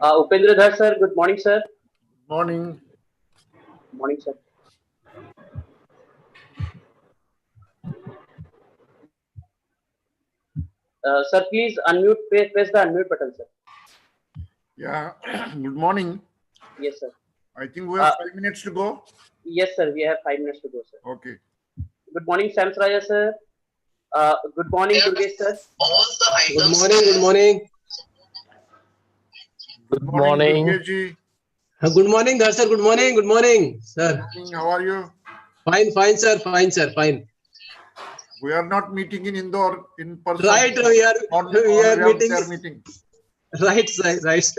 Upinder Dhar, sir. Good morning, sir. Morning. Morning, sir. Sir, please unmute. Press the unmute button, sir. Yeah. Good morning. Yes, sir. I think we have 5 minutes to go. Yes, sir. We have 5 minutes to go, sir. Okay. Good morning, Chancellor, sir. Good morning, Durgesh, sir. Good morning. Good morning. Good morning, Durgesh. Good morning, Dhar sir. Good morning. Good morning, sir. Good morning. How are you? Fine, fine, sir. Fine, sir. Fine. We are not meeting in Indore in person. Right, we are meeting. Right, right, right.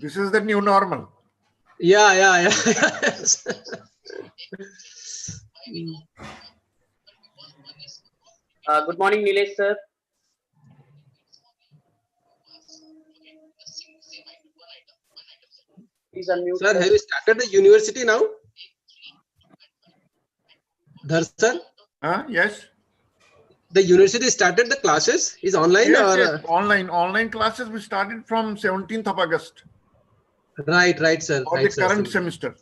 This is the new normal. Yeah. Good morning, Nilesh, sir. Please unmute. Sir, have you started the university now? Dhar sir? Yes. The university started the classes? Is online yes, or? Yes. Online classes we started from 17th of August. Right, sir. For right, the current semester.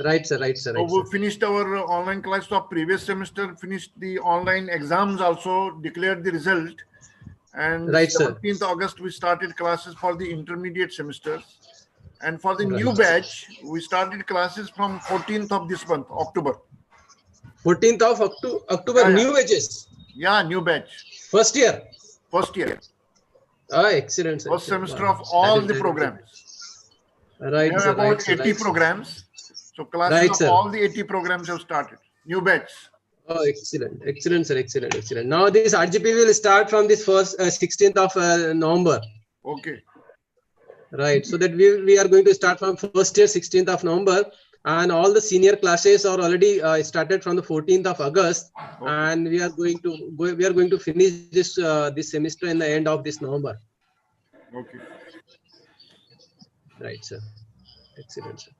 Right, sir. So we finished our online class of previous semester, finished the online exams also, declared the result. And 17th August, we started classes for the intermediate semesters. And for the new batch, we started classes from 14th of this month, October. 14th of October, new batches? Yeah, new batch. First year? First year. Excellent. First semester of all the programs. Right, we have about 80 programs. So classes of all the 80 programs have started. New batch. Oh, excellent, sir. Excellent. Now this RGP will start from this first 16th of November. Okay. Right. So that we are going to start from first year 16th of November, and all the senior classes are already started from the 14th of August, and we are going to finish this this semester in the end of this November. Okay. Right, sir. Excellent, sir.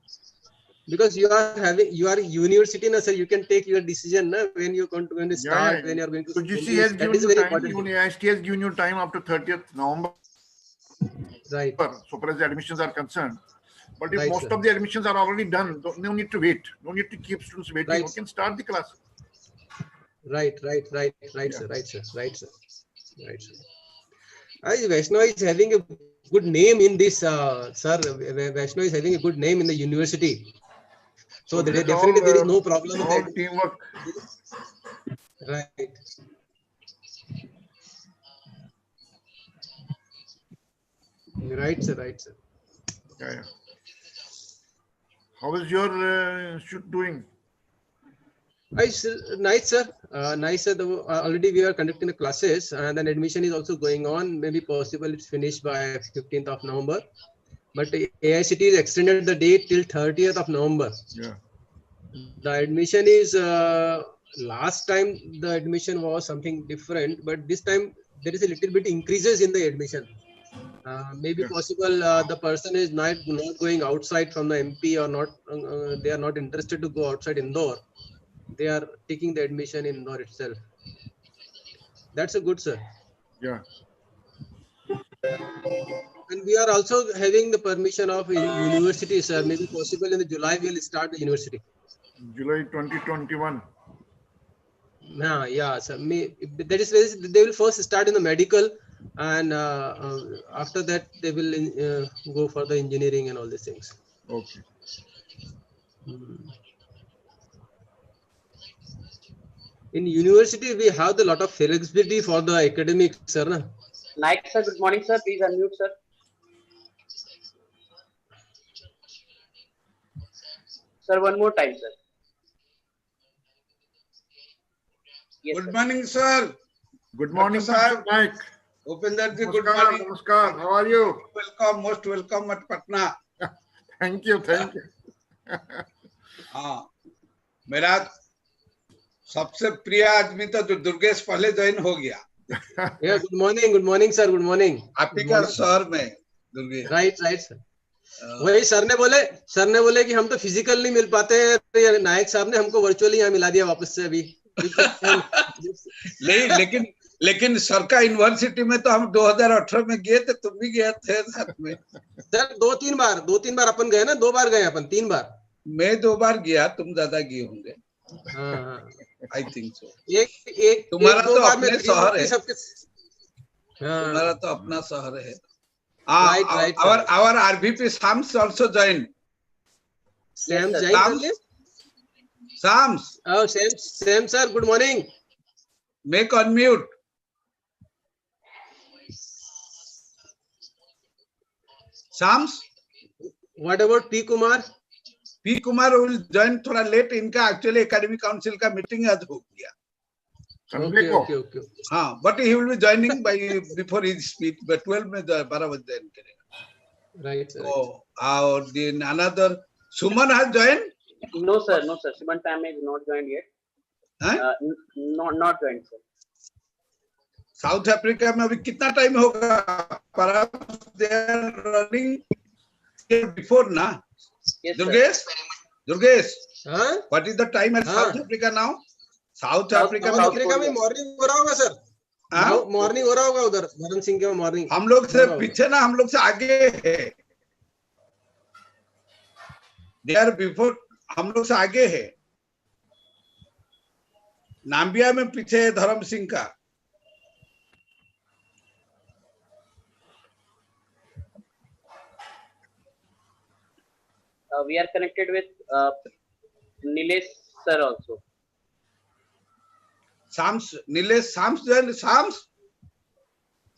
Because you are university, na, sir. You can take your decision, na, when you going to start, when you are going to. So GC has given you time. University has given you time up to 30th November. Right. So far as the admissions are concerned. But if most of the admissions are already done, no need to wait. No need to keep students waiting. You can start the class. Right, sir. Vaishnav is having a good name in this, sir. Vaishnav is having a good name in the university. So definitely there is no problem with that. Teamwork. Right. Right, sir. Yeah. How is your shoot doing? Nice, sir. Already we are conducting the classes, and then admission is also going on. Maybe possible it's finished by 15th of November. But AICT is extended the date till 30th of November. Yeah. The admission is last time the admission was something different, but this time there is a little bit increases in the admission. Maybe possible the person is not going outside from the MP or not. They are not interested to go outside Indore. They are taking the admission in Indore itself. That's a good, sir. Yeah. And we are also having the permission of university, sir. Maybe possible in the July we will start the university. July 2021. Yeah, sir. That is they will first start in the medical, and after that they will go for the engineering and all these things. Okay. In university, we have a lot of flexibility for the academics, sir. Na? Naik, sir. Good morning, sir. Please unmute, sir. Sir, one more time, sir. Yes, good morning, sir. Good morning, sir. Naik. Upinder Dhar, good morning. Namaskar. How are you? Welcome, most welcome at Patna. Thank you. हाँ, मेरा सबसे प्रिय आदमी तो दुर्गेश पहले join हो गया. Yeah, good morning, sir. Good morning. आपकी का शहर में दुर्गेश. Right, sir. वही सर ने बोले कि हम तो फिजिकल नहीं मिल पाते हैं. नायक साहब ने हमको वर्चुअली यहाँ मिला दिया वापस से अभी. लेकिन सरकार यूनिवर्सिटी में तो हम 2018 में गए थे, तुम भी गए थे साथ में। सर दो तीन बार अपन गए ना, 2 बार गए अपन, 3 बार। मैं 2 बार गया, तुम ज्यादा गए होंगे। हाँ आई थिंक सो। एक तुम्हारा एक दो तो बार में अपने शहर है, सबके। तुम्हारा तो अपना शहर है। Right, sir. our RVP Shams also joined. Sam Yes, sir. join कर लिए? Shams, Oh, Sam sir, good morning. make unmute. Shams, What about P Kumar? P Kumar will join थोड़ा लेट, इनका एक्चुअली एकेडमिक काउंसिल का meeting आज हो गया। Okay. हाँ, but he will be joining by before his speech, but 12 में 12 बजे join करेगा। Right, sir. Oh, और then another Suman has joined? No, sir. Suman Tam is not joined yet. Huh? Not joined, sir. South Africa में अभी कितना time होगा? Perhaps they are running before ना? Yes, sir. Durgesh, हाँ? what is the time at South Africa now? South Africa में morning हो रहा होगा सर। मॉर्निंग हो रहा होगा उधर, धर्म सिंह के मॉर्निंग। हम लोग से पीछे ना, हम लोग से आगे है। They are before, हम लोग से आगे है। नाम्बिया में पीछे है धर्म सिंह का। We are connected with Nilesh sir also. Shams join.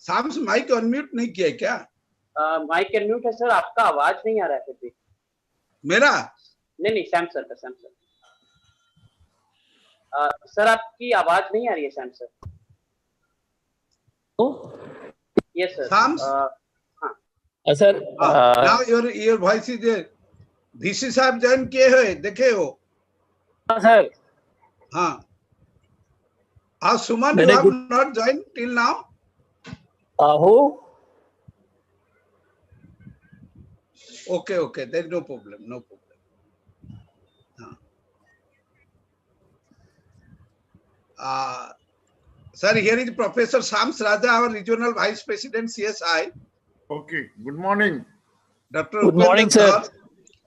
Shams mike unmute नहीं किया क्या? माइक अनम्यूट है सर, आपका आवाज नहीं आ रहा है फिर भी। मेरा? नहीं, सैम सर का। सर आपकी आवाज नहीं आ रही है Sam sir. Yes sir. Shams? हाँ sir now your voice is there. VC साहब ज्वाइन किए हुए देखे हो? सर हाँ। Suman, you have not joined till now? who? Okay, there is no problem. Sir, here is Professor Shams Raja, our regional vice president CSI. Okay, good morning. Dr. Good morning, Upinder sir. Dhar,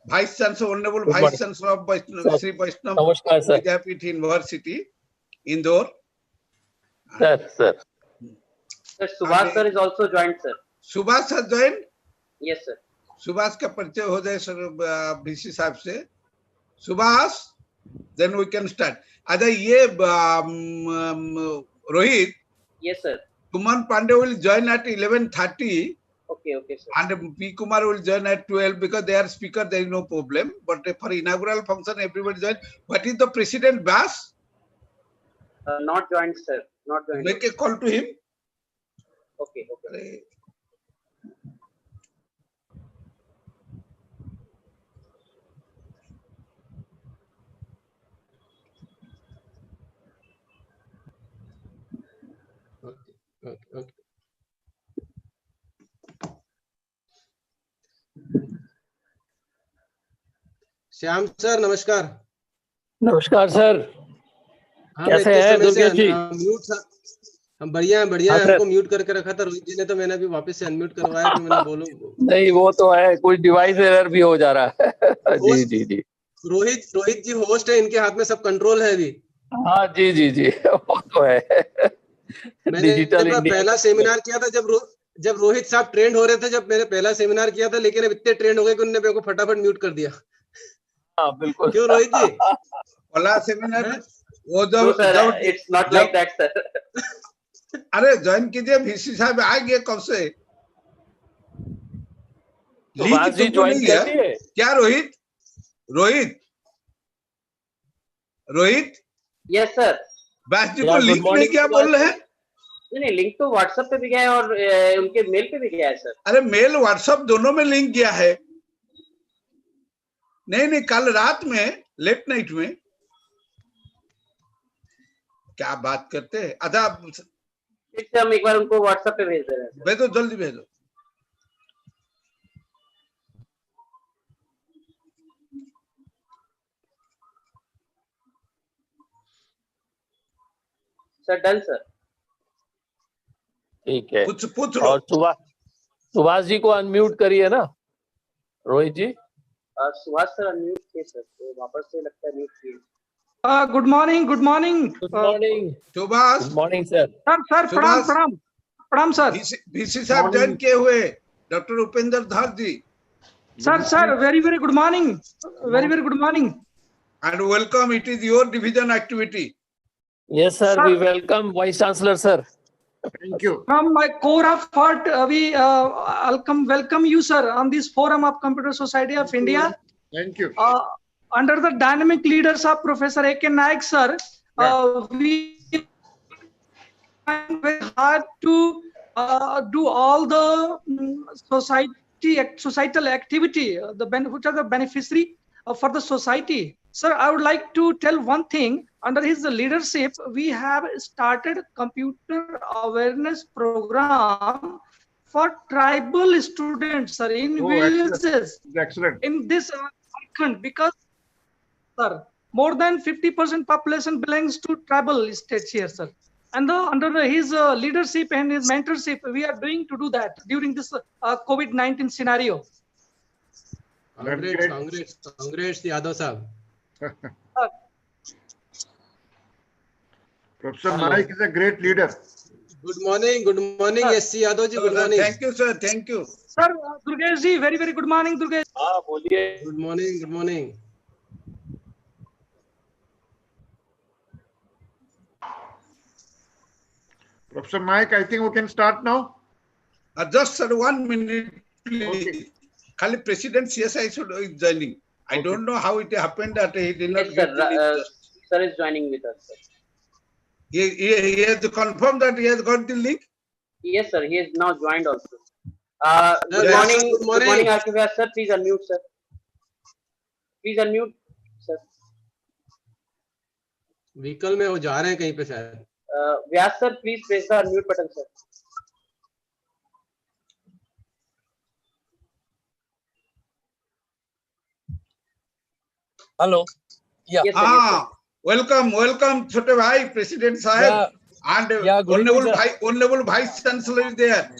Vice Chancellor, Honorable Good Vice morning. Chancellor of Vaishnav, Shri Vaishnav Namaskar, sir. Vidyapeeth University, Indore. Sir. Sir, Subhash sir is also joined, sir. Subhash has joined? Yes, sir. Subhash का परिचय हो जाए sir VC साहब से। Subhash, then we can start. अच्छा ये Rohit. Yes, sir. Kuman Pandey will join at 11:30. Okay, sir. And P Kumar will join at 12 because they are speaker. There is no problem. But for inaugural function, everybody join. What is the president Bas? Not joined, sir. Not joined. Make a call to him. Okay. Okay. Shyam sir नमस्कार। नमस्कार sir. कैसे हैं दुर्गेश जी? हम बढ़िया है। हमको mute करके रखा था रोहित जी ने, तो मैंने अभी वापस से अनम्यूट करवाया कि मैंने बोलूं। नहीं वो तो है, कुछ डिवाइस एरर भी हो जा रहा है। जी। रोहित जी होस्ट है, इनके हाथ में सब कंट्रोल है अभी। हाँ जी वो तो है। डिजिटल इंडिया पहला सेमिनार किया था जब रोहित साहब ट्रेंड हो रहे थे, जब मैंने पहला सेमिनार किया था, लेकिन अब इतने ट्रेंड हो गए कि उन्होंने मेरे को फटाफट म्यूट कर दिया। हाँ बिल्कुल। क्यों रोहित जी? पहला सेमिनार वो जब it's not like that sir. अरे ज्वाइन कीजिए, VC साहब आ गए कब से? सुभाष जी ज्वाइन कर लिए क्या? रोहित? Yes sir. बैस जी को लिंक नहीं क्या बोल रहे हैं? नहीं, लिंक तो व्हाट्सएप पे भी गया है और उनके मेल पे भी गया है सर। अरे मेल व्हाट्सएप दोनों में लिंक गया है। नहीं, कल रात में लेट नाइट में। क्या बात करते हैं? अच्छा हम एक बार उनको व्हाट्सएप पे भेज दे रहे हैं। भेजो, जल्दी भेजो। Sir done sir. ठीक है। पूछ लो। और सुभाष जी को अनम्यूट करिए ना, रोहित जी। सुभाष सर अनम्यूट थे सर, तो वापस से लगता है म्यूट किए। Good morning, good morning. Good morning. Subhash. Good morning sir. Sir प्रणाम प्रणाम प्रणाम सर। VC साहब ज्वाइन किए हुए, doctor Upinder Dhar ji. Sir very very good morning, very very good morning. And welcome, it is your division activity. Yes sir, we welcome Vice Chancellor sir. Thank you. From my core of heart, we welcome you, sir, on this forum of Computer Society of India. Thank you. Under the dynamic leaders of Professor A.K. Naik, sir, we find very hard to do all the societal activity, which are the beneficiary for the society. Sir, I would like to tell one thing. Under his leadership, we have started computer awareness program for tribal students, sir, in villages. Excellent. In this country, because, sir, more than 50% population belongs to tribal states here, sir. And under his leadership and his mentorship, we are doing to do that during this COVID-19 scenario. Congrats, Yadav sahab. Professor Naik is a great leader. Good morning, SC Yadav ji. Good morning. Thank you, sir. Thank you. Sir, Durgesh ji, very very good morning, Durgesh. हाँ बोलिए। Good morning. Professor Naik, I think we can start now. Just sir, 1 minute, please. Khali President CSI is joining. I don't know how it happened that he did not get the link. Sir is joining with us, sir. He has confirmed that he has got the link. Yes, sir. He has now joined also. Good morning, Archivist sir. Please unmute, sir. Please unmute, sir. Vehicle में वो जा रहे हैं कहीं पे शायद. Vyas sir, please press the unmute button, sir. Hello. Yeah. Yes, sir, yes, sir. Welcome, Chote Bhai, President Sahib, and Honorable Vice Chancellor is there.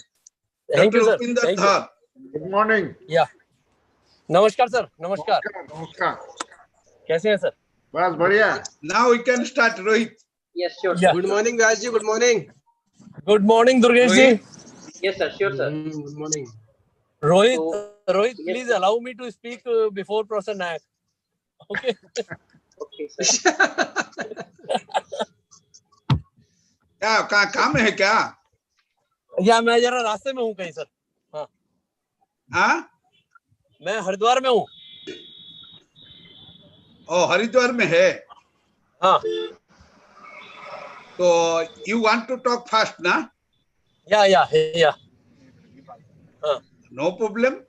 Thank you, sir. Upinder Dhar. Good morning. Yeah. नमस्कार sir, नमस्कार। नमस्कार। कैसे हैं sir? बस बढ़िया। Now we can start, Rohit. Yes, sure. Yeah. Good morning, Vyas ji. Good morning. Good morning, Durgesh ji. Yes, sir. Sure, sir. Good morning. Yes, Rohit, please allow me to speak before Professor Naik. Okay. Okay, sir. क्या काम है क्या? या मैं जरा रास्ते में हूँ कहीं सर। हाँ? मैं हरिद्वार में हूँ। ओ हरिद्वार में है। हाँ। तो you want to talk fast ना? Yeah. No problem.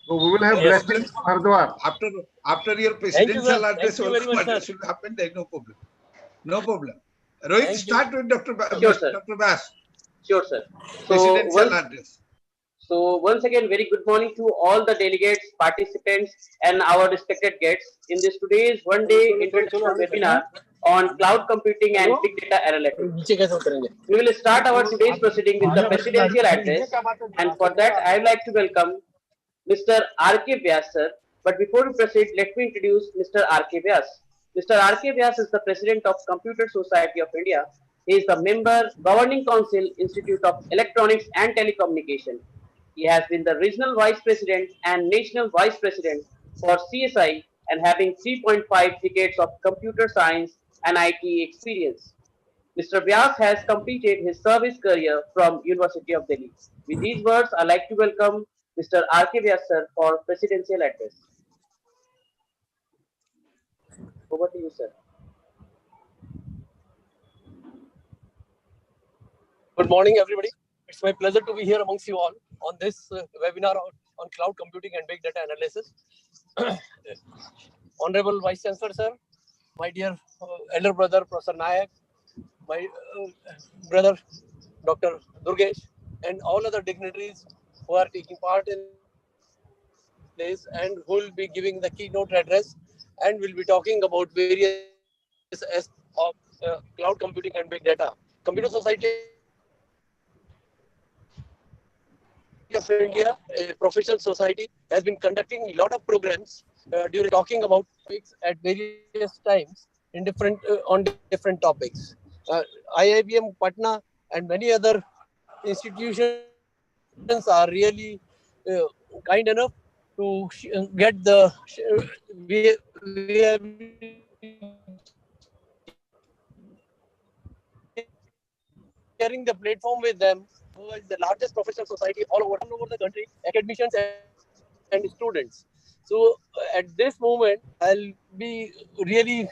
So we will have blessings from Hardwar. After your presidential address, Thank you very much, sir. should happen. There no problem. Rohit, start with Dr. Sure, sir. Dr. Bas. Sure, sir. Presidential address. So once again, very good morning to all the delegates, participants, and our respected guests in this today's one-day introductional webinar on cloud computing and big data analytics. We will start our today's proceeding with the presidential address, and for that, I would like to welcome Mr. R.K. Vyas, sir. But before we proceed, let me introduce Mr. R.K. Vyas. Mr. R.K. Vyas is the President of Computer Society of India. He is the member, Governing Council, Institute of Electronics and Telecommunication. He has been the Regional Vice President and National Vice President for CSI and having 3.5 decades of computer science and IT experience. Mr. Vyas has completed his service career from University of Delhi. With these words, I'd like to welcome Mr. R.K. Vyas, sir, for presidential address. Over to you, sir. Good morning, everybody. It's my pleasure to be here amongst you all on this webinar on cloud computing and big data analysis. Honorable Vice Chancellor, sir, my dear elder brother, Professor Naik, my brother, Dr. Durgesh, and all other dignitaries who are taking part in this and who will be giving the keynote address and will be talking about various aspects of cloud computing and big data. Computer Society of India, a professional society, has been conducting a lot of programs during talking about topics at various times in different on different topics. IIBM Patna and many other institutions are really kind enough to get the we have sharing the platform with them, who is the largest professional society all over the country, academicians and students. So at this moment, I'll be really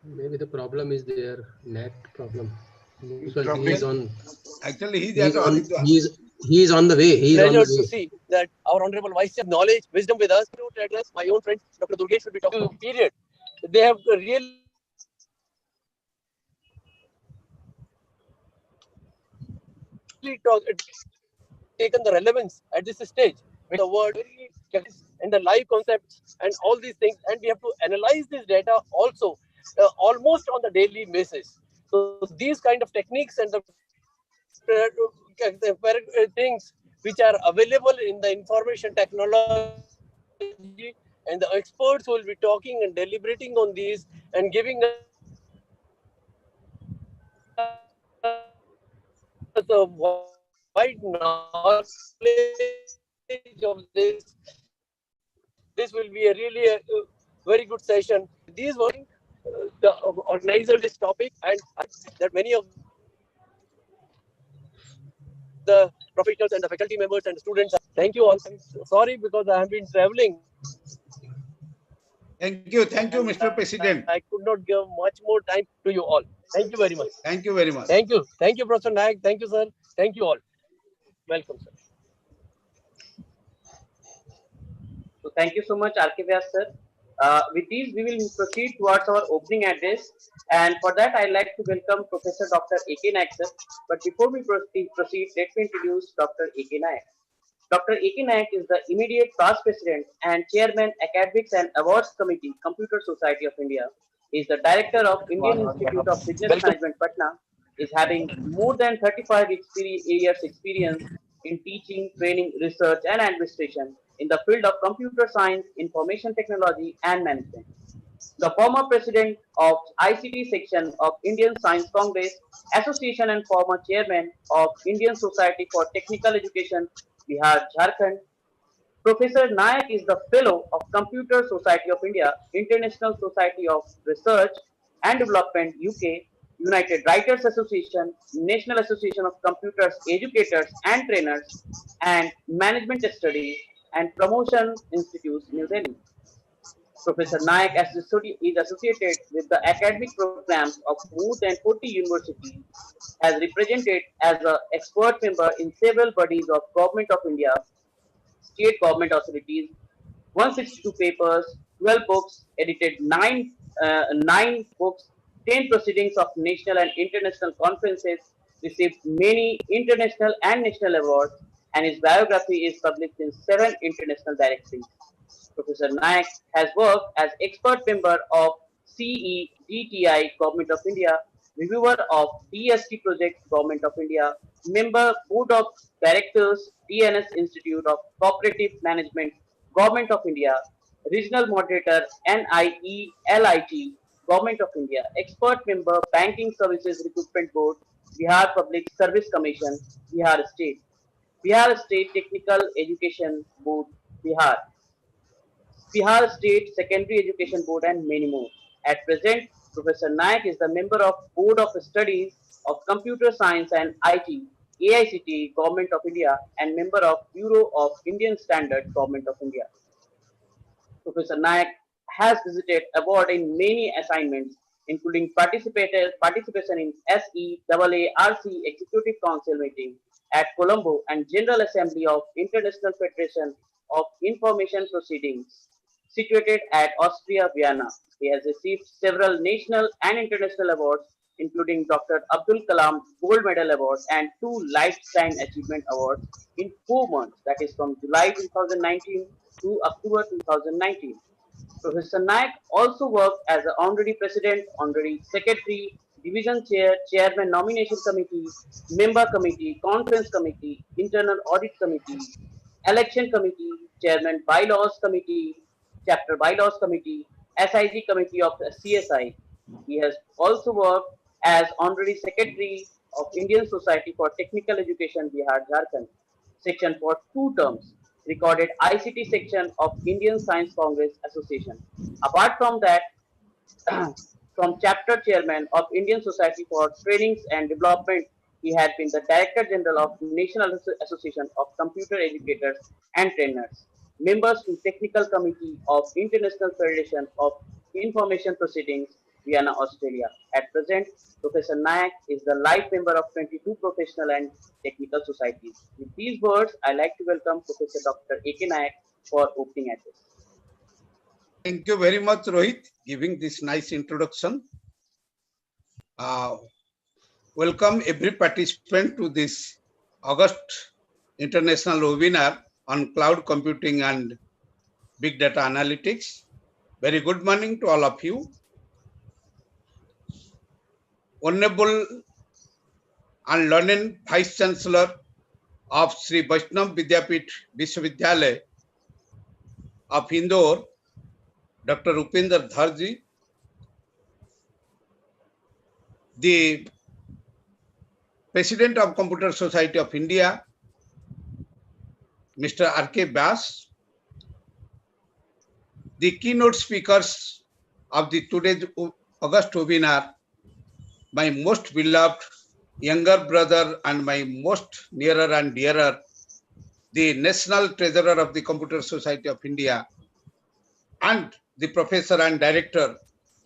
Maybe the problem is their net problem because he Dropping. is on. Actually, He is on the way. He is on pleasure the to way. see that our honorable vice chair knowledge, wisdom with us. To address my own friend, Dr. Durgesh, will be talking to period. They have really taken the relevance at this stage with the word and the live concepts and all these things, and we have to analyze this data also almost on the daily basis. So these kind of techniques and the things which are available in the information technology, and the experts will be talking and deliberating on these and giving us a wide knowledge of this will be a really a very good session. These working the organizer this topic, and that many of the professionals and the faculty members and the students are. Thank you all. I'm sorry because I have been traveling Thank you, and Mr. I could President. not give much more time to you all. Thank you very much. Thank you very much. Thank you, Professor Nayak. Thank you, sir. Thank you all. Welcome, sir. So thank you so much, RK Vyas sir. With these, we will proceed towards our opening address. And for that, I'd like to welcome Professor Dr. A.K. Nayak sir. But before we proceed, let me introduce Dr. A.K. Nayak. Dr. A.K. Nayak is the immediate past president and chairman, Academics and Awards Committee, Computer Society of India. He is the director of Indian Institute of Business Welcome. Management, Patna. Is having more than 35 years experience in teaching, training, research, and administration in the field of computer science, information technology, and management. The former president of ICT section of Indian Science Congress Association and former chairman of Indian Society for Technical Education, Bihar, Jharkhand. Professor Nayak is the fellow of Computer Society of India, International Society of Research and Development, UK, United Writers Association, National Association of Computers Educators and Trainers, and Management Studies and Promotion Institutes, New Delhi. Professor Nayak is associated with the academic programs of more than 40 universities, has represented as an expert member in several bodies of Government of India, state government authorities, 162 papers, 12 books, edited 9 books, 10 proceedings of national and international conferences, received many international and national awards, and his biography is published in 7 international directories. Professor Nayak has worked as expert member of CEDTI Government of India, reviewer of DST Project Government of India, member Board of Directors TNS Institute of Cooperative Management Government of India, regional moderator NIELIT Government of India, expert member Banking Services Recruitment Board, Bihar Public Service Commission, Bihar State Technical Education Board, Bihar. Bihar State Secondary Education Board, and many more. At present, Professor Nayak is the member of Board of Studies of Computer Science and IT, AICT, Government of India, and member of Bureau of Indian Standard, Government of India. Professor Nayak has visited abroad in many assignments, including participation in SEAARC Executive Council meeting at Colombo and General Assembly of International Federation of Information Proceedings, situated at Austria, Vienna. He has received several national and international awards, including Dr. Abdul Kalam Gold Medal Award and 2 Lifetime Achievement Awards in 4 months, that is from July 2019 to October 2019. Professor Naik also worked as an honorary president, honorary secretary, division chair, chairman nomination committee, member committee, conference committee, internal audit committee, election committee, chairman bylaws committee, chapter bylaws committee, SIG committee of the CSI. He has also worked as honorary secretary of Indian Society for Technical Education, Bihar, Jharkhand, section for 2 terms, recorded ICT section of Indian Science Congress Association. Apart from that, from chapter chairman of Indian Society for Trainings and Development, he had been the Director General of National Association of Computer Educators and Trainers, members to Technical Committee of International Federation of Information Proceedings, Vienna, Australia. At present, Professor Nayak is the life member of 22 professional and technical societies. With these words, I like to welcome Professor Dr. A.K. Nayak for opening address. Thank you very much, Rohit, giving this nice introduction. Welcome every participant to this August International Webinar on Cloud Computing and Big Data Analytics. Very good morning to all of you. Honorable and learned Vice Chancellor of Shri Vaishnav Vidyapeeth Vishwavidyalaya of Indore, Dr. Upinder Dhar ji, the President of Computer Society of India, Mr. R.K. Vyas, the keynote speakers of the today's August webinar, my most beloved younger brother and my most nearer and dearer, the National Treasurer of the Computer Society of India, and the Professor and Director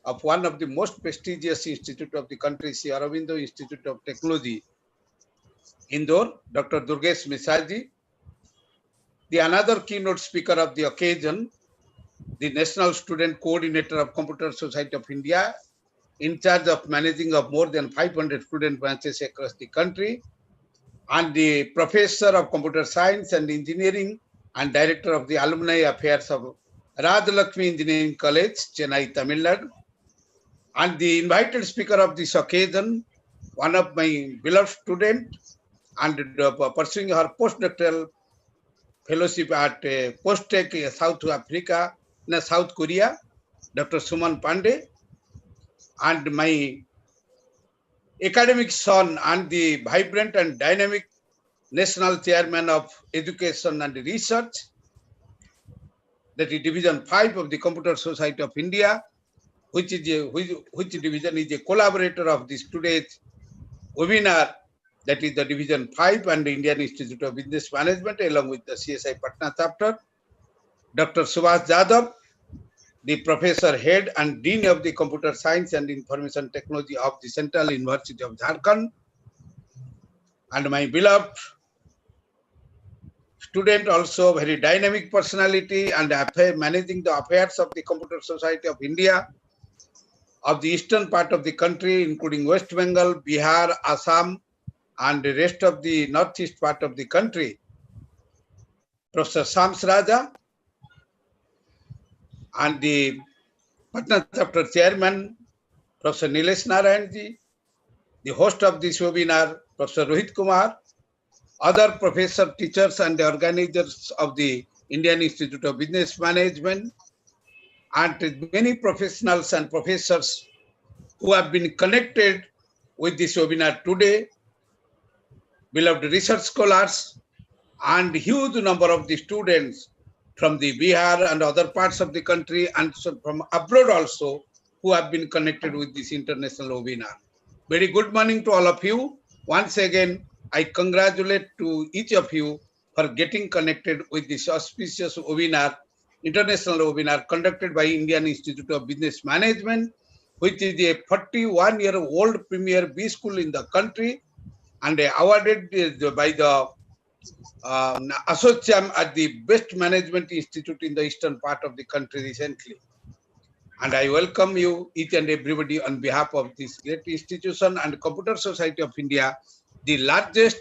of one of the most prestigious institute of the country, Sri Aurobindo Institute of Technology, Indore, Dr. Durgesh Misaji, the another keynote speaker of the occasion, the National Student Coordinator of Computer Society of India, in charge of managing of more than 500 student branches across the country, and the Professor of Computer Science and Engineering and Director of the Alumni Affairs of Rajalakshmi Engineering College, Chennai, Tamil Nadu, and the invited speaker of this occasion, one of my beloved students and pursuing her postdoctoral fellowship at Post-Tech South Africa, South Korea, Dr. Suman Pandey, and my academic son and the vibrant and dynamic National Chairman of Education and Research, that is Division 5 of the Computer Society of India, which division is a collaborator of this today's webinar, that is the Division 5 and the Indian Institute of Business Management, along with the CSI Patna chapter, Dr. Subhash Jadhav, the Professor Head and Dean of the Computer Science and Information Technology of the Central University of Jharkhand, and my beloved student, also very dynamic personality and managing the affairs of the Computer Society of India of the eastern part of the country, including West Bengal, Bihar, Assam, and the rest of the northeast part of the country, Professor Shams Raja, and the Patna chapter chairman, Professor Nilesh Narayanji, the host of this webinar, Professor Rohit Kumar, other professor, teachers, and the organizers of the Indian Institute of Business Management, and many professionals and professors who have been connected with this webinar today, beloved research scholars, and huge number of the students from the Bihar and other parts of the country, and so from abroad also, who have been connected with this international webinar. Very good morning to all of you. Once again, I congratulate to each of you for getting connected with this auspicious webinar, international webinar conducted by Indian Institute of Business Management, which is a 41-year-old premier B school in the country, and awarded by the Associam at the Best Management Institute in the eastern part of the country recently. And I welcome you, each and everybody, on behalf of this great institution and Computer Society of India, the largest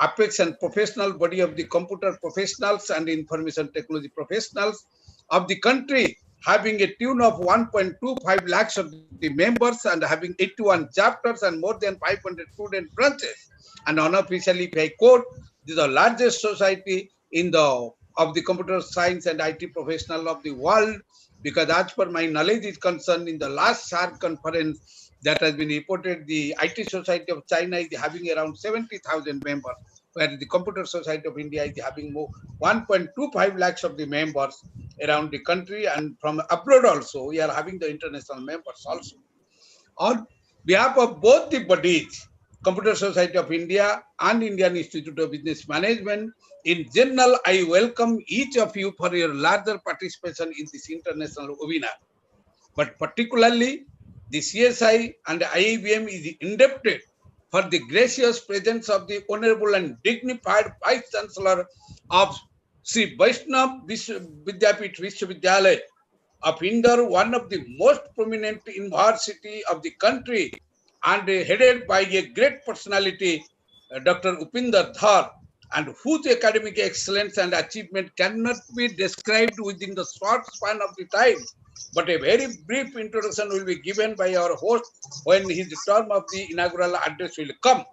apex and professional body of the computer professionals and information technology professionals of the country, having a tune of 1.25 lakhs of the members and having 81 chapters and more than 500 student branches. And unofficially, if I quote, this is the largest society in the of the computer science and IT professional of the world, because as per my knowledge is concerned, in the last SARC conference that has been reported, the IT Society of China is having around 70,000 members, where the Computer Society of India is having more 1.25 lakhs of the members around the country, and from abroad also we are having the international members also. On behalf of both the bodies, Computer Society of India and Indian Institute of Business Management, in general, I welcome each of you for your larger participation in this international webinar. But particularly, the CSI and IIBM is indebted for the gracious presence of the Honorable and dignified Vice Chancellor of Shri Vaishnav Vidyapeeth Vishwavidyalaya of Upinder, one of the most prominent university of the country, and headed by a great personality, Dr. Upinder Dhar, and whose academic excellence and achievement cannot be described within the short span of the time. But a very brief introduction will be given by our host when his term of the inaugural address will come.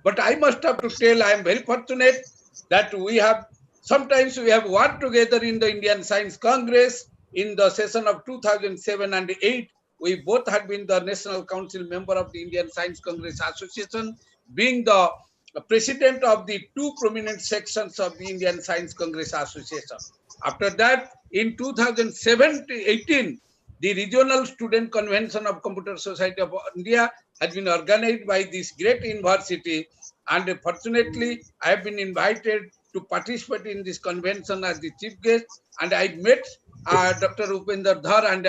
But I must have to tell, I am very fortunate that sometimes we have worked together in the Indian Science Congress in the session of 2007 and 8. We both had been the National Council member of the Indian Science Congress Association, being the president of the two prominent sections of the Indian Science Congress Association. After that, in 2017-18, the Regional Student Convention of Computer Society of India has been organized by this great university, and fortunately, I have been invited to participate in this convention as the chief guest, and I met Dr. Upinder Dhar, and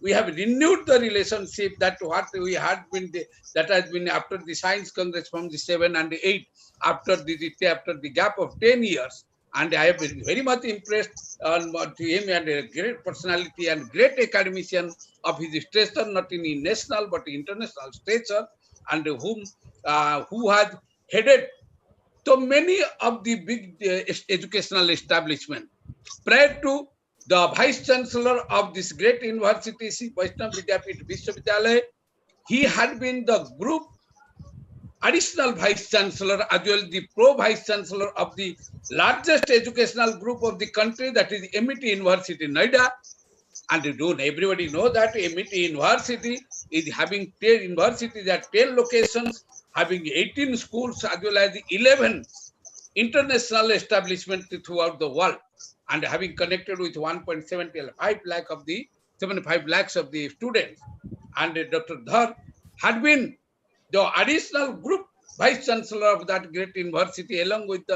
we have renewed the relationship that what we had been that has been after the Science Congress from the 7 and 8, after the gap of 10 years. And I have been very much impressed to him, and a great personality and great academician of his stature, not in national but international stature, and who has headed so many of the big educational establishments. Prior to the Vice Chancellor of this great university, Shri Vaishnav Vidyapeeth Vishwavidyalaya, he had been the group additional Vice Chancellor as well as the Pro-Vice Chancellor of the largest educational group of the country, that is MIT University, Noida. And everybody knows that MIT University is having 10 universities at 10 locations, having 18 schools as well as 11 international establishments throughout the world, and having connected with 1.75 lakhs of the students. And Dr. Dhar had been the additional group Vice Chancellor of that great university, along with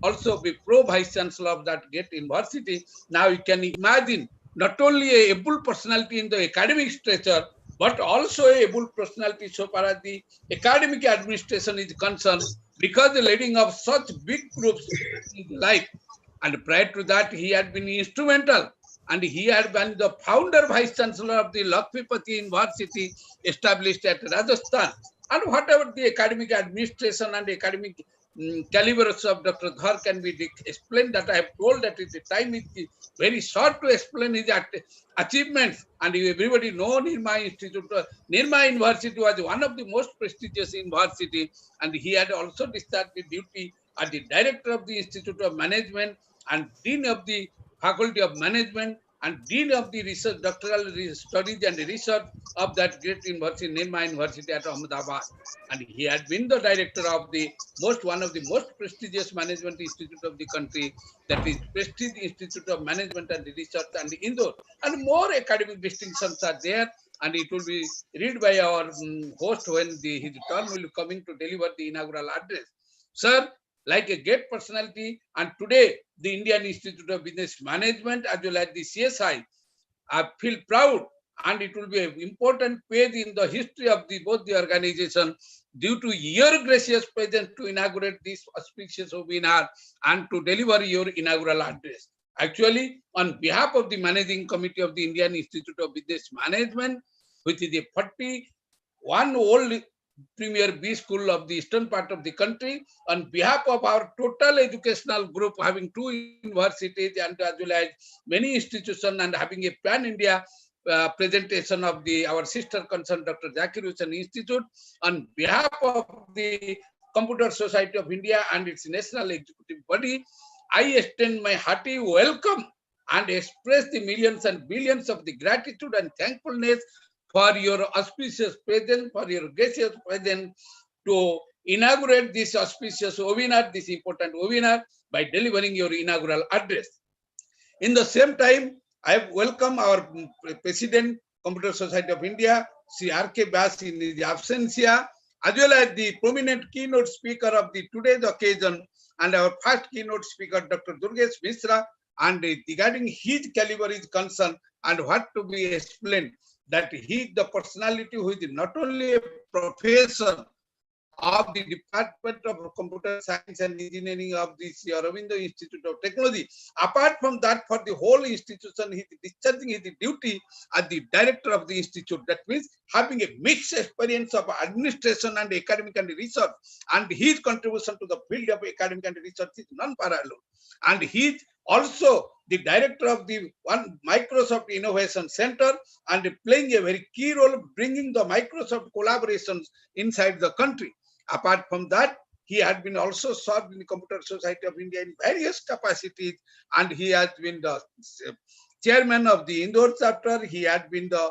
also the Pro-Vice Chancellor of that great university. Now you can imagine not only a able personality in the academic stature, but also a able personality so far as the academic administration is concerned, because the leading of such big groups in life. And prior to that, he had been instrumental, and he had been the founder Vice Chancellor of the Lakshmipati University established at Rajasthan. And whatever the academic administration and academic calibers of Dr. Dhar can be explained, that I have told that the time is very short to explain his achievements. And everybody know Nirma Institute, Nirma University was one of the most prestigious university, and he had also discharged the duty as the director of the Institute of Management and dean of the Faculty of Management and dean of the research, doctoral studies and research of that great university, Nirma University at Ahmedabad. And he had been the director of one of the most prestigious management institute of the country, that is Prestige Institute of Management and Research and Indore. And more academic distinctions are there, and it will be read by our host when his turn will be coming to deliver the inaugural address. Sir, like a great personality, and today the Indian Institute of Business Management as well as the CSI, I feel proud, and it will be an important page in the history of both the organization, due to your gracious presence to inaugurate this auspicious webinar and to deliver your inaugural address. Actually, on behalf of the Managing Committee of the Indian Institute of Business Management, which is a 41-old premier B school of the eastern part of the country. On behalf of our total educational group, having 2 universities and as well as many institutions and having a pan-India presentation of our sister concern, Dr. Zakir Hussain Institute, on behalf of the Computer Society of India and its national executive body, I extend my hearty welcome and express the millions and billions of the gratitude and thankfulness for your auspicious presence, for your gracious presence to inaugurate this auspicious webinar, this important webinar, by delivering your inaugural address. In the same time, I welcome our President, Computer Society of India, Shri R.K. Vyas in his absentia, as well as the prominent keynote speaker of the today's occasion, and our first keynote speaker, Dr. Durgesh Mishra, and regarding his caliber is concerned and what to be explained, that he is the personality who is not only a professor of the Department of Computer Science and Engineering of the Sri Aurobindo Institute of Technology. Apart from that, for the whole institution, he is discharging his duty as the director of the institute. That means having a mixed experience of administration and academic and research, and his contribution to the field of academic and research is non-parallel. And he is also the director of the Microsoft Innovation Center and playing a very key role bringing the Microsoft collaborations inside the country. Apart from that, he had been also served in the Computer Society of India in various capacities, and he has been the chairman of the Indore chapter. He had been the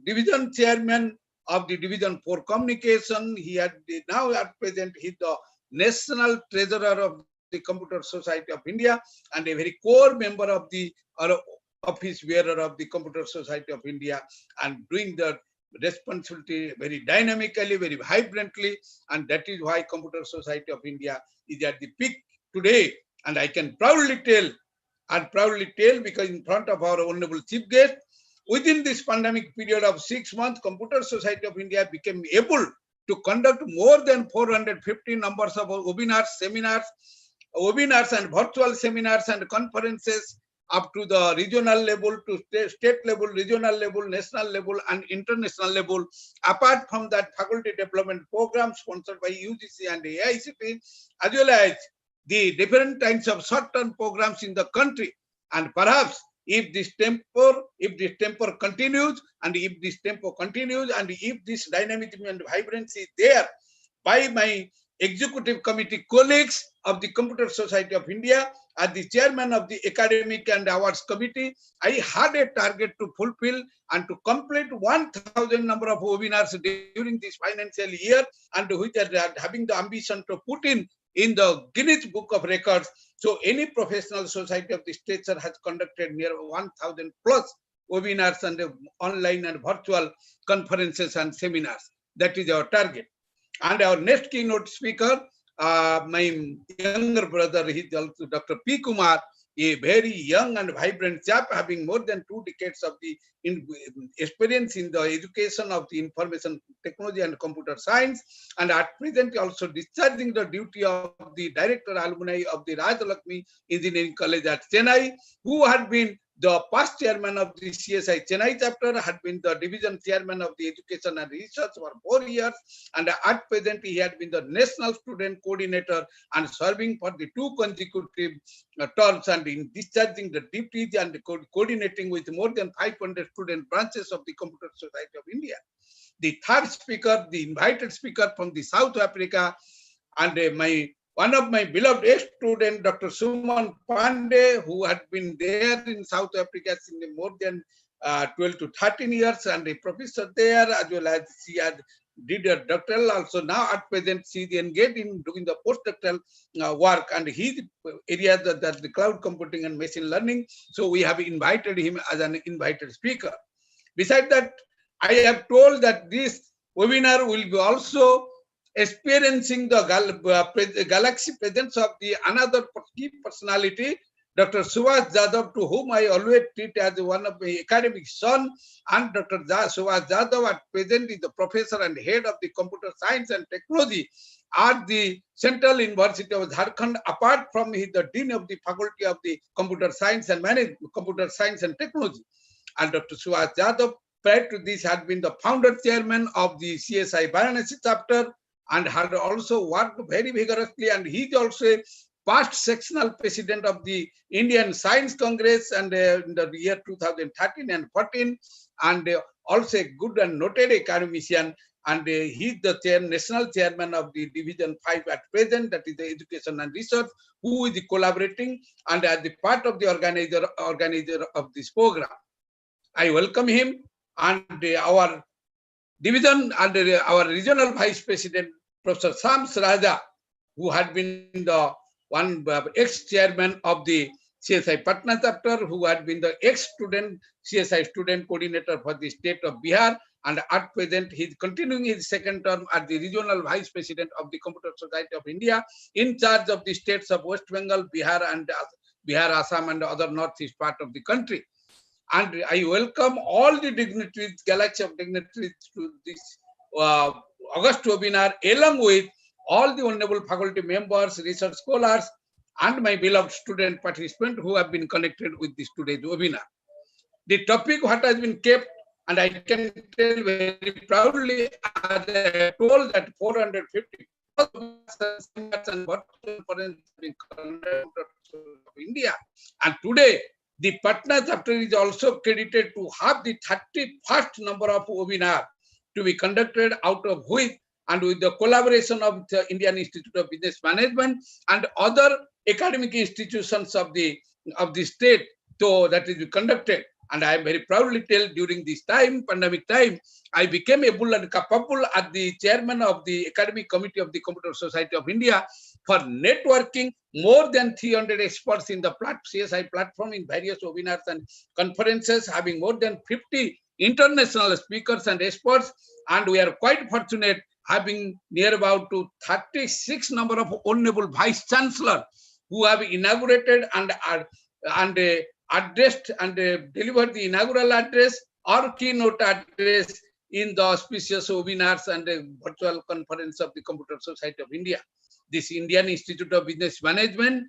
division chairman of the Division for Communication. He had now at present he is the national treasurer of the Computer Society of India and a very core member of the office bearer of the Computer Society of India, and doing the responsibility very dynamically, very vibrantly, and that is why Computer Society of India is at the peak today. And I can proudly tell because in front of our honorable chief guest, within this pandemic period of 6 months, Computer Society of India became able to conduct more than 450 numbers of webinars, seminars and virtual seminars and conferences up to the regional level, to state level, regional level, national level, and international level. Apart from that, faculty development programs sponsored by UGC and AICT, as well as the different kinds of short-term programs in the country. And perhaps if this temper continues, and if this dynamism and vibrancy is there, by my executive committee colleagues of the Computer Society of India, as the chairman of the academic and awards committee, I had a target to fulfill and to complete 1,000 number of webinars during this financial year, and which are having the ambition to put in the Guinness Book of Records. So any professional society of this stature has conducted near 1,000 plus webinars and online and virtual conferences and seminars. That is our target. And our next keynote speaker, my younger brother, he is also Dr. P. Kumar, a very young and vibrant chap, having more than 2 decades of the experience in the education of the information technology and computer science, and at present also discharging the duty of the director alumni of the Rajalakshmi Engineering College at Chennai, who had been the past chairman of the CSI Chennai chapter, had been the division chairman of the education and research for 4 years, and at present he had been the national student coordinator and serving for the 2 consecutive terms, and in discharging the duties and coordinating with more than 500 student branches of the Computer Society of India. The third speaker, the invited speaker from the South Africa, and one of my beloved ex-student, Dr. Suman Pandey, who had been there in South Africa in more than 12 to 13 years, and a professor there, as well as she had did a doctoral also. Now at present she is engaged in doing the postdoctoral work, and his area that the cloud computing and machine learning. So we have invited him as an invited speaker. Besides that, I have told that this webinar will be also experiencing the galaxy presence of the another key personality, Dr. Subhash Jadhav, to whom I always treat as one of my academic son, and Dr. Subhash Jadhav at present is the professor and head of the computer science and technology at the Central University of Jharkhand. Apart from he is the dean of the faculty of the computer science and technology. And Dr. Subhash Jadhav prior to this had been the founder chairman of the CSI Varanasi chapter and had also worked very vigorously, and he is also a past sectional president of the Indian Science Congress and in the year 2013 and 14, and also a good and noted academician, and he is the national chairman of the Division 5 at present, that is the Education and Research, who is collaborating and as the part of the organizer of this program. I welcome him and our division and our regional vice president, Professor Shams Raja, who had been the one ex-chairman of the CSI Patna chapter, who had been the ex-student CSI student coordinator for the state of Bihar, and at present he is continuing his second term as the regional vice president of the Computer Society of India, in charge of the states of West Bengal, Bihar, Assam, and other northeast part of the country. And I welcome all the dignitaries, galaxy of dignitaries, to this August webinar, along with all the honorable faculty members, research scholars, and my beloved student participants who have been connected with this today's webinar. The topic what has been kept, and I can tell very proudly, as I told that 450 and India, and today the Patna chapter is also credited to have the 31st number of webinar to be conducted, out of which, and with the collaboration of the Indian Institute of Business Management and other academic institutions of the state, so that is conducted. And I am very proudly tell, during this time, pandemic time, I became able and capable as the chairman of the academic committee of the Computer Society of India for networking more than 300 experts in the CSI platform in various webinars and conferences, having more than 50 international speakers and experts. And we are quite fortunate having near about to 36 number of honorable vice chancellor who have inaugurated and addressed and delivered the inaugural address or keynote address in the auspicious webinars and virtual conference of the Computer Society of India. This Indian Institute of Business Management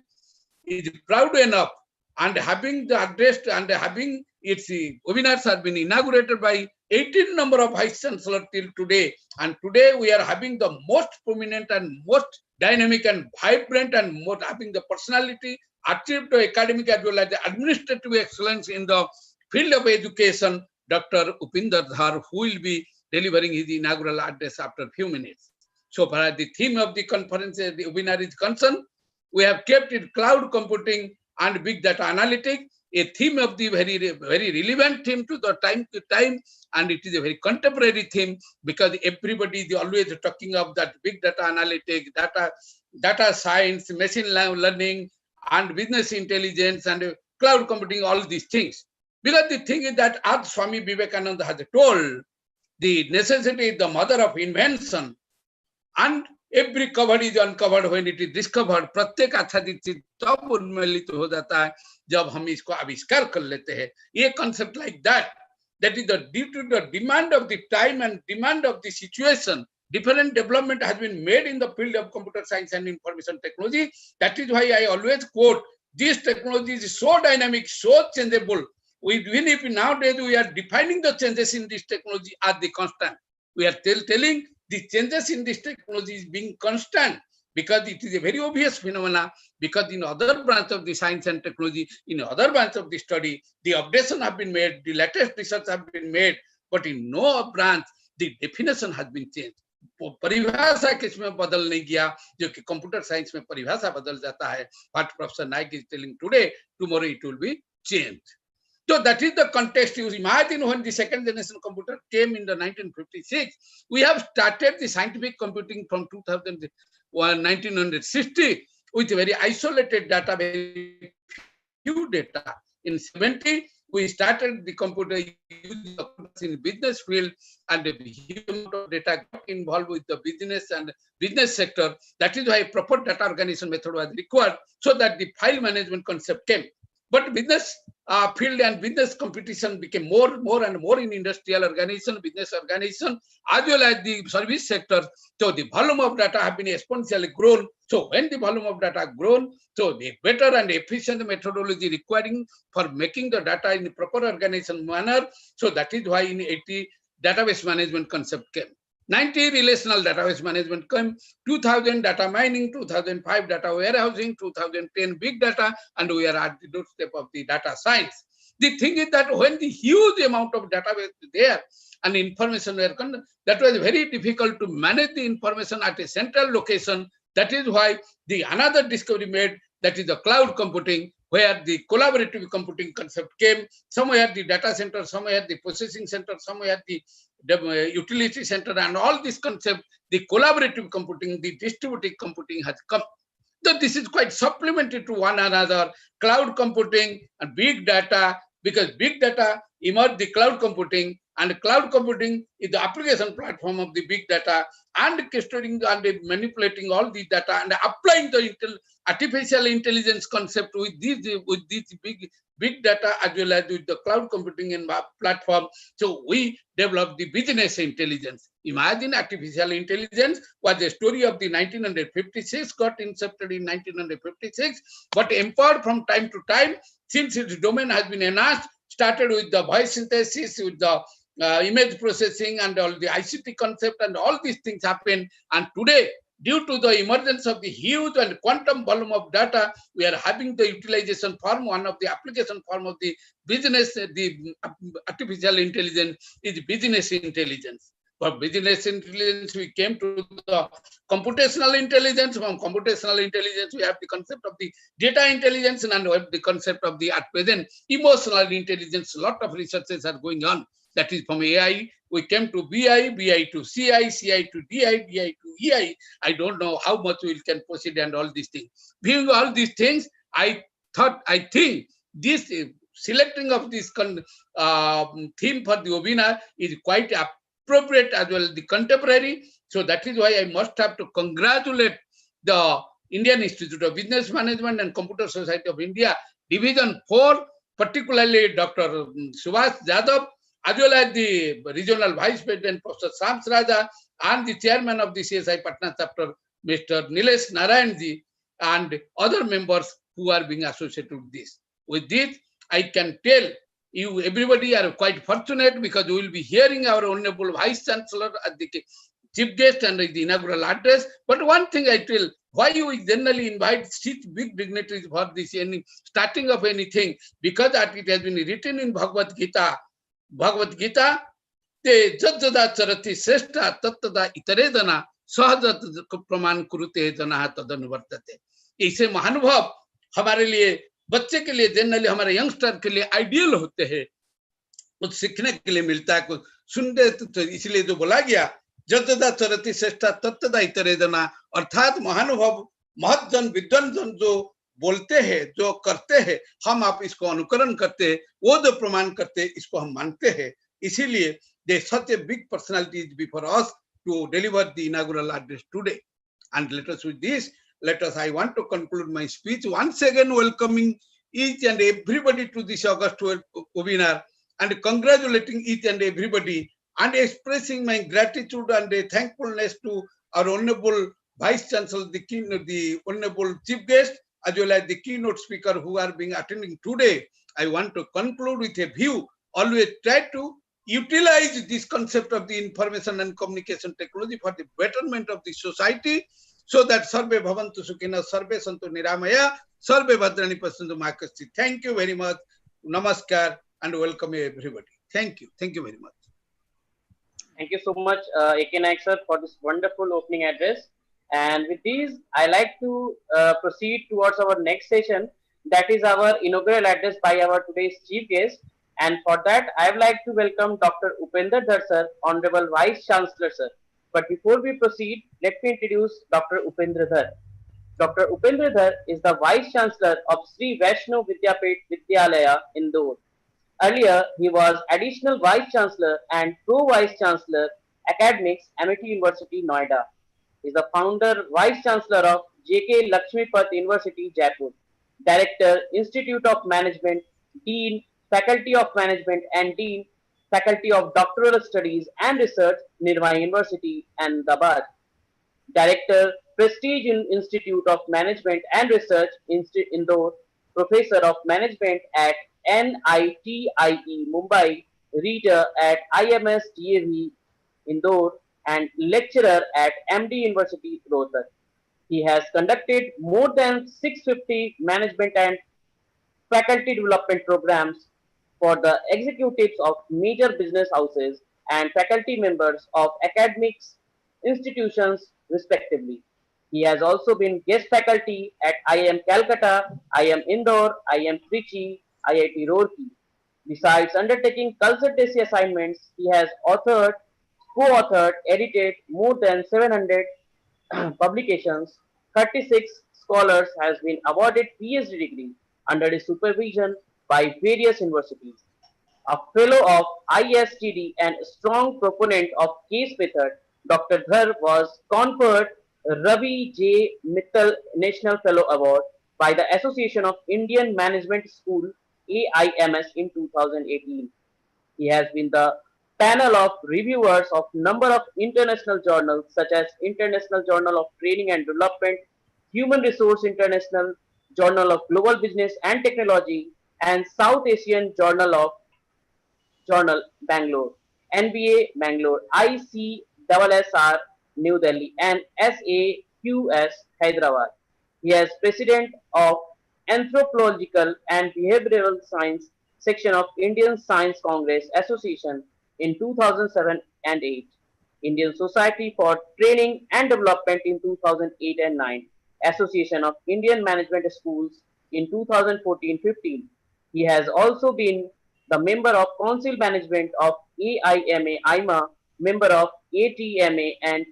is proud enough and having the address and having its webinars have been inaugurated by 18 number of vice chancellors till today. And today we are having the most prominent and most dynamic and vibrant and most having the personality achieved to academic as well as the administrative excellence in the field of education, Dr. Upinder Dhar, who will be delivering his inaugural address after a few minutes. So far as the theme of the conference, the webinar is concerned, we have kept it cloud computing and big data analytics, a theme of the very relevant theme to the time to time, and it is a very contemporary theme because everybody is always talking of that big data analytics, data science, machine learning, and business intelligence and cloud computing, all these things. Because the thing is that, as Swami Vivekananda has told, the necessity is the mother of invention, and every cover is uncovered when it is discovered. प्रत्येक आच्छादित चीज तब उन्मूलित हो जाता है जब हम इसको आविष्कार कर लेते हैं. ये concept like that is due to the demand of the time and demand of the situation. Different development has been made in the field of computer science and information technology. That is why I always quote, this technology is so dynamic, so changeable. Even if nowadays we are defining the changes in this technology as the constant, we are telling the changes in this technology is being constant because it is a very obvious phenomena, because in other branch of the science and technology, in other branch of the study, the updates have been made, the latest research have been made, but in no branch, the definition has been changed. परिभाषा किसमें बदल नहीं गया, जो कि computer science में परिभाषा बदल जाता है. What Professor Naik is telling today, tomorrow it will be changed. So that is the context. You imagine when the second generation computer came in the 1956, we have started the scientific computing from 1960 with very isolated data, very few data. In 70, we started the computer using in business field, and the huge amount of data got involved with the business and business sector. That is why proper data organization method was required, so that the file management concept came. But business field and business competition became more and more in industrial organization, business organization, as well as the service sector. So the volume of data have been exponentially grown. So when the volume of data grown, so the better and efficient methodology requiring for making the data in a proper organization manner. So that is why in 80 database management concept came. 90 relational database management came, 2000 data mining, 2005 data warehousing, 2010 big data, and we are at the doorstep of the data science. The thing is that when the huge amount of database there and information were that was very difficult to manage the information at a central location. That is why the another discovery made, that is the cloud computing, where the collaborative computing concept came. Somewhere the data center, somewhere the processing center, somewhere the utility center, and all this concept, the collaborative computing, the distributed computing has come. So this is quite supplementary to one another, cloud computing and big data, because big data emerged the cloud computing, and cloud computing is the application platform of the big data, and storing and manipulating all the data and applying the artificial intelligence concept with this big data as well as with the cloud computing and platform. So we developed the business intelligence. Imagine artificial intelligence was a story of the 1956, got incepted in 1956, but empowered from time to time since its domain has been enhanced, started with the voice synthesis, with the image processing and all the ICT concept, and all these things happen. And today, due to the emergence of the huge and quantum volume of data, we are having the utilization form, one of the application form of the business, the artificial intelligence is business intelligence. For business intelligence, we came to the computational intelligence. From computational intelligence, we have the concept of the data intelligence, and we have the concept of the at present emotional intelligence. A lot of researches are going on. That is from AI, we came to BI, BI to CI, CI to DI, DI to EI. I don't know how much we can proceed and all these things. Viewing all these things, I think this selecting of this theme for the webinar is quite appropriate as well as the contemporary. So that is why I must have to congratulate the Indian Institute of Business Management and Computer Society of India, Division 4, particularly Dr. Subhash Jadhav, as well as the regional vice president, Professor Shams Raja, and the chairman of the CSI Patna chapter, Mr. Nilesh Narayanji, and other members who are being associated with this. With this, I can tell you, everybody are quite fortunate because we will be hearing our Honorable Vice Chancellor at the chief guest and the inaugural address. But one thing I tell, why we generally invite such big dignitaries for this starting of anything, because that it has been written in Bhagavad Gita, te jajjada charati sreshta tattada itaredana सहजत प्रमाण कुरुते जना तदनुवर्तते. ऐसे महानुभव हमारे लिए, बच्चे के लिए, generally हमारे यंगस्टर के लिए आइडियल होते हैं. कुछ सीखने के लिए मिलता है, कुछ सुनते, तो इसलिए जो बोला गया जतदा चरति श्रेष्ठा तत्तदा इतरेदना, अर्थात महानुभव महत्जन विद्वान जन जो बोलते हैं, जो करते हैं, हम आप इसको अनुकरण करते हैं, वो जो प्रमाण करते हैं, इसको हम मानते हैं. इसीलिए they such a big personalities before us to deliver the inaugural address today. And let us with this, I want to conclude my speech once again welcoming each and everybody to this August webinar and congratulating each and everybody and expressing my gratitude and thankfulness to our Honorable Vice Chancellor, the Honorable Chief Guest, as well as the keynote speaker who are being attending today. I want to conclude with a view, always try to utilize this concept of the information and communication technology for the betterment of the society, so that sarve bhavantu sukhina, sarve santu niramaya, sarve bhadrani pasantu makasti. Thank you very much. Namaskar and welcome everybody. Thank you. Thank you very much. Thank you so much, A.K. Naik sir, for this wonderful opening address. And with these, I like to proceed towards our next session. That is our inaugural address by our today's chief guest. And for that, I would like to welcome Dr. Upinder Dhar sir, Honorable Vice Chancellor sir. But before we proceed, let me introduce Dr. Upinder Dhar. Dr. Upinder Dhar is the Vice Chancellor of Shri Vaishnav Vidyapeeth Vidyalaya, Indore. Earlier, he was Additional Vice Chancellor and Pro-Vice Chancellor, Academics, Amity University, Noida. He is the founder, Vice Chancellor of J.K. Lakshmipath University, Jaipur. Director, Institute of Management, Dean, Faculty of Management and Dean, Faculty of Doctoral Studies and Research, Nirma University, Ahmedabad. Director, Prestige Institute of Management and Research, Indore, Professor of Management at NITIE, Mumbai, Reader at IMS DAV, Indore, and lecturer at MD University, Rohtak. He has conducted more than 650 management and faculty development programs for the executives of major business houses and faculty members of academics institutions respectively. He has also been guest faculty at IIM Calcutta, IIM Indore, IIM Trichy, IIT Roorkee. Besides undertaking consultancy assignments, he has authored, co-authored, edited more than 700 publications. 36 scholars has been awarded PhD degree under his supervision by various universities. A fellow of ISTD and strong proponent of case method, Dr. Dhar was conferred Ravi J. Mittal National Fellow Award by the Association of Indian Management School AIMS in 2018. He has been the panel of reviewers of number of international journals such as International Journal of Training and Development, Human Resource International, Journal of Global Business and Technology, and South Asian Journal Bangalore, NBA Bangalore, ICSSR New Delhi, and SAQS Hyderabad. He is president of Anthropological and Behavioral Science section of Indian Science Congress Association in 2007 and 8, Indian Society for Training and Development in 2008 and 9, Association of Indian Management Schools in 2014-15. He has also been the member of Council Management of AIMA, IMA, member of ATMA and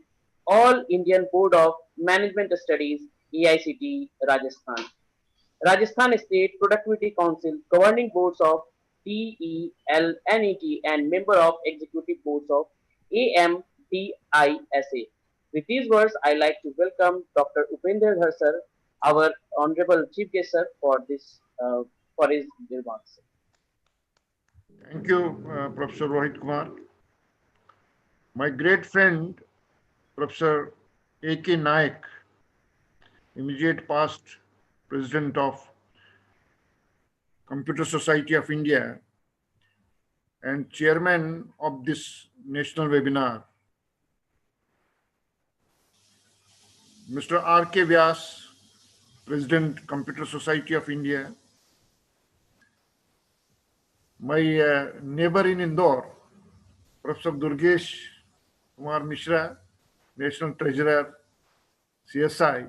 All Indian Board of Management Studies, AICT, Rajasthan. Rajasthan State Productivity Council, governing boards of TELNET and member of executive boards of AMDISA. With these words, I like to welcome Dr. Upinder Dhar sir, our honorable chief guest sir, for his remarks. Thank you, Professor Rohit Kumar. My great friend, Professor A.K. Naik, immediate past president of Computer Society of India and chairman of this national webinar, Mr. R.K. Vyas, President, Computer Society of India, my neighbor in Indore, Professor Durgesh Kumar Mishra, National Treasurer, CSI,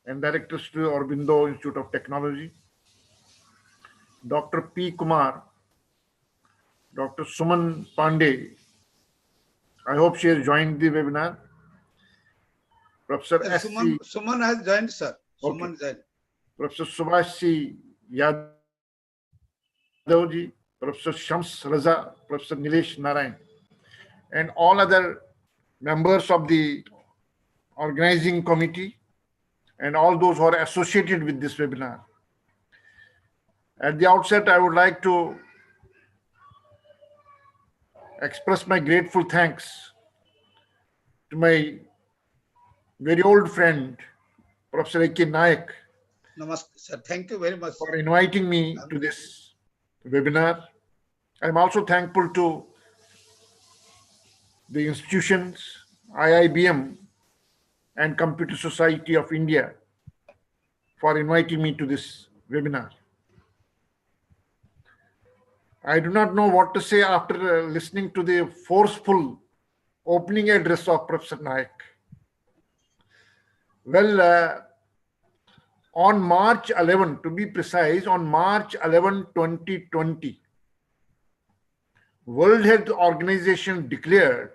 and Director to Aurobindo Institute of Technology, Dr. P. Kumar, Dr. Suman Pandey. I hope she has joined the webinar. Professor S. Suman has joined, sir. Okay. Suman joined. Professor Subhash C. Yadavji, Professor Shams Raza, Professor Nilesh Narayan, and all other members of the organizing committee and all those who are associated with this webinar. At the outset, I would like to express my grateful thanks to my very old friend, Professor A.K. Naik, Namaste, sir. Thank you very much for inviting me to this webinar. I'm also thankful to the institutions, IIBM and Computer Society of India for inviting me to this webinar. I do not know what to say after listening to the forceful opening address of Professor Naik. Well, on March 11, to be precise, on March 11, 2020, World Health Organization declared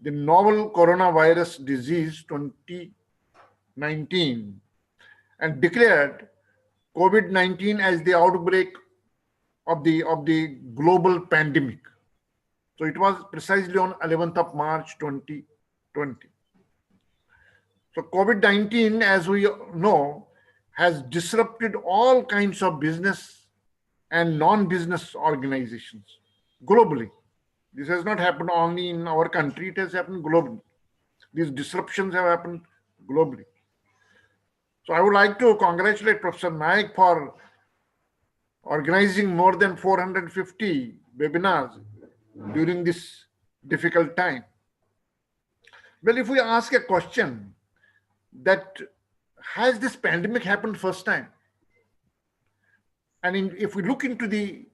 the novel coronavirus disease 2019 and declared COVID-19 as the outbreak of the global pandemic. So it was precisely on 11th of March 2020. So COVID-19, as we know, has disrupted all kinds of business and non-business organizations globally. This has not happened only in our country, it has happened globally. These disruptions have happened globally. So I would like to congratulate Professor Naik for organizing more than 450 webinars during this difficult time. Well, if we ask a question that has this pandemic happened first time? And if we look into the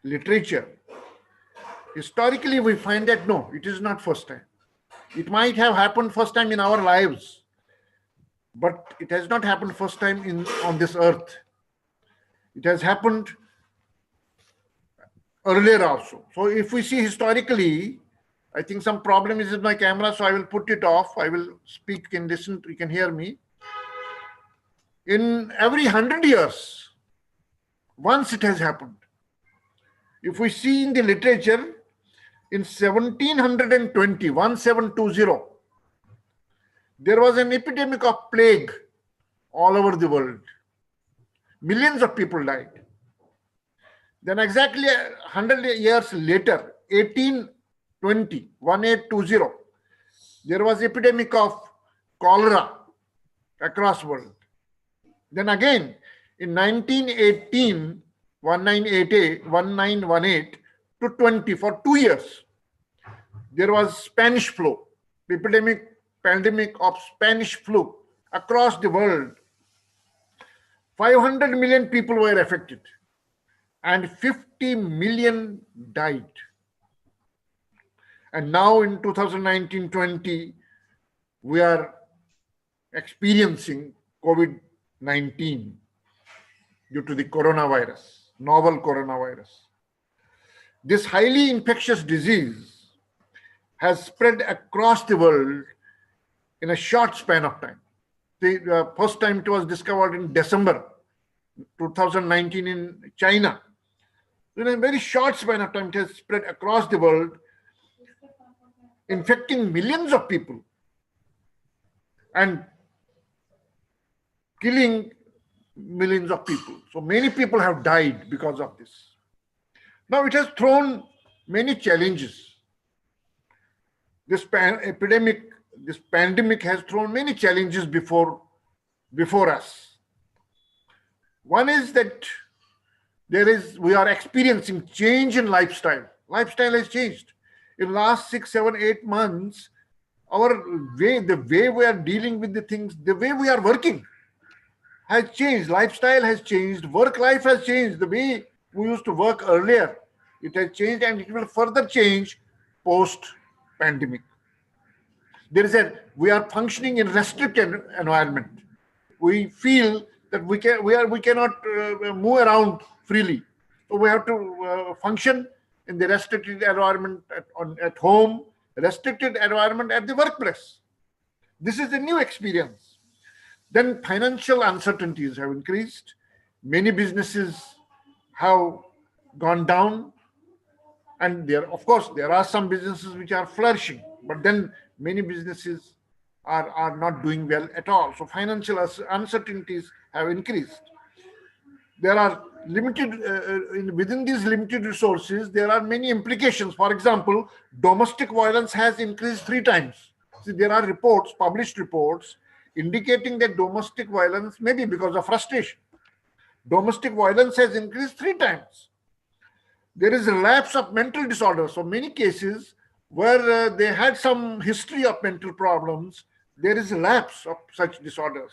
literature, historically we find that no, it is not first time. It might have happened first time in our lives, but it has not happened first time on this earth. It has happened earlier also. So if we see historically, I think some problem is with my camera, so I will put it off. I will speak and listen, you can hear me. In every 100 years, once it has happened. If we see in the literature, in 1720, there was an epidemic of plague all over the world. Millions of people died. Then exactly 100 years later, 1820, there was epidemic of cholera across the world. Then again, in 1918 to 20, for 2 years, there was Spanish flu, pandemic of Spanish flu across the world. 500 million people were affected and 50 million died. And now in 2019-20, we are experiencing COVID-19 due to the coronavirus, novel coronavirus. This highly infectious disease has spread across the world in a short span of time. The first time it was discovered in December 2019 in China. In a very short span of time, it has spread across the world, infecting millions of people and killing millions of people. So many people have died because of this. Now it has thrown many challenges. This pandemic has thrown many challenges before us. One is that we are experiencing change in lifestyle. Lifestyle has changed. In the last 6, 7, 8 months, the way we are dealing with the things, the way we are working has changed. Lifestyle has changed. Work life has changed. The way we used to work earlier, it has changed, and it will further change post-pandemic. We are functioning in restricted environment. We feel that we cannot move around freely. So we have to function in the restricted environment at home, restricted environment at the workplace. This is a new experience. Then financial uncertainties have increased. Many businesses have gone down. And there are some businesses which are flourishing, but then many businesses are not doing well at all. So financial uncertainties have increased. There are within these limited resources, there are many implications. For example, domestic violence has increased 3 times. See, there are published reports, indicating that domestic violence, maybe because of frustration, domestic violence has increased 3 times. There is a lapse of mental disorders. So many cases where they had some history of mental problems, there is a lapse of such disorders.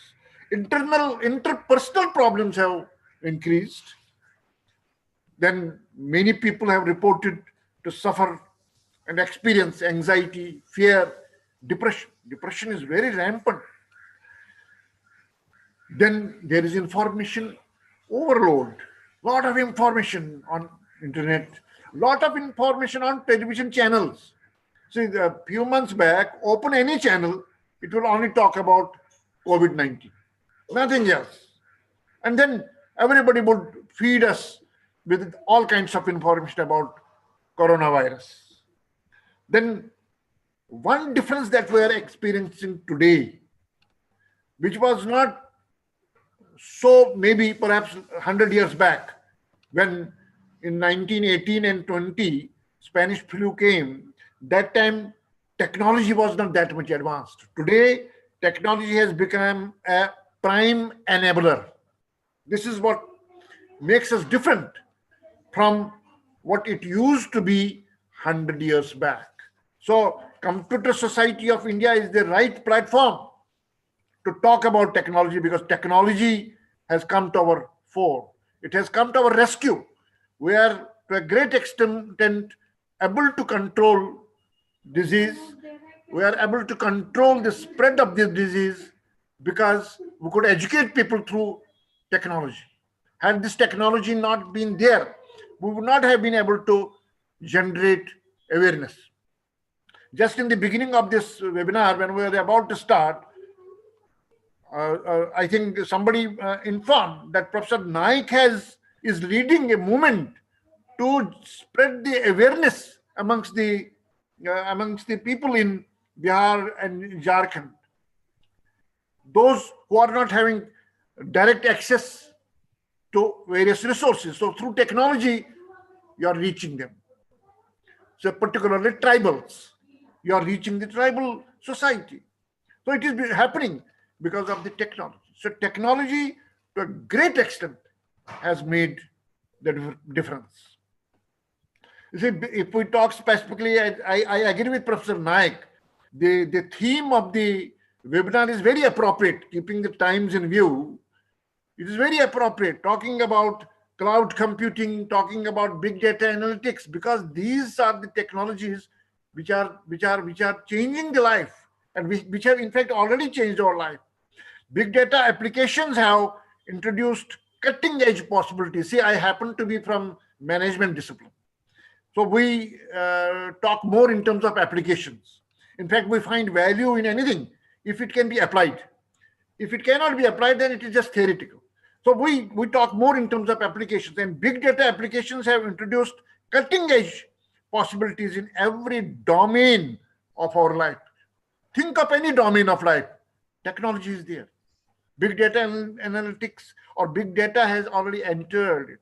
Interpersonal problems have increased. Then many people have reported to suffer and experience anxiety, fear, depression. Depression is very rampant. Then there is information overload. Lot of information on internet, lot of information on television channels. See, a few months back, open any channel, it will only talk about COVID-19, nothing else. And then everybody would feed us with all kinds of information about coronavirus. Then one difference that we are experiencing today, which was not so maybe perhaps 100 years back, when in 1918 and 20, Spanish flu came, that time technology was not that much advanced. Today, technology has become a prime enabler. This is what makes us different from what it used to be 100 years back. So, Computer Society of India is the right platform to talk about technology, because technology has come to our fore. It has come to our rescue. We are to a great extent able to control disease. We are able to control the spread of this disease because we could educate people through technology. Had this technology not been there, we would not have been able to generate awareness. Just in the beginning of this webinar, when we were about to start, I think somebody informed that Professor Naik is leading a movement to spread the awareness amongst the people in Bihar and Jharkhand. Those who are not having direct access to various resources. So through technology, you are reaching them. So particularly tribals, you are reaching the tribal society. So it is happening because of the technology. So technology, to a great extent, has made the difference. You see, if we talk specifically, I agree with Professor Naik. The theme of the webinar is very appropriate, keeping the times in view. It is very appropriate, talking about cloud computing, talking about big data analytics, because these are the technologies which are changing the life, and which have in fact already changed our life. Big data applications have introduced cutting edge possibilities. See, I happen to be from management discipline. So we talk more in terms of applications. In fact, we find value in anything if it can be applied. If it cannot be applied, then it is just theoretical. So we talk more in terms of applications, and big data applications have introduced cutting edge possibilities in every domain of our life. Think of any domain of life. Technology is there. Big data analytics or big data has already entered it.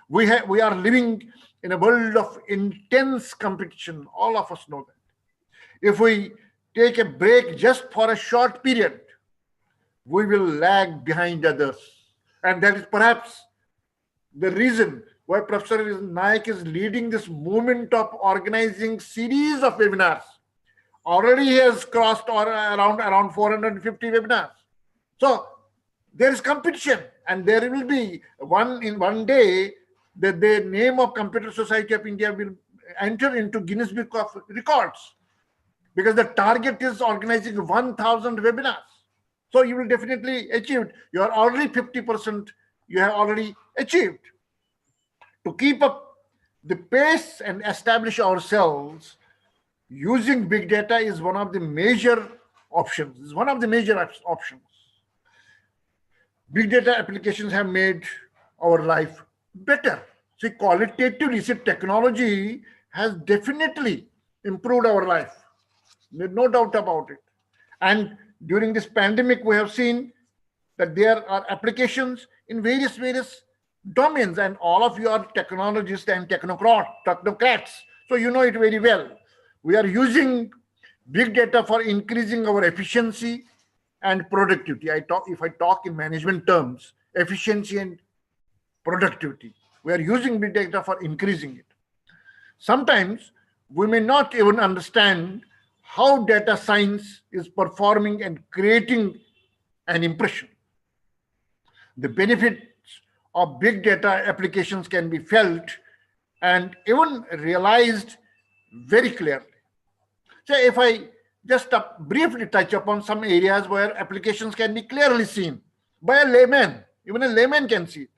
We are living in a world of intense competition. All of us know that. If we take a break just for a short period, we will lag behind others. And that is perhaps the reason why Professor Naik is leading this movement of organizing series of webinars. Already he has crossed around 450 webinars. So there is competition, and there will be one day that the name of Computer Society of India will enter into Guinness Book of Records, because the target is organizing 1,000 webinars. So you will definitely achieve it. You are already 50%, you have already achieved. To keep up the pace and establish ourselves, using big data is one of the major options. It's one of the major options. Big data applications have made our life better. See, qualitatively, technology has definitely improved our life. There's no doubt about it. And during this pandemic, we have seen that there are applications in various domains, and all of you are technologists and technocrats. So you know it very well. We are using big data for increasing our efficiency and productivity. If I talk in management terms, efficiency and productivity. We are using big data for increasing it. Sometimes we may not even understand how data science is performing and creating an impression. The benefits of big data applications can be felt and even realized very clearly. So if I just briefly touch upon some areas where applications can be clearly seen by a layman, even a layman can see it.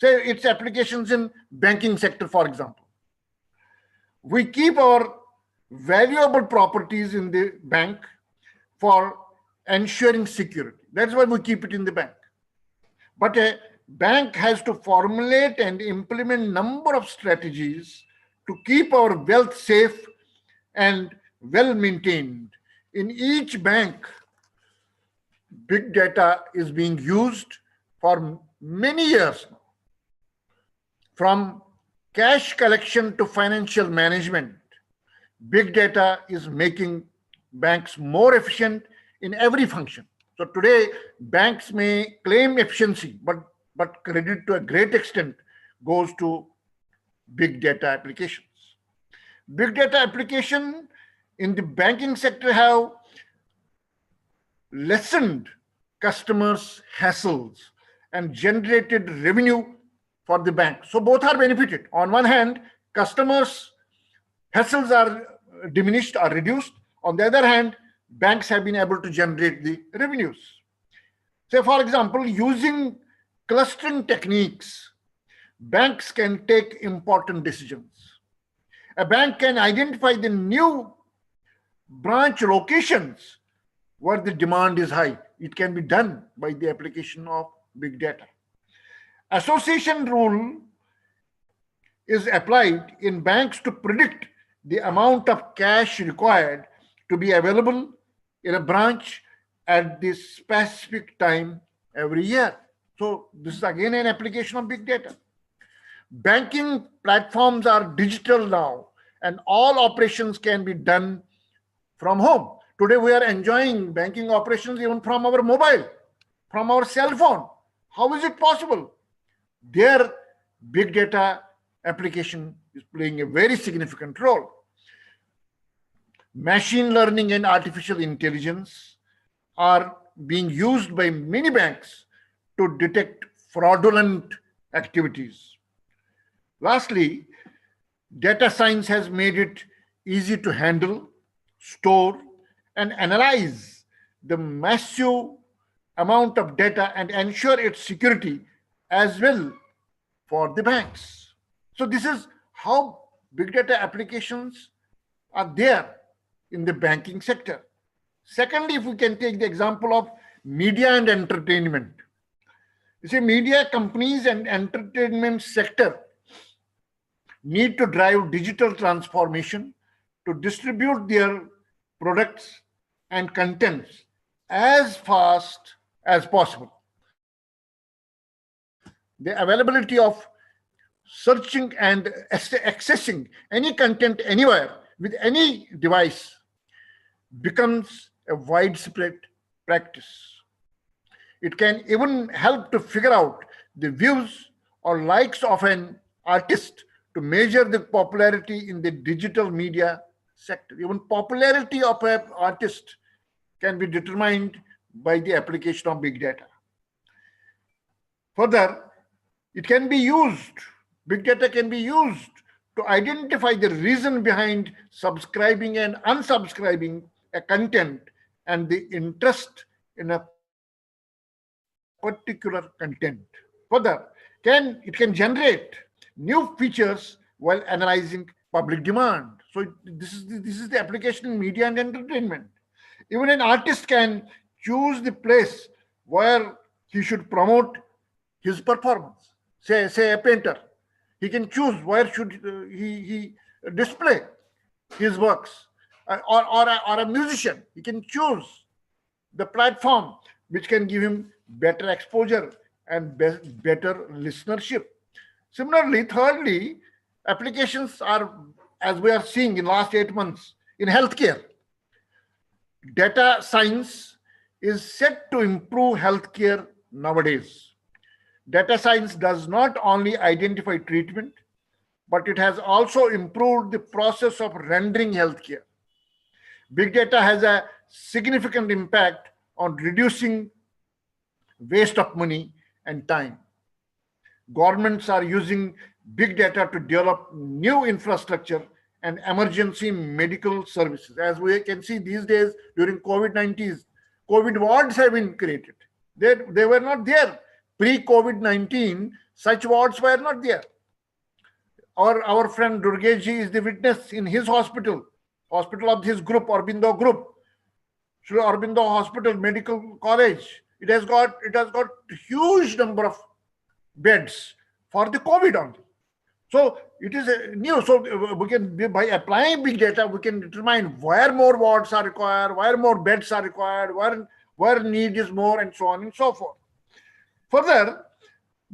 Say its applications in banking sector, for example. We keep our valuable properties in the bank for ensuring security. That's why we keep it in the bank. But a bank has to formulate and implement number of strategies to keep our wealth safe and well maintained. In each bank, big data is being used for many years now. From cash collection to financial management, big data is making banks more efficient in every function. So today, banks may claim efficiency, but credit to a great extent goes to big data applications. Big data application in the banking sector have lessened customers' hassles and generated revenue for the bank. So both are benefited. On one hand, customers' hassles are diminished or reduced. On the other hand, banks have been able to generate the revenues. Say, for example, using clustering techniques, banks can take important decisions. A bank can identify the new branch locations where the demand is high. It can be done by the application of big data. Association rule is applied in banks to predict the amount of cash required to be available in a branch at this specific time every year. So this is again an application of big data. Banking platforms are digital now, and all operations can be done from home. Today we are enjoying banking operations even from our mobile, from our cell phone. How is it possible? Their big data application is playing a very significant role. Machine learning and artificial intelligence are being used by many banks to detect fraudulent activities. Lastly, data science has made it easy to handle, store, and analyze the massive amount of data and ensure its security as well for the banks. So this is how big data applications are there in the banking sector. Secondly, if we can take the example of media and entertainment. You see, media companies and entertainment sector need to drive digital transformation to distribute their products and contents as fast as possible. The availability of searching and accessing any content anywhere with any device becomes a widespread practice. It can even help to figure out the views or likes of an artist to measure the popularity in the digital media sector. Even popularity of an artist can be determined by the application of big data. Further, it can be used, big data can be used to identify the reason behind subscribing and unsubscribing a content and the interest in a particular content. Further, it can generate new features while analyzing public demand. So this is the application in media and entertainment. Even an artist can choose the place where he should promote his performance. Say a painter, he can choose where should he display his works. Or a musician, he can choose the platform which can give him better exposure and better listenership. Similarly, thirdly, applications are, as we are seeing in last 8 months, in healthcare. Data science is set to improve healthcare nowadays. Data science does not only identify treatment, but it has also improved the process of rendering healthcare. Big data has a significant impact on reducing waste of money and time. Governments are using big data to develop new infrastructure and emergency medical services. As we can see these days during COVID-19, COVID wards have been created. They were not there. Pre-COVID-19, such wards were not there. Our friend Durgeji is the witness in his hospital of his group, Aurobindo Group, Shri Aurobindo Hospital, Medical College. It has got huge number of beds for the COVID only. So it is new. So we can, by applying big data, we can determine where more wards are required, where more beds are required, where need is more, and so on and so forth. Further,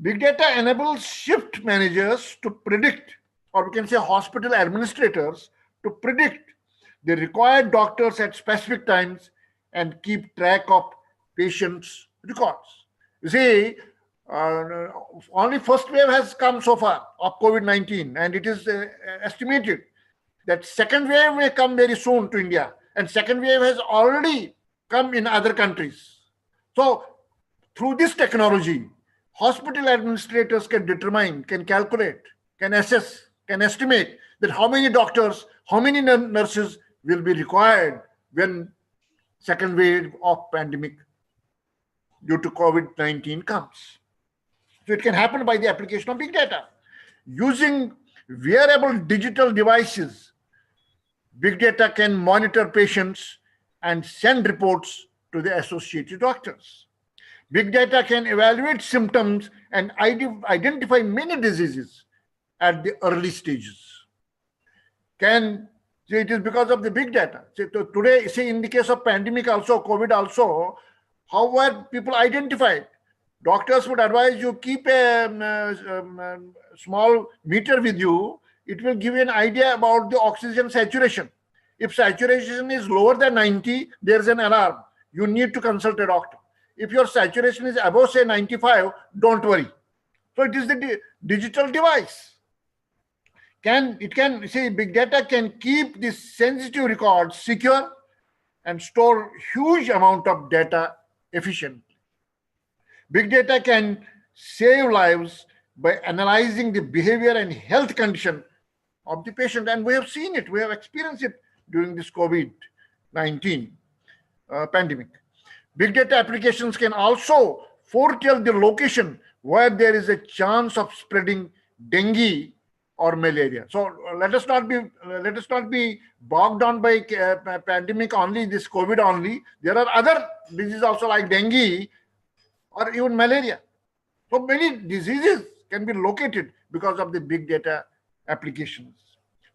big data enables shift managers to predict, or we can say hospital administrators to predict the required doctors at specific times and keep track of patients' records. You see, only first wave has come so far of COVID-19, and it is estimated that second wave may come very soon to India, and second wave has already come in other countries. So through this technology, hospital administrators can determine, can calculate, can assess, can estimate that how many doctors, how many nurses will be required when second wave of pandemic due to COVID-19 comes. So it can happen by the application of big data. Using wearable digital devices, big data can monitor patients and send reports to the associated doctors. Big data can evaluate symptoms and identify many diseases at the early stages. It is because of the big data. Today, say in the case of pandemic also, COVID also, how were people identified? Doctors would advise you keep a small meter with you. It will give you an idea about the oxygen saturation. If saturation is lower than 90, there's an alarm. You need to consult a doctor. If your saturation is above, say, 95, don't worry. So it is the digital device. Big data can keep these sensitive records secure and store huge amount of data efficiently. Big data can save lives by analyzing the behavior and health condition of the patient. And we have seen it, we have experienced it during this COVID-19 pandemic. Big data applications can also foretell the location where there is a chance of spreading dengue or malaria. So let us not be bogged down by pandemic only, this COVID only. There are other diseases also like dengue or even malaria. So many diseases can be located because of the big data applications.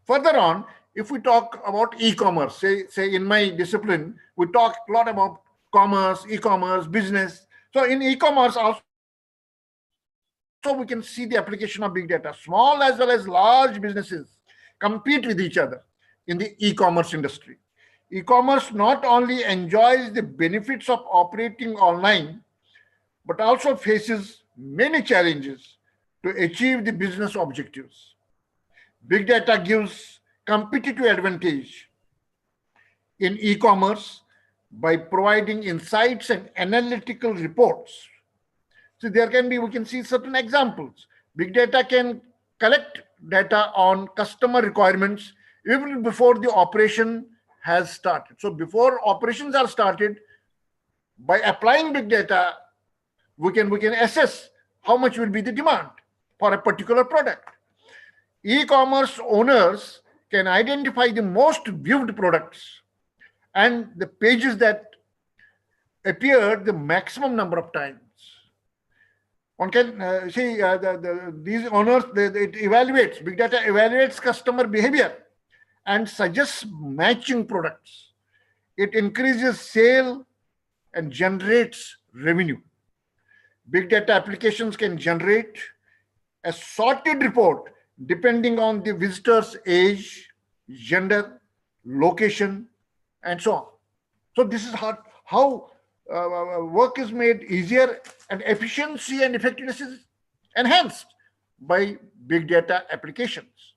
Further on, if we talk about e-commerce, say in my discipline, we talk a lot about commerce, e-commerce, business. So in e-commerce also we can see the application of big data. Small as well as large businesses compete with each other in the e-commerce industry. E-commerce not only enjoys the benefits of operating online, but also faces many challenges to achieve the business objectives. Big data gives competitive advantage in e-commerce by providing insights and analytical reports. So we can see certain examples. Big data can collect data on customer requirements even before the operation has started. So before operations are started, by applying big data, we can assess how much will be the demand for a particular product. E-commerce owners can identify the most viewed products and the pages that appeared the maximum number of times. One can see these owners, it evaluates, big data evaluates customer behavior and suggests matching products. It increases sale and generates revenue. Big data applications can generate a sorted report depending on the visitor's age, gender, location, and so on. So this is how work is made easier and efficiency and effectiveness is enhanced by big data applications.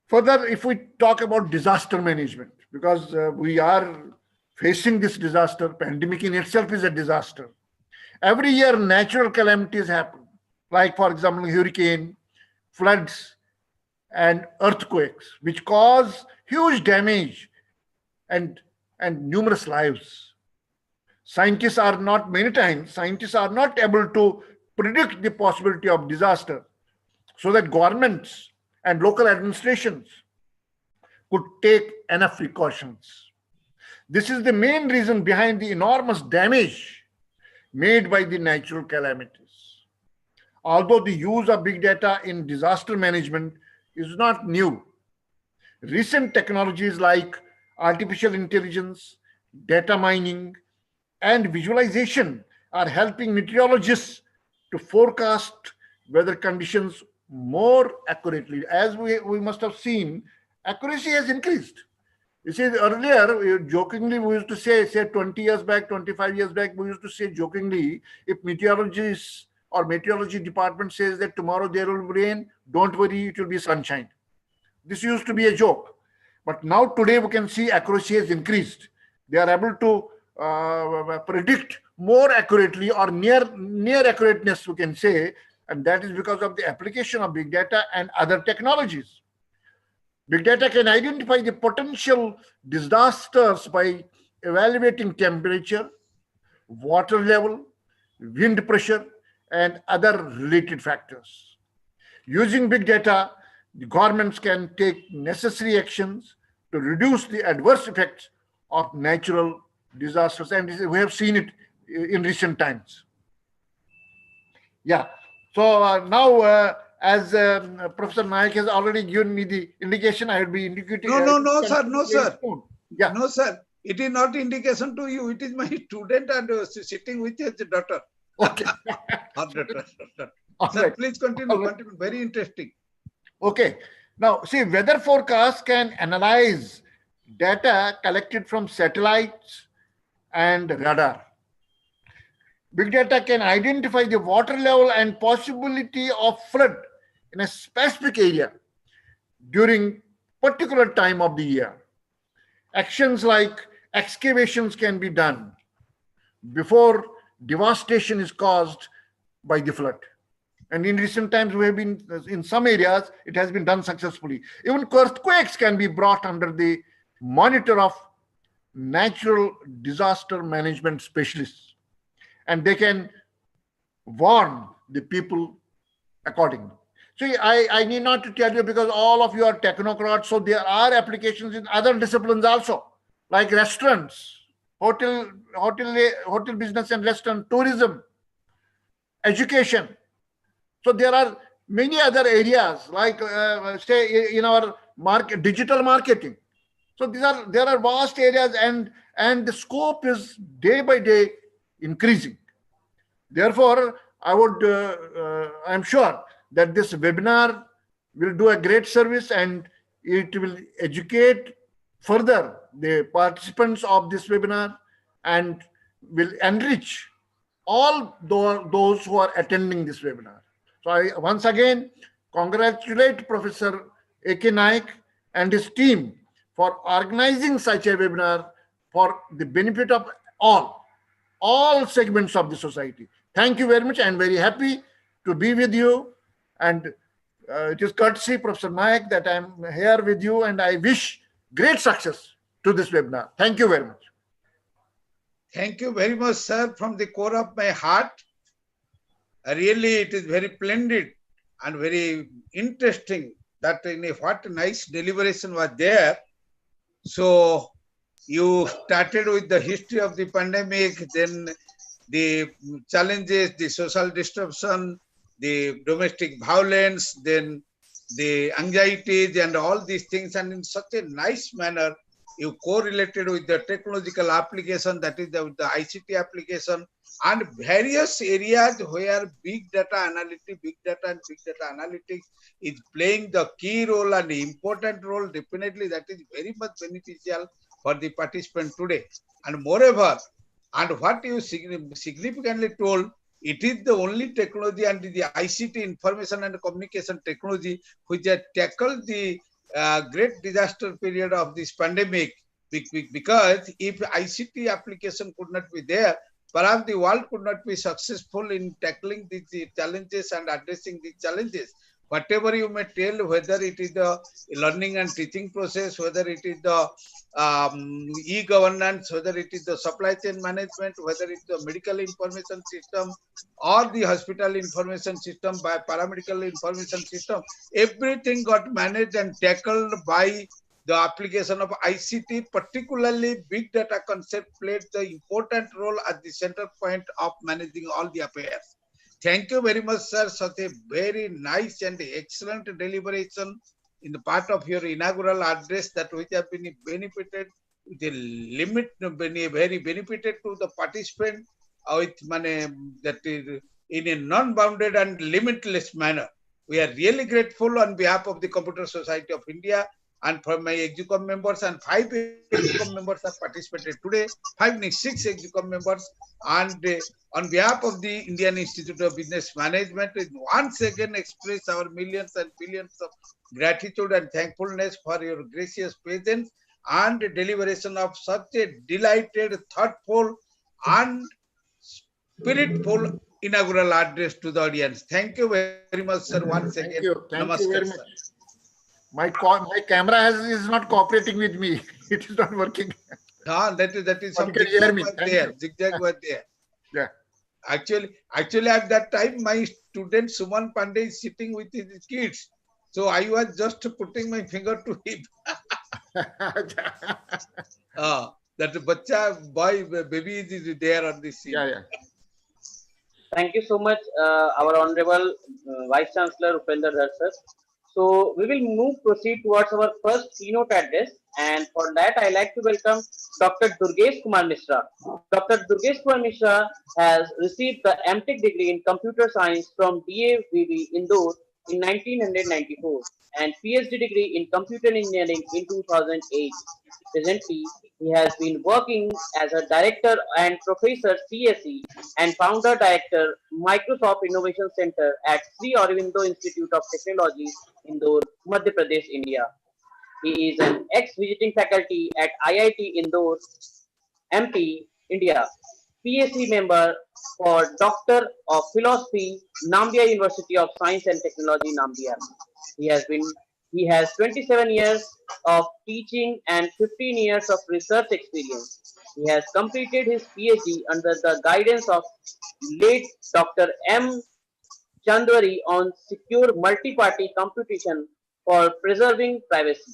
Further, if we talk about disaster management, because we are facing this disaster, pandemic in itself is a disaster. Every year natural calamities happen, like for example, hurricane, floods, and earthquakes, which cause huge damage and numerous lives. Scientists are not able to predict the possibility of disaster, so that governments and local administrations could take enough precautions. This is the main reason behind the enormous damage made by the natural calamities. Although the use of big data in disaster management is not new, recent technologies like artificial intelligence, data mining, and visualization are helping meteorologists to forecast weather conditions more accurately. As we must have seen, accuracy has increased. You see, earlier, jokingly, we used to say 20 years back, 25 years back, we used to say jokingly, if meteorologists or meteorology department says that tomorrow there will be rain, don't worry, it will be sunshine. This used to be a joke. But now today we can see accuracy has increased. They are able to predict more accurately or near accurateness, we can say, and that is because of the application of big data and other technologies. Big data can identify the potential disasters by evaluating temperature, water level, wind pressure, and other related factors. Using big data, the governments can take necessary actions to reduce the adverse effects of natural disasters. And we have seen it in recent times. Yeah. So now, as Professor Nayak has already given me the indication, I will be indicating. No, sir. Yeah. No, sir. It is not indication to you. It is my student and sitting with his daughter. Okay. Sir, Right. please continue. Continue. Very interesting. Okay. Now, see, weather forecasts can analyze data collected from satellites and radar. Big data can identify the water level and possibility of flood in a specific area during particular time of the year. Actions like excavations can be done before devastation is caused by the flood. And in recent times, we have been, in some areas, it has been done successfully. Even earthquakes can be brought under the monitor of natural disaster management specialists. And they can warn the people accordingly. So I need not to tell you, because all of you are technocrats, so there are applications in other disciplines also, like restaurants, hotel business and restaurant, tourism, education. So there are many other areas, like say in our digital marketing. So there are vast areas, and the scope is day by day increasing. Therefore, I'm sure that this webinar will do a great service, and it will educate further the participants of this webinar and will enrich all those who are attending this webinar. So I once again congratulate Professor A.K. Naik and his team for organizing such a webinar for the benefit of all segments of the society. Thank you very much. I'm very happy to be with you. And it is courtesy, Professor Naik, that I'm here with you, and I wish great success to this webinar. Thank you very much. Thank you very much, sir, from the core of my heart. Really, it is very splendid and very interesting that what a nice deliberation was there. So you started with the history of the pandemic, then the challenges, the social disruption, the domestic violence, then the anxieties and all these things, and in such a nice manner, you correlated with the technological application, that is the ICT application, and various areas where big data analytics is playing the key role and important role. Definitely, that is very much beneficial for the participant today. And moreover, and what you significantly told, it is the only technology and the ICT, information and communication technology, which has tackled the great disaster period of this pandemic. Because if ICT application could not be there, perhaps the world could not be successful in tackling these challenges and addressing these challenges. Whatever you may tell, whether it is the learning and teaching process, whether it is the e-governance, whether it is the supply chain management, whether it's the medical information system or the hospital information system, by paramedical information system, everything got managed and tackled by the application of ICT. Particularly big data concept played the important role at the center point of managing all the affairs. Thank you very much, sir. Such a very nice and excellent deliberation in the part of your inaugural address, that which have been benefited, the limit, very benefited to the participant, with that is in a non-bounded and limitless manner. We are really grateful on behalf of the Computer Society of India and for my executive members, and 5 executive members have participated today, 6 executive members, and on behalf of the Indian Institute of Business Management, we once again express our millions and billions of gratitude and thankfulness for your gracious presence and deliberation of such a delighted, thoughtful, and spiritful inaugural address to the audience. Thank you very much, sir. Once again, Thank you Namaskar, very sir. much. My camera is not cooperating with me. It is not working. That is some can hear zigzag me. was Thank there. you. Zigzag was there. Yeah. Actually, at that time, my student Suman Pandey is sitting with his kids. So I was just putting my finger to him. That bacha boy baby is there on the scene. Yeah. Thank you so much, our Honorable Vice Chancellor Upinder Dhar, sir. So we will proceed towards our first keynote address, and for that I like to welcome Dr. Durgesh Kumar Mishra. Dr. Durgesh Kumar Mishra has received the MTech degree in Computer Science from DAVV Indore in 1994 and PhD degree in Computer Engineering in 2008. Presently, he has been working as a director and professor CSE and founder director Microsoft Innovation Center at Sri Aurobindo Institute of Technology, Indore, Madhya Pradesh, India. He is an ex-visiting faculty at IIT Indore, MP, India. PhD member for Doctor of Philosophy, Nambiya University of Science and Technology, Nambiya. He has 27 years of teaching and 15 years of research experience. He has completed his PhD under the guidance of late Dr. M. Chandwari on secure multi-party computation for preserving privacy.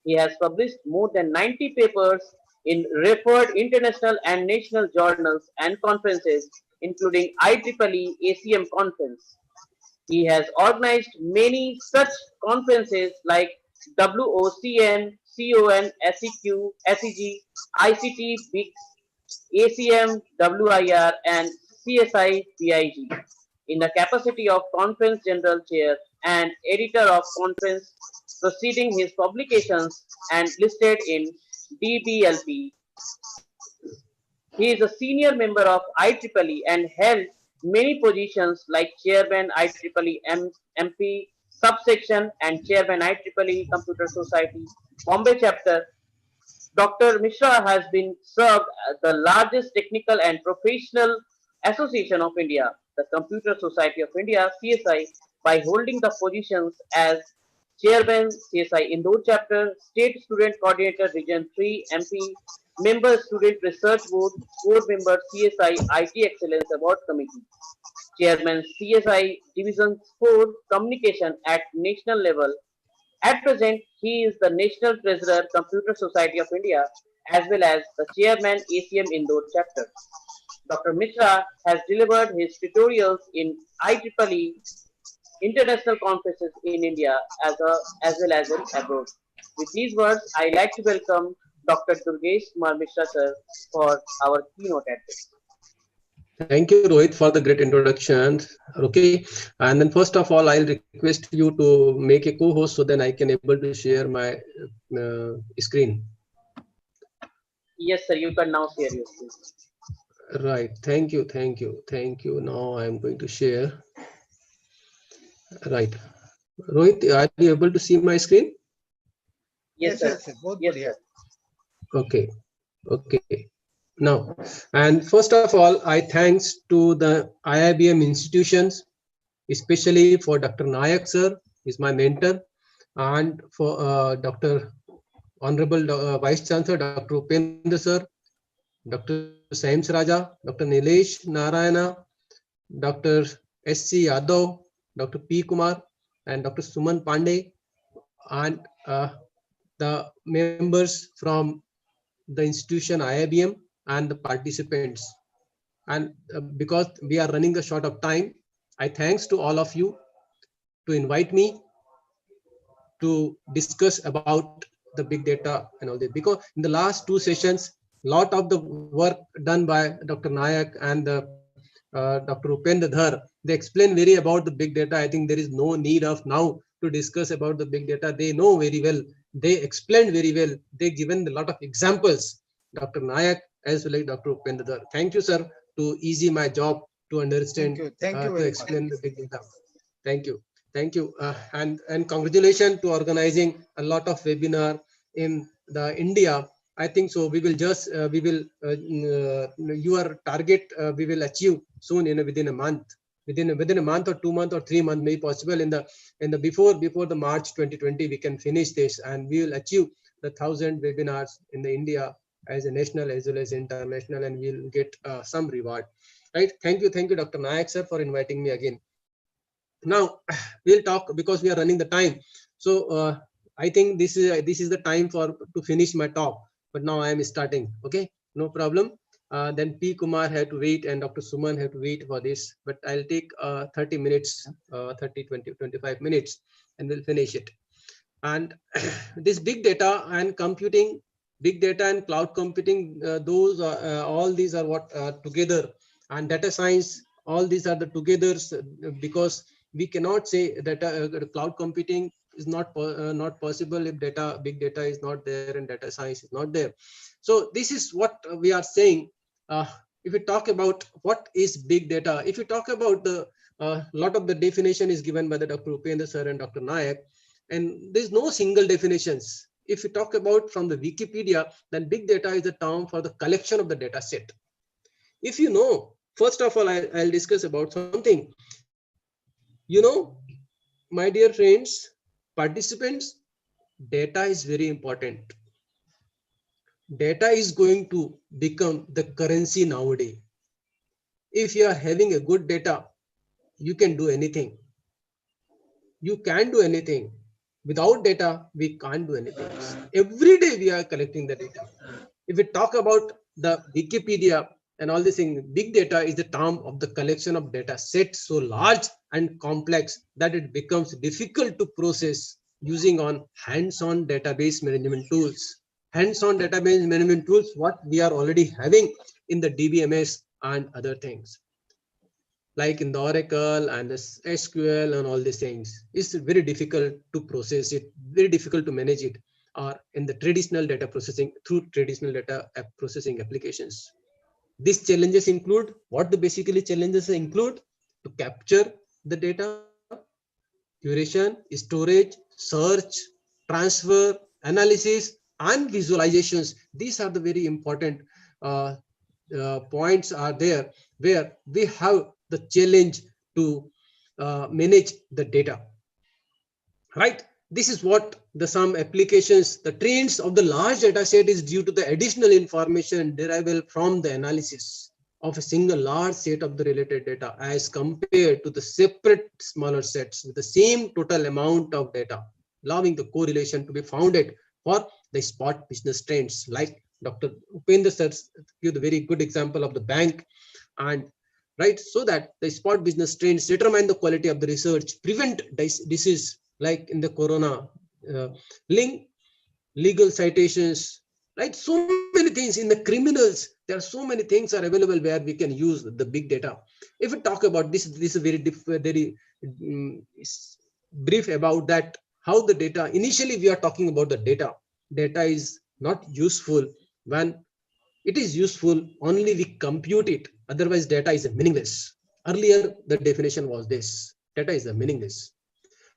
He has published more than 90 papers in referred international and national journals and conferences, including IEEE ACM conference. He has organized many such conferences like WOCN, CON, SEQ, SEG, ICT, BICS, ACM, WIR, and CSI PIG in the capacity of Conference General Chair and editor of conference proceeding his publications and listed in DBLP. He is a senior member of IEEE and held many positions like Chairman IEEE MP subsection and Chairman IEEE Computer Society Bombay chapter. Dr. Mishra has been served as the largest technical and professional association of India, the Computer Society of India (CSI), by holding the positions as Chairman CSI Indore chapter, State Student Coordinator Region 3 MP, Member Student Research Board, Board Member CSI IT Excellence Award Committee, Chairman CSI Division 4 Communication at national level. At present, he is the National Treasurer, Computer Society of India, as well as the Chairman ACM Indore chapter. Dr. Mishra has delivered his tutorials in IEEE international conferences in India as well as in abroad. With these words, I like to welcome Dr. Durgesh Kumar Mishra sir for our keynote address. Thank you, Rohit, for the great introduction. Okay, and then first of all, I'll request you to make a co-host so then I can able to share my screen. Yes, sir. You can now share your screen. Right. Thank you. Now I'm going to share. Right. Rohit, are you able to see my screen? Yes, sir. Yes, sir. Okay. Now, and first of all, I thanks to the IIBM institutions, especially for Dr. Nayak sir, is my mentor, and for Dr. Honorable Vice Chancellor, Dr. Upinder sir, Dr. Saims Raja, Dr. Nilesh Narayana, Dr. S.C. Yadav, Dr. P. Kumar, and Dr. Suman Pandey, and the members from the institution IIBM and the participants. And because we are running a short of time, I thanks to all of you to invite me to discuss about the big data and all that. Because in the last two sessions, lot of the work done by Dr. Nayak and Dr. Upinder Dhar. They explain very about the big data. I think there is no need of now to discuss about the big data. They know very well. They explained very well. They given a lot of examples. Dr. Nayak as well as Dr. Upinder Dhar. Thank you, sir, to easy my job to understand, Thank you to very explain much. the big data. Thank you. Thank you. And congratulations to organizing a lot of webinar in the India. I think so. We will just your target we will achieve soon within a month, within a month or 2 months or 3 months, may possible in the before the March 2020 we can finish this, and we will achieve the 1,000 webinars in the India as a national as well as international, and we'll get some reward. Right? Thank you, Dr. Nayak sir, for inviting me again. Now we'll talk because we are running the time. So I think this is the time for to finish my talk. But now I am starting. Okay, no problem. Then P. Kumar had to wait and Dr. Suman had to wait for this. But I'll take 30 minutes, 30, 20, 25 minutes, and we'll finish it. And this big data and computing, big data and cloud computing, those are, all these are what together, and data science, all these are the togethers, because we cannot say that cloud computing is not possible if big data is not there and data science is not there. So this is what we are saying. If we talk about what is big data, if you talk about the lot of the definition is given by the Dr. Upinder sir and Dr. Nayak, and there's no single definitions. If you talk about from the Wikipedia, then big data is a term for the collection of the data set. If you know, first of all, I'll discuss about something. You know, my dear friends, participants, data is very important. Data is going to become the currency nowadays. If you are having a good data, you can do anything. You can do anything. Without data, we can't do anything. Every day we are collecting the data. If we talk about the Wikipedia and all this thing, big data is the term of the collection of data sets so large and complex that it becomes difficult to process using on hands-on database management tools. Hands-on database management tools, what we are already having in the DBMS and other things, like in the Oracle and the SQL and all these things. It's very difficult to process it, very difficult to manage it, or in the traditional data processing through traditional data processing applications. These challenges include, what the basically challenges include: to capture the data, curation, storage, search, transfer, analysis, and visualizations. These are the very important points are there where we have the challenge to manage the data. Right? This is what the some applications, the trends of the large data set is due to the additional information derivable from the analysis of a single large set of the related data as compared to the separate smaller sets with the same total amount of data, allowing the correlation to be founded for the spot business trends. Like Dr. Upinder sir give the very good example of the bank, and right, so that the spot business trends determine the quality of the research, prevent disease like in the corona, link legal citations, right? So many things in the criminals. There are so many things are available where we can use the big data. If we talk about this is very brief about that, how the data. Initially, we are talking about the data. Data is not useful when it is useful only we compute it. Otherwise, data is meaningless. Earlier, the definition was this: data is meaningless.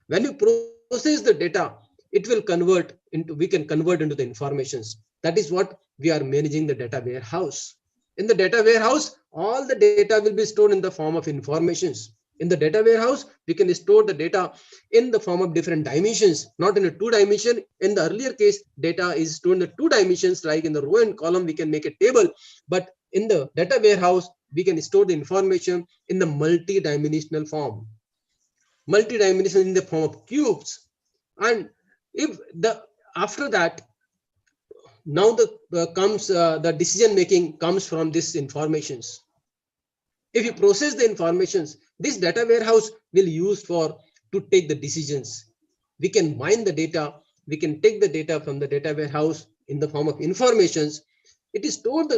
When you process the data, it will convert into, we can convert into the informations. That is what we are managing the data warehouse. In the data warehouse, all the data will be stored in the form of informations. In the data warehouse, we can store the data in the form of different dimensions, not in a 2-dimension. In the earlier case, data is stored in the 2 dimensions, like in the row and column, we can make a table. But in the data warehouse, we can store the information in the multi-dimensional form. Multi-dimensional in the form of cubes. And if the after that, now the decision making comes from this informations. If you process the informations, this data warehouse will use for to take the decisions. We can mine the data, we can take the data from the data warehouse in the form of informations, It is stored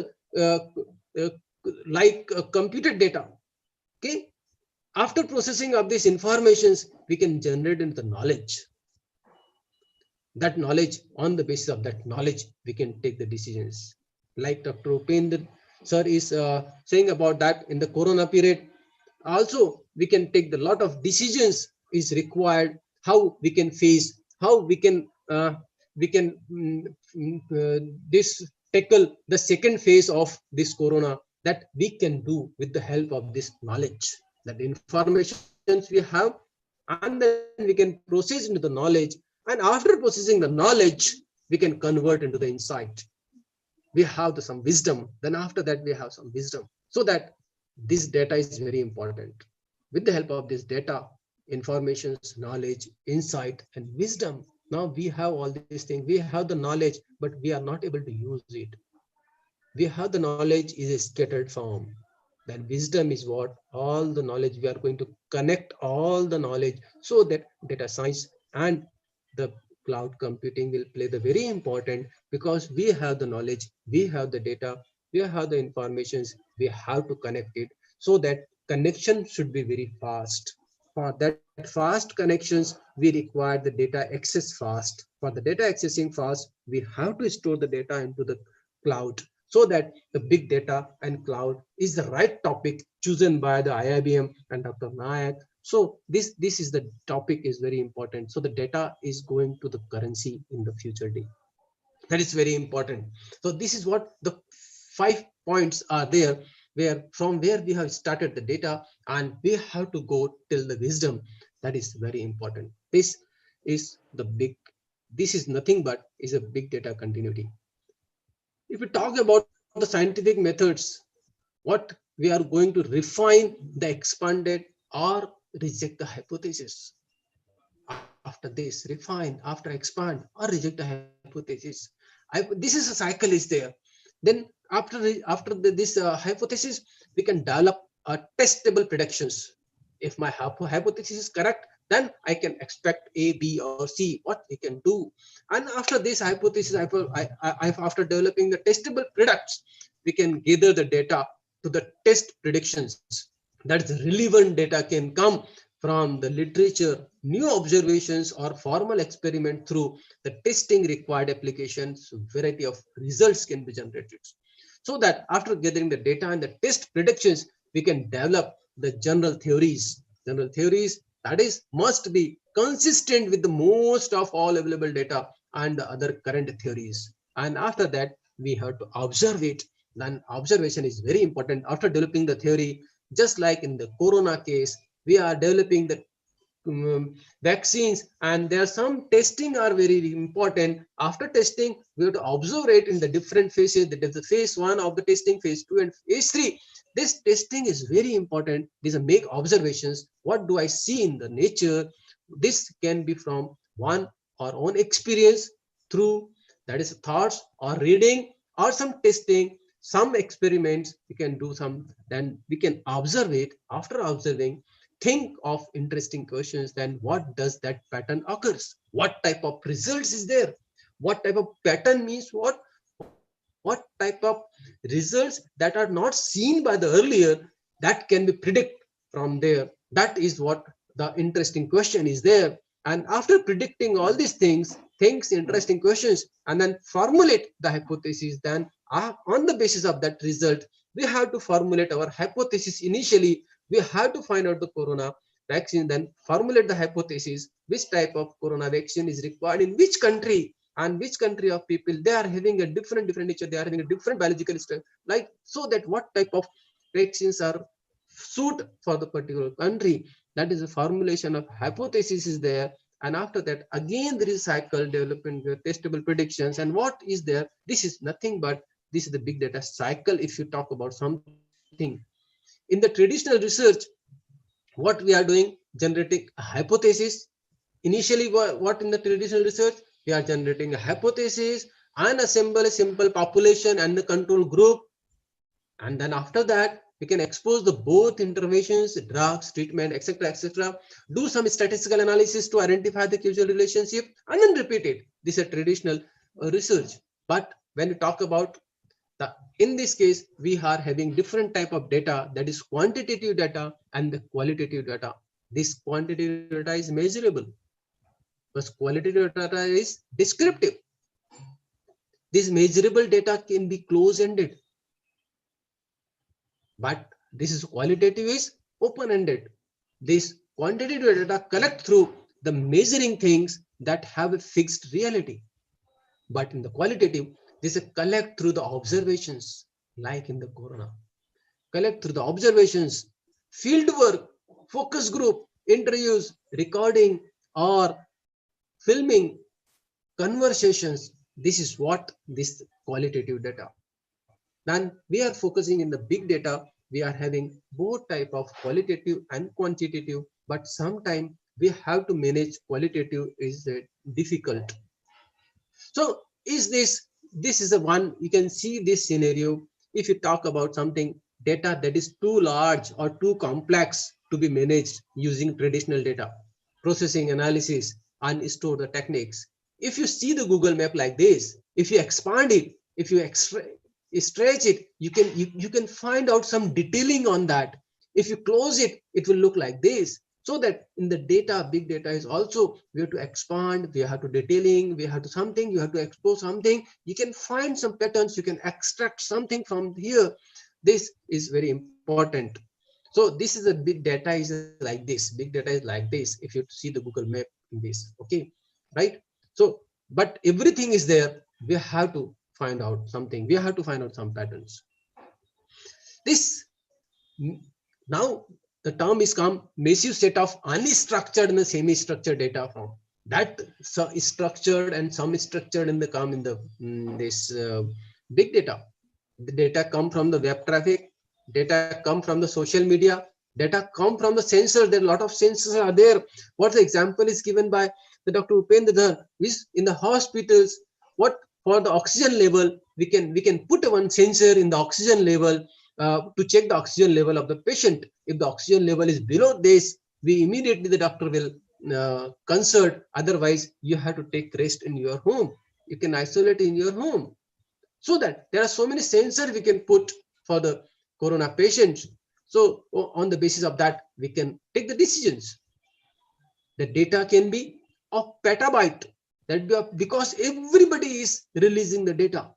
like computed data. Okay. After processing of these informations, we can generate into the knowledge. That knowledge, on the basis of that knowledge, we can take the decisions. Like Dr. Upinder sir is saying about that in the Corona period, also we can take the lot of decisions is required, how we can face, how we can this tackle the second phase of this Corona, that we can do with the help of this knowledge, that informations we have, and then we can process into the knowledge, and after processing the knowledge, we can convert into the insight. We have some wisdom, then after that we have some wisdom, so that this data is very important. With the help of this data, informations, knowledge, insight, and wisdom, now we have all these things. We have the knowledge, but we are not able to use it. We have the knowledge is a scattered form. Then wisdom is what? All the knowledge, we are going to connect all the knowledge, so that data science and the cloud computing will play the very important, because we have the knowledge, we have the data, we have the informations, we have to connect it, so that connection should be very fast. For that fast connections, we require the data access fast. For the data accessing fast, we have to store the data into the cloud, so that the big data and cloud is the right topic chosen by the IIBM and Dr. Nayak. So this is the topic is very important. So the data is going to the currency in the future day. That is very important. So this is what the 5 points are there, where from where we have started the data, and we have to go till the wisdom. That is very important. This is the big, this is nothing but is a big data continuity. If we talk about the scientific methods, what we are going to refine the expanded or reject the hypothesis. After this, refine, after expand or reject the hypothesis. This is a cycle is there. Then after this hypothesis, we can develop testable predictions. If my hypothesis is correct, then I can expect A, B, or C, what we can do. And after this hypothesis, after developing the testable products, we can gather the data to the test predictions. That is relevant data can come from the literature, new observations, or formal experiment. Through the testing required applications, variety of results can be generated. So that after gathering the data and the test predictions, we can develop the general theories. General theories, that is, must be consistent with the most of all available data and the other current theories. And after that, we have to observe it. Then observation is very important. After developing the theory, just like in the Corona case, we are developing the vaccines, and there are some testing are very important. After testing, we have to observe it in the different phases. That is the phase 1 of the testing, phase 2 and phase 3. This testing is very important. These are make observations. What do I see in the nature? This can be from one our own experience, through that is thoughts or reading or some testing, some experiments we can do some, then we can observe it. After observing, think of interesting questions. Then what does that pattern occurs? What type of results is there? What type of pattern means what type of results that are not seen by the earlier, that can be predict from there. That is what the interesting question is there. And after predicting all these things, interesting questions, and then formulate the hypothesis, then on the basis of that result, we have to formulate our hypothesis. Initially, we have to find out the corona vaccine, then formulate the hypothesis, which type of corona vaccine is required in which country, and which country of people, they are having a different nature, they are having a different biological strength, like, so that what type of vaccines are suit for the particular country. That is a formulation of hypothesis is there. And after that, again, there is cycle development with testable predictions. And what is there? This is nothing but this is the big data cycle. If you talk about something in the traditional research, what we are doing, generating a hypothesis. Initially, what in the traditional research, we are generating a hypothesis and assemble a simple population and the control group. And then after that, we can expose the both interventions, drugs, treatment, etc., do some statistical analysis to identify the causal relationship, and then repeat it. This is a traditional research. But when you talk about In this case, we are having different type of data, that is quantitative data and the qualitative data. This quantitative data is measurable, but qualitative data is descriptive. This measurable data can be close-ended, but this is qualitative is open-ended. This quantitative data collect through the measuring things that have a fixed reality. But in the qualitative, this is collect through the observations, like in the corona. Collect through the observations, field work, focus group, interviews, recording, or filming, conversations. This is what this qualitative data. Then we are focusing in the big data. We are having both type of qualitative and quantitative, but sometimes we have to manage qualitative is difficult. So is this is the one you can see this scenario. If you talk about something data that is too large or too complex to be managed using traditional data, processing, analysis, and store the techniques. If you see the Google map like this, if you expand it, if you stretch it, you can find out some detailing on that. If you close it, it will look like this. So that in the data, big data is also, we have to expand, we have to detailing, we have to something, you have to expose something. You can find some patterns, you can extract something from here. This is very important. So this is a big data is like this. Big data is like this. If you see the Google map in this, okay, right? So, but everything is there. We have to find out something. We have to find out some patterns. This now the term is come massive set of unstructured and semi-structured data from that is structured and some is structured in the come in the this big data. The data come from the web traffic, data come from the social media, data come from the sensor. There are a lot of sensors are there. What the example is given by the Dr. Upinder Dhar is in the hospitals. What for the oxygen level, we can put one sensor in the oxygen level to check the oxygen level of the patient. If the oxygen level is below this, we immediately the doctor will consult. Otherwise, you have to take rest in your home. You can isolate in your home. So that there are so many sensors we can put for the corona patients. So on the basis of that, we can take the decisions. The data can be of petabyte. That because everybody is releasing the data.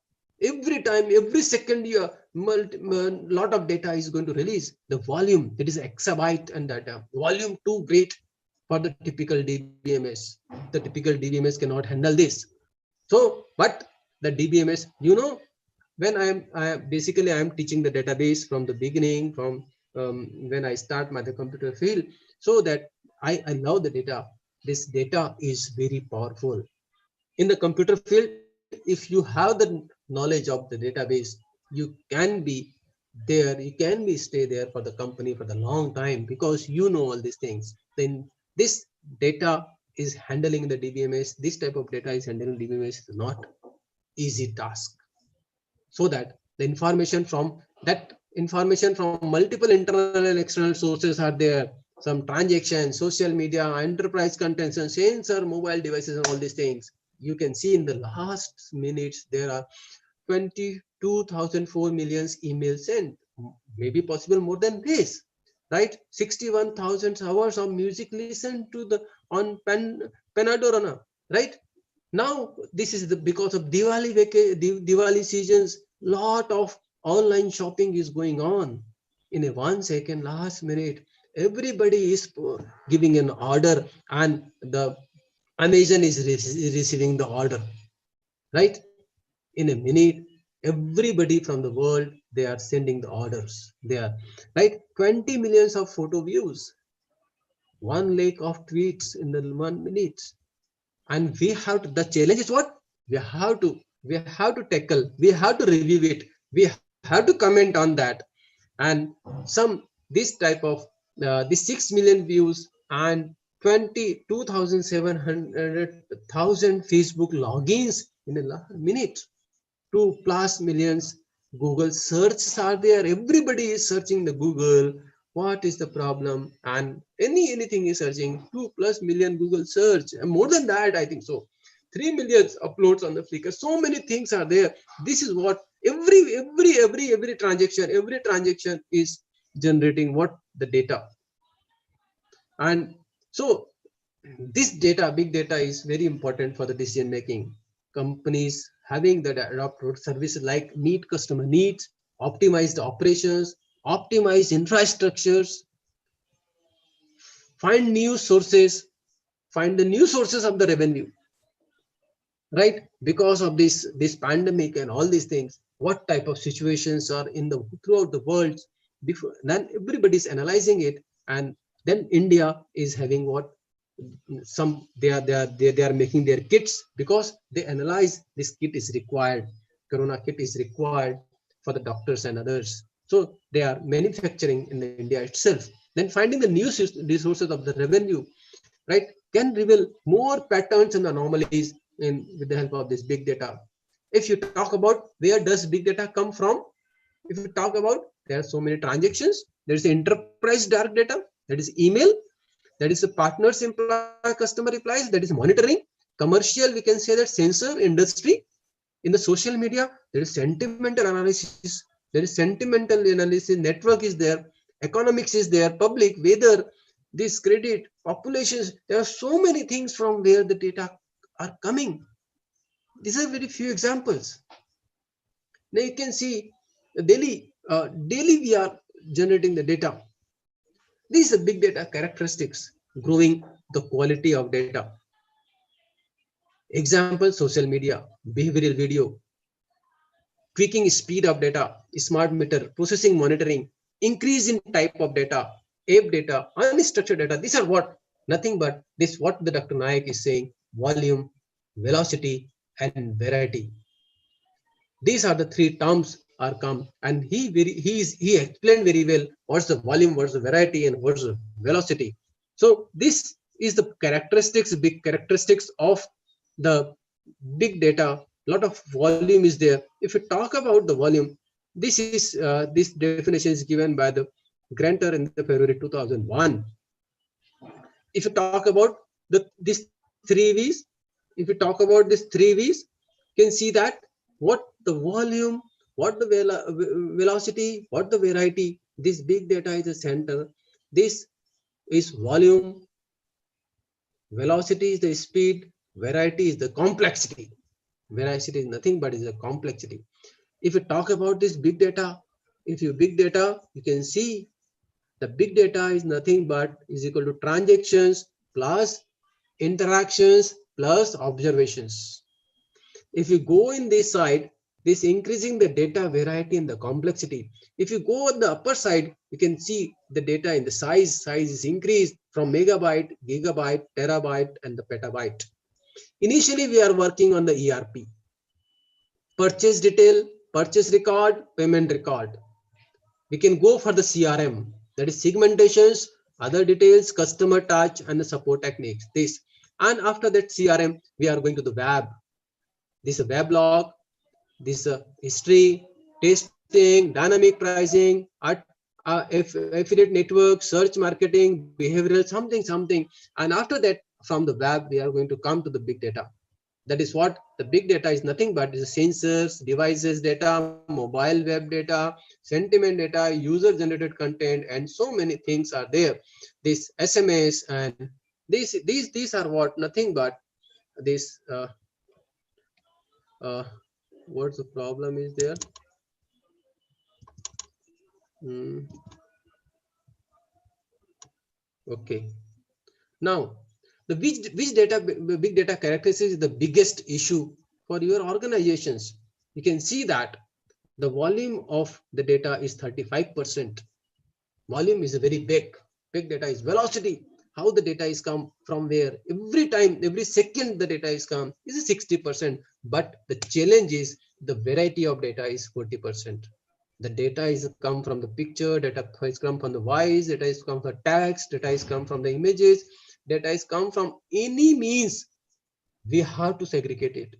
Every time, every second, a lot of data is going to release. The volume, that is exabyte and data. Volume too great for the typical DBMS. The typical DBMS cannot handle this. So, but the DBMS, when I am teaching the database from the beginning, from when I start the computer field, so that I love the data. This data is very powerful. In the computer field, if you have the knowledge of the database, you can be there, you can be stay there for the company for the long time because you know all these things. Then this data is handling the DBMS, this type of data is handling DBMS is not easy task. So that the information from multiple internal and external sources are there. Some transactions, social media, enterprise contents, and sensor, mobile devices, and all these things. You can see in the last minutes there are 22,004 million emails sent. Maybe possible more than this, right? 61,000 hours of music listened to the on Panadorana, right? Now this is because of Diwali seasons. Lot of online shopping is going on. In a 1 second, last minute, everybody is giving an order, and the Amazon is receiving the order, right? In a minute, everybody from the world, they are sending the orders. They are right. 20 millions of photo views, 1 lakh of tweets in the 1 minute. And we have to, the challenge is what we have to tackle, we have to review it, we have to comment on that. And some this type of the 6 million views and 22,700,000 Facebook logins in a minute, 2+ millions Google searches are there. Everybody is searching the Google. What is the problem? And anything is searching. 2+ million Google search. And more than that, I think so. 3 million uploads on the Flickr. So many things are there. This is what Every transaction is generating what? The data. And so this data, big data, is very important for the decision making. Companies having that adopt services like meet customer needs, optimize the operations, optimize infrastructures, find new sources, find the new sources of the revenue, right? Because of this pandemic and all these things, what type of situations are in the throughout the world, before then everybody is analyzing it. And then India is having what? Some they are making their kits, because they analyze this kit is required, corona kit is required for the doctors and others. So they are manufacturing in India itself, then finding the new resources of the revenue, right, can reveal more patterns and anomalies in with the help of this big data. If you talk about where does big data come from, if you talk about, there are so many transactions. There is enterprise dark data, that is email, that is a partners imply customer replies, that is monitoring. Commercial, we can say that sensor industry. In the social media, there is sentimental analysis, network is there, economics is there, public, weather, this credit, populations. There are so many things from where the data are coming. These are very few examples. Now you can see daily we are generating the data. These are big data characteristics, growing the quality of data. Example, social media, behavioral video, tweaking speed of data, smart meter, processing, monitoring, increase in type of data, app data, unstructured data. These are what? Nothing but this, what the Dr. Nayak is saying, volume, velocity, and variety. These are the three terms are come, and he explained very well what's the volume, what's the variety, and what's the velocity. So this is the big characteristics of the big data. A lot of volume is there. If you talk about the volume, this definition is given by the grantor in the February 2001. If you talk about these three V's, if you talk about these three V's, you can see that what the volume, what the velocity, what the variety. This big data is the center. This is volume, velocity is the speed, variety is the complexity. Variety is nothing but is a complexity. If you talk about this big data, you can see the big data is nothing but is equal to transactions plus interactions plus observations. If you go in this side, this increasing the data variety and the complexity. If you go on the upper side, you can see the data in the size is increased from megabyte, gigabyte, terabyte, and the petabyte. Initially, we are working on the ERP, purchase detail, purchase record, payment record. We can go for the CRM, that is segmentations, other details, customer touch, and the support techniques. This, and after that CRM, we are going to the web. This is a web log, this history, testing, dynamic pricing, affiliate network, search marketing, behavioral, something. And after that, from the web, we are going to come to the big data. That is what the big data is nothing but is sensors, devices data, mobile web data, sentiment data, user generated content, and so many things are there. This SMS and these are what? Nothing but this. What's the problem is there? Okay. Now, the which data, big data characteristics is the biggest issue for your organizations. You can see that the volume of the data is 35%. Volume is a very big. Big data is velocity. How the data is come from where? Every time, every second the data is come is 60%. But the challenge is the variety of data is 40%. The data is come from the picture, data is come from the voice, data is come from text, data is come from the images, data is come from any means. We have to segregate it.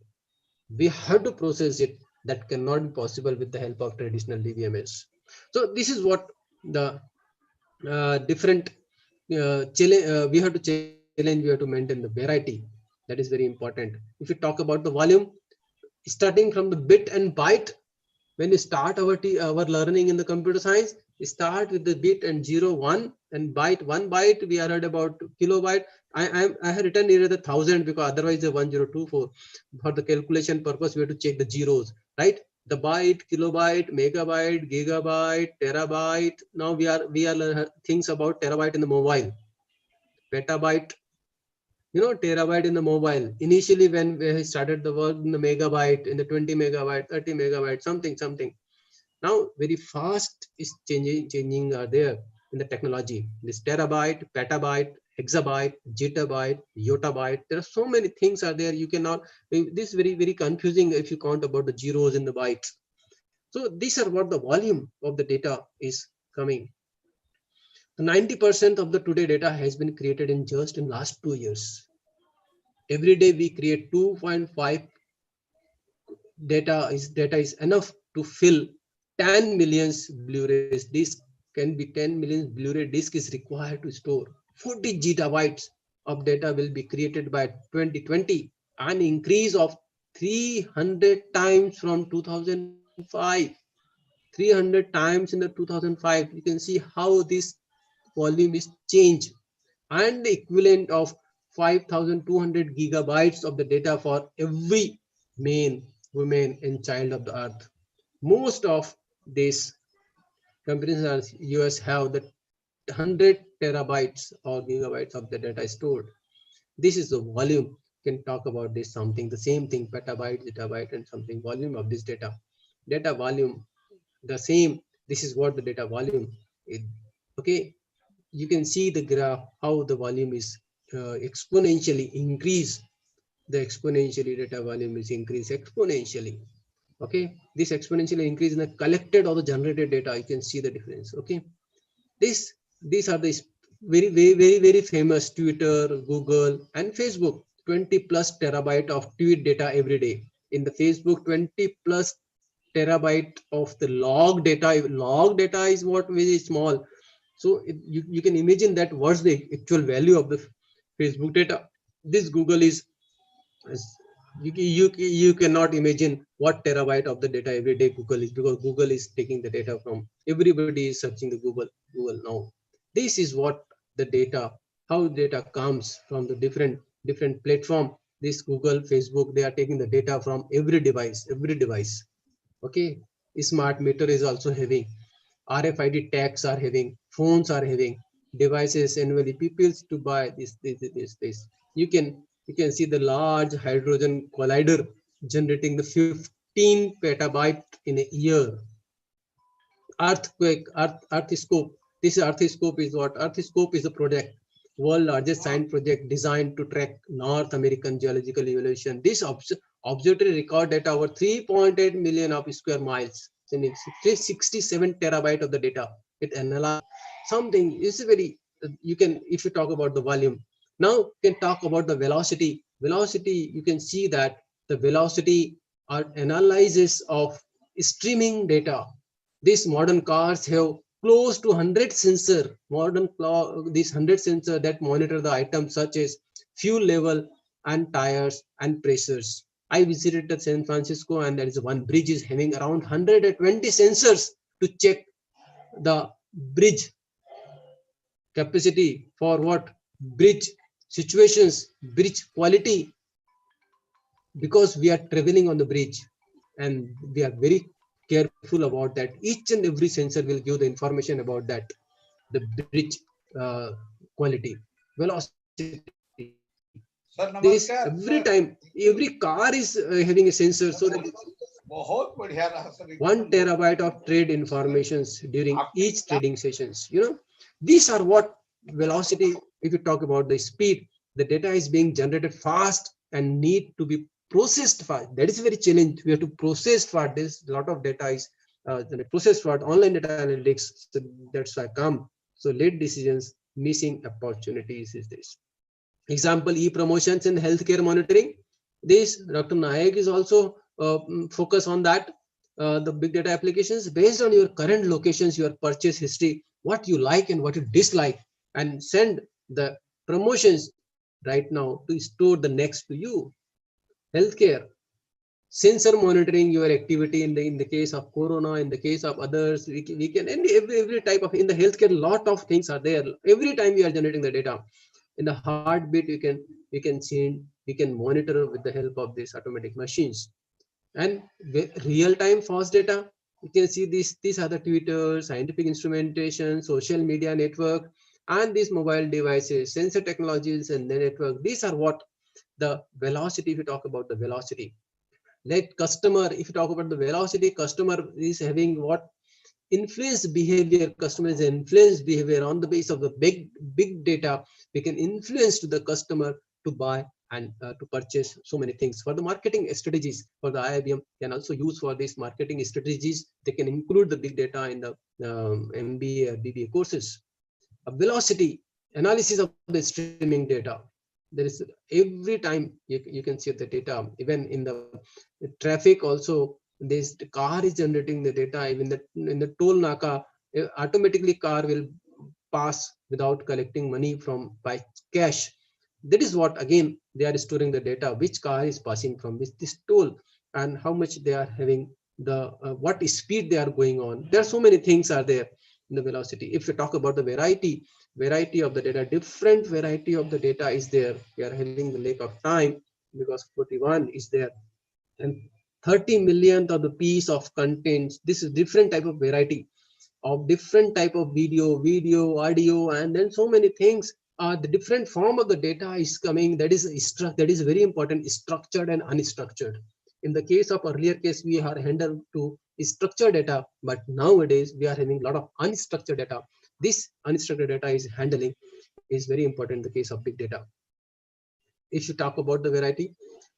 We have to process it. That cannot be possible with the help of traditional DBMS. So this is what the different challenge we have to challenge. We have to maintain the variety. That is very important. If you talk about the volume, starting from the bit and byte, When you start our learning in the computer science, we start with the bit and 0, 1 and byte. 1 byte we are heard about kilobyte. I have written here the 1000 because otherwise the 1024 for the calculation purpose we have to check the zeros, right? The byte, kilobyte, megabyte, gigabyte, terabyte. Now we are things about terabyte in the mobile, petabyte, terabyte in the mobile. Initially when we started the work in the megabyte, in the 20 megabyte, 30 megabyte, something. Now very fast is changing are there in the technology. This terabyte, petabyte, hexabyte, zettabyte, yottabyte. There are so many things are there. You cannot. This is very confusing if you count about the zeros in the bytes. So these are what the volume of the data is coming. 90% of the today data has been created in just in last 2 years. Every day we create 2.5 data is enough to fill 10 millions Blu-rays disc. Can be 10 million Blu-ray disc is required to store 40 gigabytes of data will be created by 2020, an increase of 300 times from 2005. 300 times in the 2005. You can see how this volume is changed, and the equivalent of 5,200 gigabytes of the data for every man, woman and child of the earth. Most of these companies in US have the 100 terabytes or gigabytes of the data stored. This is the volume. Can talk about this something, the same thing, petabyte, zettabyte and something, volume of this data. Data volume, the same. This is what the data volume is. Okay, you can see the graph how the volume is exponentially increase. The exponentially data volume is increased exponentially. Okay, this exponentially increase in the collected or the generated data. You can see the difference. Okay, these are the very famous Twitter, Google and Facebook. 20 plus terabyte of tweet data every day. In the Facebook, 20 plus terabyte of the log data. Log data is what very small. So you can imagine that what's the actual value of the Facebook data. This Google is you cannot imagine what terabyte of the data every day Google is, because Google is taking the data from everybody is searching the Google now. This is what the data, how data comes from the different platform. This Google, Facebook, they are taking the data from every device. Okay, smart meter is also having, RFID tags are having, phones are having, devices annually. People to buy this. You can see the large hadron collider generating the 15 petabyte in a year. Earthscope. This Earthscope is what? Earthscope is a project, world largest science project designed to track North American geological evolution. This observatory record data over 3.8 million of square miles. 367 terabyte of the data. It analyzes something. Is very, you can, if you talk about the volume. Now you can talk about the velocity. Velocity, you can see that the velocity are analysis of streaming data. These modern cars have close to 100 sensor. These 100 sensor that monitor the items such as fuel level and tires and pressures. I visited the San Francisco, and there is one bridge is having around 120 sensors to check the bridge capacity for what? Bridge situations, bridge quality, because we are traveling on the bridge and we are very careful about that. Each and every sensor will give the information about that, the bridge quality, velocity. Sir, This namaskar, every sir. time, every car is having a sensor. So that 1 terabyte of trade informations during each trading sessions. These are what velocity. If you talk about the speed, the data is being generated fast and need to be processed fast. That is very challenge. We have to process for this. A lot of data is processed for online data analytics. So that's why come. So late decisions, missing opportunities is this. Example, e-promotions and healthcare monitoring. This Dr. Nayak is also focus on that. The big data applications based on your current locations, your purchase history, what you like and what you dislike, and send the promotions right now to store the next to you. Healthcare, sensor monitoring your activity in the case of corona, in the case of others, we can and every type of, in the healthcare, lot of things are there. Every time we are generating the data. In the heartbeat, we can see, we can monitor with the help of these automatic machines. And real-time fast data, you can see these are the Twitter, scientific instrumentation, social media network, and these mobile devices, sensor technologies and the network. These are what the velocity, if you talk about the velocity. Like customer, if you talk about the velocity, customer is having what influence behavior, customers influence behavior on the base of the big data. We can influence to the customer to buy and to purchase so many things. For the marketing strategies, for the IIBM can also use for these marketing strategies. They can include the big data in the MBA or BBA courses. A velocity analysis of the streaming data. There is every time you can see the data, even in the traffic also. This car is generating the data. Even in the toll naka, automatically car will pass without collecting money from by cash. That is what, again, they are storing the data, which car is passing from this toll, and how much they are having, the what speed they are going on. There are so many things are there in the velocity. If you talk about the variety of the data, different variety of the data is there. We are having the lack of time because 41 is there, and 30 millionth of the piece of contents. This is different type of variety of different type of video, audio, and then so many things. The different form of the data is coming. That is very important, structured and unstructured. In the case of earlier case, we are handled to structured data, but nowadays we are having a lot of unstructured data. This unstructured data is handling is very important in the case of big data. If you talk about the variety,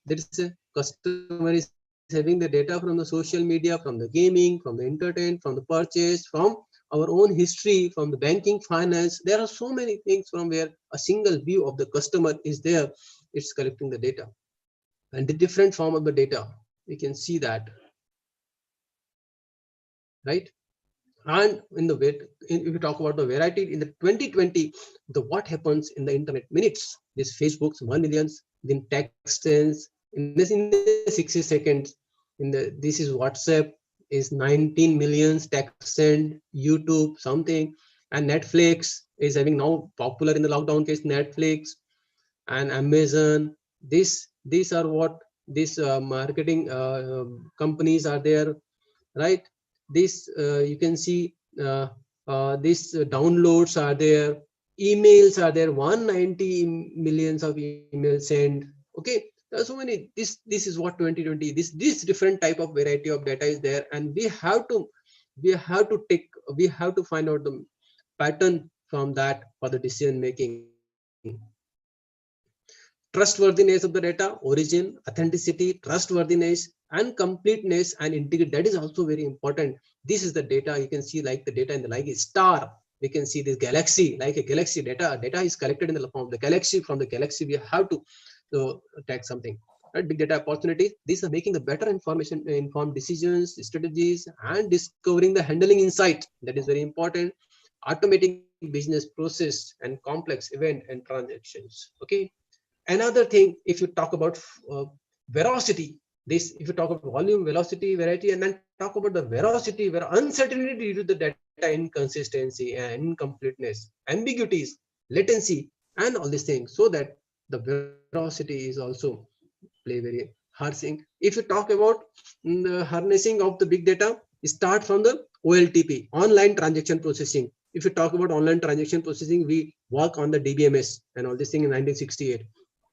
there is a customer is having the data from the social media, from the gaming, from the entertainment, from the purchase, from our own history, from the banking, finance. There are so many things from where a single view of the customer is there. It's collecting the data and the different form of the data. We can see that, right? And in the if you talk about the variety in the 2020, the what happens in the internet minutes, this Facebook's 1 million, then text sends in the 60 seconds. In the this is WhatsApp is 19 millions text send, YouTube something, and Netflix is having now popular in the lockdown case, Netflix and Amazon. These are what these marketing companies are there, right? This you can see these downloads are there, emails are there, 190 millions of emails sent. Okay, there are so many. This is what 2020. This different type of variety of data is there, and we have to find out the pattern from that for the decision making. Trustworthiness of the data, origin, authenticity, trustworthiness, and completeness and integrity. That is also very important. This is the data. You can see like the data in the like a star. We can see this galaxy, like a galaxy data. Data is collected in the form of the galaxy. From the galaxy, we have to tag something. Right? Big data opportunities. These are making the better information, informed decisions, strategies, and discovering the handling insight. That is very important. Automating business process and complex event and transactions. Okay. Another thing, if you talk about veracity, this if you talk about volume, velocity, variety, and then talk about the veracity, where uncertainty due to the data inconsistency and incompleteness, ambiguities, latency, and all these things, so that the veracity is also play very harnessing. If you talk about the harnessing of the big data, start from the OLTP, online transaction processing. If you talk about online transaction processing, we work on the DBMS and all this thing in 1968.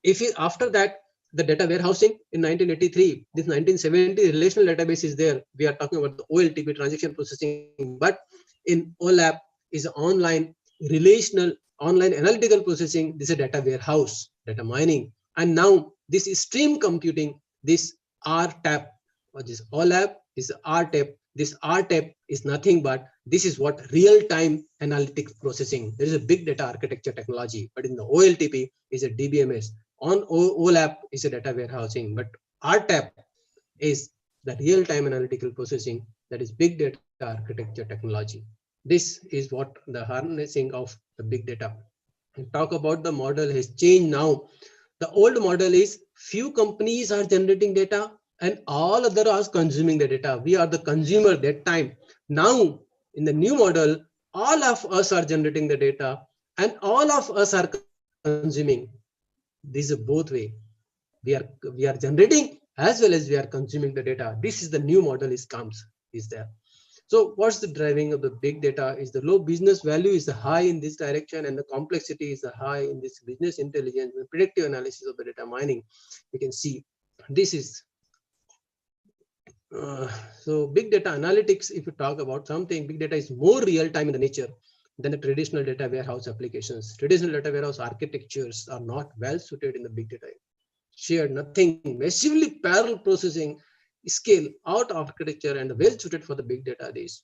If after that, the data warehousing in 1983, this 1970 relational database is there. We are talking about the OLTP transaction processing, but in OLAP is online relational, online analytical processing. This is a data warehouse, data mining, and now this is stream computing. This RTAP, or this OLAP is RTAP. This RTAP is nothing but this is what real-time analytics processing. There is a big data architecture technology, but in the OLTP is a DBMS. On OLAP is a data warehousing, but RTAP is the real-time analytical processing. That is big data architecture technology. This is what the harnessing of the big data. And talk about the model has changed now. The old model is few companies are generating data and all other are consuming the data. We are the consumer that time. Now, in the new model, all of us are generating the data and all of us are consuming. This is both way. We are generating as well as we are consuming the data. This is the new model is there. So what's the driving of the big data is the low business value is the high in this direction, and the complexity is the high in this business intelligence, the predictive analysis of the data mining. You can see this is so big data analytics. If you talk about something, big data is more real time in the nature than the traditional data warehouse applications. Traditional data warehouse architectures are not well suited in the big data. Shared nothing, massively parallel processing, scale out architecture, and well suited for the big data days.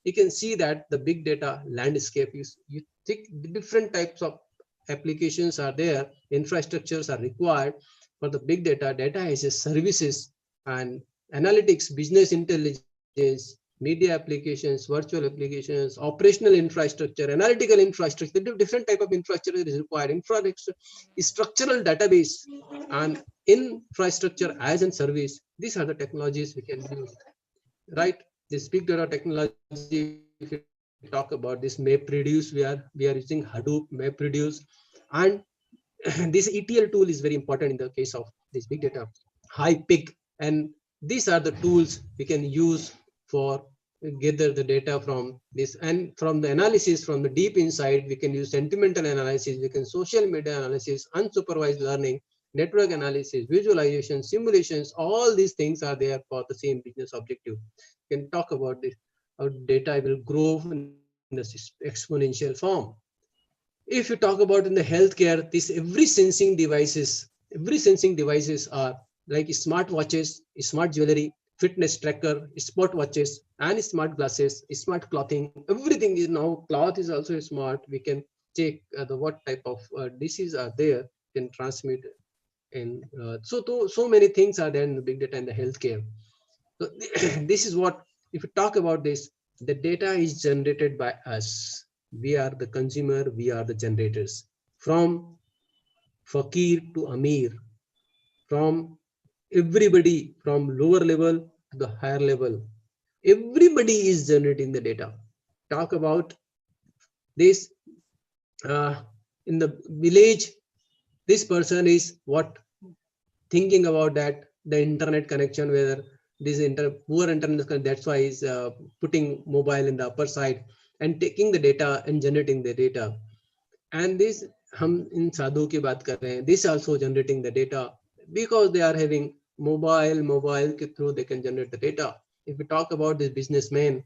You can see that the big data landscape is, you think different types of applications are there, infrastructures are required for the big data. Data as a services and analytics, business intelligence, media applications, virtual applications, operational infrastructure, analytical infrastructure, different type of infrastructure is required. Infrastructure is structural database and infrastructure as a service. These are the technologies we can use, right? This big data technology, if you talk about this MapReduce, we are using Hadoop, MapReduce, and this ETL tool is very important in the case of this big data, HiPick, and these are the tools we can use for gather the data from this, and from the analysis from the deep inside we can use sentimental analysis, we can social media analysis, unsupervised learning, network analysis, visualization, simulations. All these things are there for the same business objective. We can talk about this, how data will grow in the exponential form. If you talk about in the healthcare, this every sensing devices are like smart watches, smart jewelry, fitness tracker, smart watches, and smart glasses, smart clothing. Everything is now, cloth is also smart. We can check the what type of disease are there, can transmit, and so many things are there in the big data in the healthcare. So this is what, if you talk about this, the data is generated by us. We are the consumer, we are the generators. From fakir to amir, from everybody, from lower level to the higher level, everybody is generating the data. Talk about this in the village, this person is what thinking about that the internet connection, whether this poor internet connection, that's why he's putting mobile in the upper side and taking the data and generating the data. And this hum in sadhu ki baat kar rahe hain, this also generating the data because they are having mobile ke through they can generate the data. If we talk about this businessman,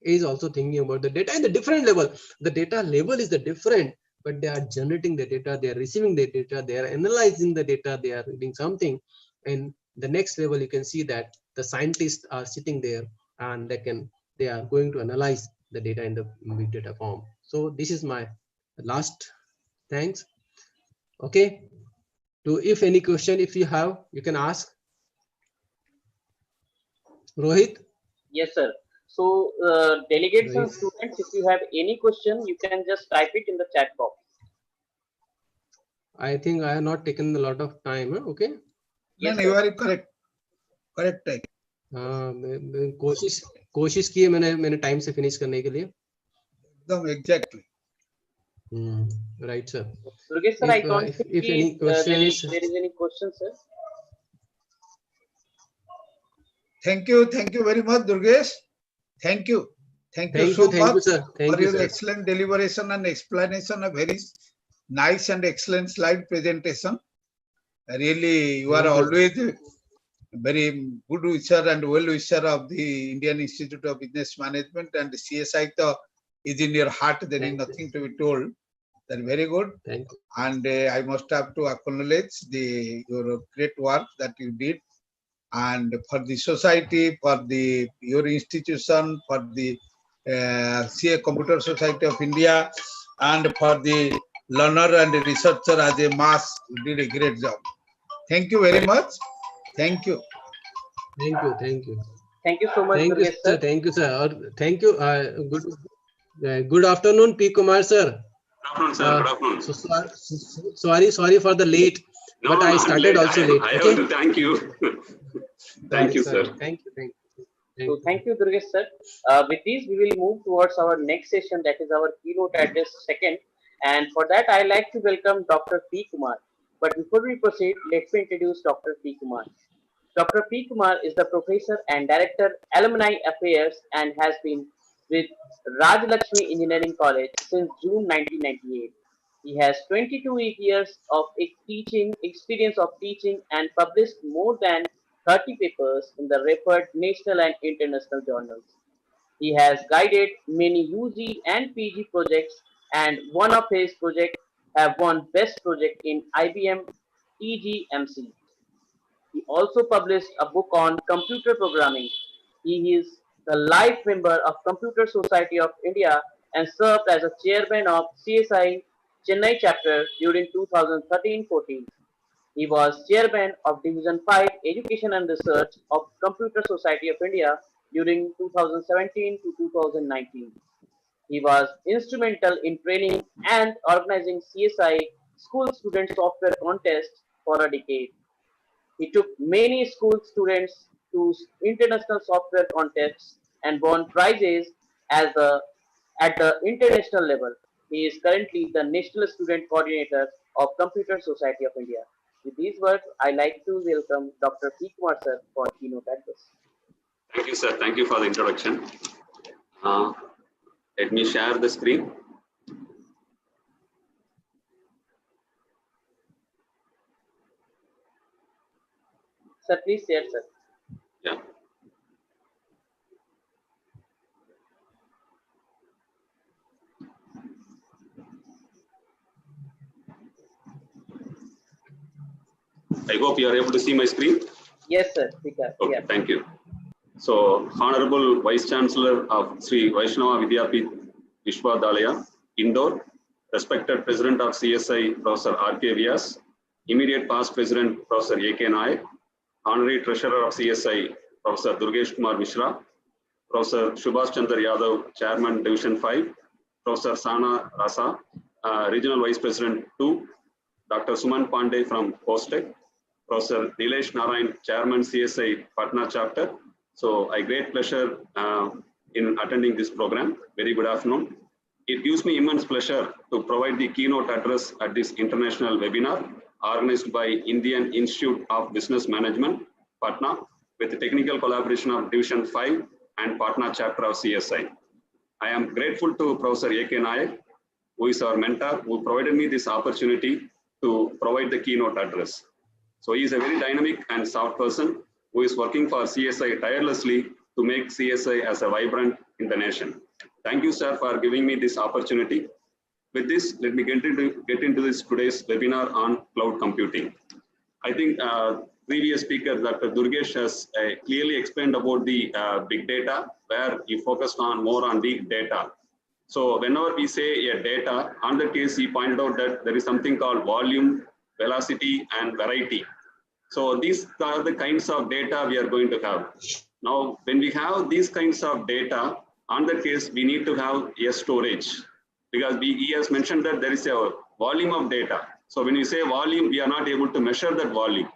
is also thinking about the data in the different level. The data level is the different, but they are generating the data, they are receiving the data, they are analyzing the data, they are reading something. And the next level, you can see that the scientists are sitting there and they are going to analyze the data in the big data form. So this is my last thanks. Okay. So if any question, if you have, you can ask. Rohit? Yes, sir. So delegates and students, if you have any question, you can just type it in the chat box. I think I have not taken a lot of time. Okay. Yes, no, you are correct. Correct time. कोशिश की है मैंने time से finish करने के लिए. एकदम exactly. Right, sir. Durgesh sir, I don't think if any questions, there is any question, sir. Thank you very much, Durgesh. Thank you so much for your excellent deliberation and explanation. A very nice and excellent slide presentation. Really, you are always a very good wisher and well wisher of the Indian Institute of Business Management, and the CSI is in your heart. There is nothing to be told. That's very good. Thank you. And I must have to acknowledge your great work that you did, and for the society, for your institution, for the CA Computer Society of India, and for the learner and the researcher as a mass, you did a great job. Thank you very much. Thank you. Thank you so much, Durgesh sir. Thank you, sir. Thank you. Good afternoon, P. Kumar sir. Good afternoon, sir. Good afternoon. Sorry for the late, but I started also late. I have to thank you. Thank you, sir. Thank you. Thank you. So thank you, Durgesh sir. With this, we will move towards our next session, that is our keynote address second. And for that, I like to welcome Dr. P. Kumar. But before we proceed, let me introduce Dr. P. Kumar. Dr. P. Kumar is the Professor and Director, Alumni Affairs, and has been with Rajlakshmi Engineering College since June 1998. He has 22 years of teaching experience of teaching and published more than 30 papers in the referred national and international journals. He has guided many UG and PG projects, and one of his projects have won Best Project in IBM EGMC. He also published a book on computer programming. He is the life member of Computer Society of India and served as a chairman of CSI Chennai chapter during 2013-14. He was chairman of Division 5 Education and Research of Computer Society of India during 2017 to 2019. He was instrumental in training and organizing CSI school student software contests for a decade. He took many school students to international software contests and won prizes as at the international level. He is currently the National Student Coordinator of Computer Society of India. With these words, I like to welcome Dr. P. Kumar sir for keynote address. Thank you, sir. Thank you for the introduction. Let me share the screen. Sir, please share, sir. Yeah. I hope you are able to see my screen. Yes, sir. Okay, yeah. Thank you. So, Honorable Vice Chancellor of Shri Vishwavidyalaya, Vishwavidyalaya, Indore, respected President of CSI, Professor R.K. Vyas, immediate past President, Professor A.K. Nayak, Honorary Treasurer of CSI, Professor Durgesh Kumar Mishra, Professor Subhash Chandra Yadav, Chairman, Division 5, Professor Sana Rasa, Regional Vice President 2, Dr. Suman Pandey from Postec, Professor Nilesh Narayan, Chairman, CSI, Patna Chapter. So, I great pleasure in attending this program. Very good afternoon. It gives me immense pleasure to provide the keynote address at this international webinar organized by Indian Institute of Business Management, Patna, with the technical collaboration of Division 5 and Patna chapter of CSI. I am grateful to Professor A.K. Nayak, who is our mentor, who provided me this opportunity to provide the keynote address. So he is a very dynamic and soft person who is working for CSI tirelessly to make CSI as a vibrant in the nation. Thank you, sir, for giving me this opportunity. With this, let me get into this today's webinar on cloud computing. I think previous speaker, Dr. Durgesh, has clearly explained about the big data, where he focused on more on the data. So whenever we say a data, on the case, he pointed out that there is something called volume, velocity, and variety. So these are the kinds of data we are going to have. Now, when we have these kinds of data, on the case, we need to have a storage, because he has mentioned that there is a volume of data. So when we say volume, we are not able to measure that volume.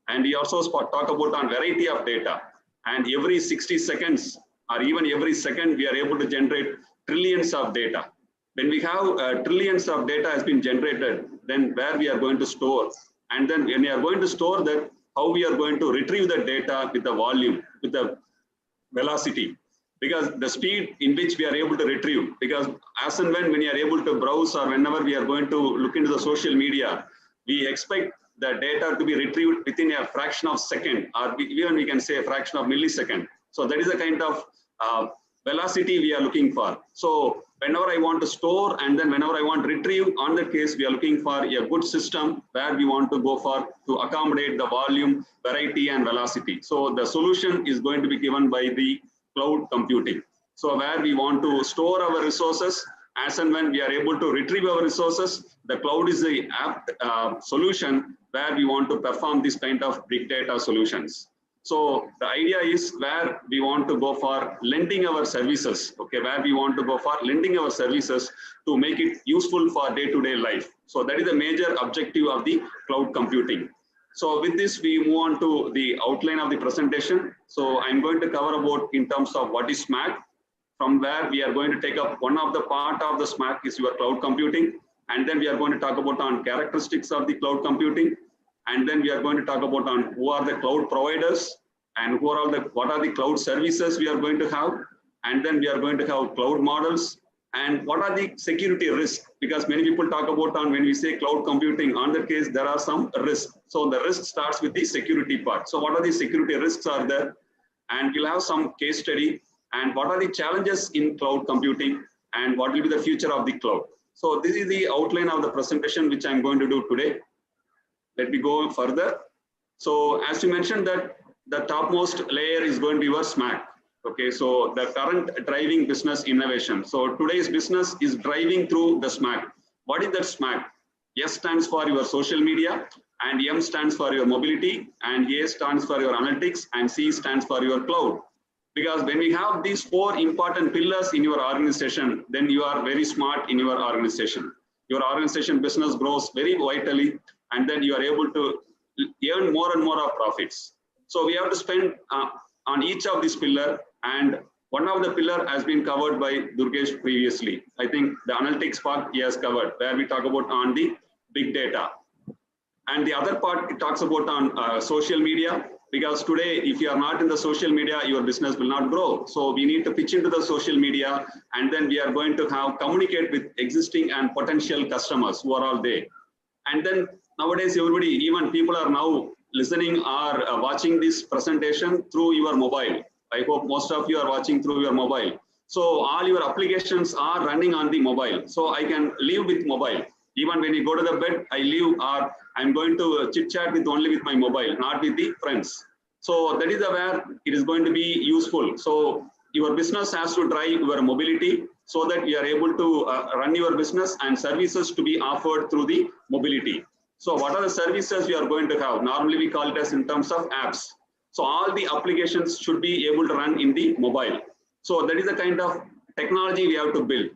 And we also talk about on variety of data. And every 60 seconds or even every second, we are able to generate trillions of data. When we have trillions of data has been generated, then where we are going to store, and then when we are going to store that, how we are going to retrieve the data with the volume, with the velocity, because the speed in which we are able to retrieve, because as and when you are able to browse or whenever we are going to look into the social media, we expect the data to be retrieved within a fraction of second, or even we can say a fraction of millisecond. So that is a kind of velocity we are looking for. So whenever I want to store and then whenever I want to retrieve, on that case, we are looking for a good system where we want to go for to accommodate the volume, variety, and velocity. So the solution is going to be given by the cloud computing. So where we want to store our resources, as and when we are able to retrieve our resources, the cloud is the apt solution where we want to perform this kind of big data solutions. So the idea is where we want to go for lending our services, okay, where we want to go for lending our services to make it useful for day-to-day life. So that is the major objective of the cloud computing. So with this, we move on to the outline of the presentation. So I'm going to cover about in terms of what is SMAC, from where we are going to take up one of the part of the SMAC is your cloud computing. And then we are going to talk about on characteristics of the cloud computing. And then we are going to talk about on who are the cloud providers and what are the cloud services we are going to have. And then we are going to have cloud models and what are the security risks, because many people talk about on when we say cloud computing, on the case, there are some risks. So the risk starts with the security part. So what are the security risks are there? And we'll have some case study and what are the challenges in cloud computing and what will be the future of the cloud. So this is the outline of the presentation which I'm going to do today. Let me go further. So as you mentioned that the topmost layer is going to be your SMAC. Okay, so the current driving business innovation. So today's business is driving through the SMAC. What is that SMAC? S stands for your social media, and M stands for your mobility, and A stands for your analytics, and C stands for your cloud. Because when we have these four important pillars in your organization, then you are very smart in your organization. Your organization business grows very vitally, and then you are able to earn more and more of profits. So we have to spend on each of these pillars, and one of the pillar has been covered by Durgesh previously. I think the analytics part he has covered, where we talk about on the big data. And the other part, it talks about on social media, because today, if you are not in the social media, your business will not grow. So we need to pitch into the social media, and then we are going to have communicate with existing and potential customers who are all there. And then nowadays, everybody, even people are now listening or watching this presentation through your mobile. I hope most of you are watching through your mobile. So all your applications are running on the mobile. So I can live with mobile. Even when you go to the bed, I live or I'm going to chit chat with only with my mobile, not with the friends. So that is where it is going to be useful. So your business has to drive your mobility so that you are able to run your business and services to be offered through the mobility. So what are the services we are going to have? Normally we call it as in terms of apps. So all the applications should be able to run in the mobile. So that is the kind of technology we have to build.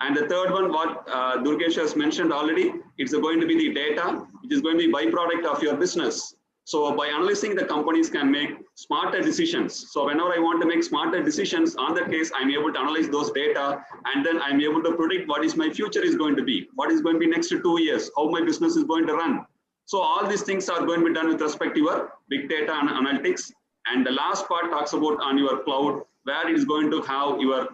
And the third one, what Durgesh has mentioned already, it's going to be the data, which is going to be byproduct of your business. So by analyzing, the companies can make smarter decisions. So whenever I want to make smarter decisions, on that case, I'm able to analyze those data, and then I'm able to predict what is my future is going to be, what is going to be next to 2 years, how my business is going to run. So all these things are going to be done with respect to your big data and analytics. And the last part talks about on your cloud, where it is going to have your,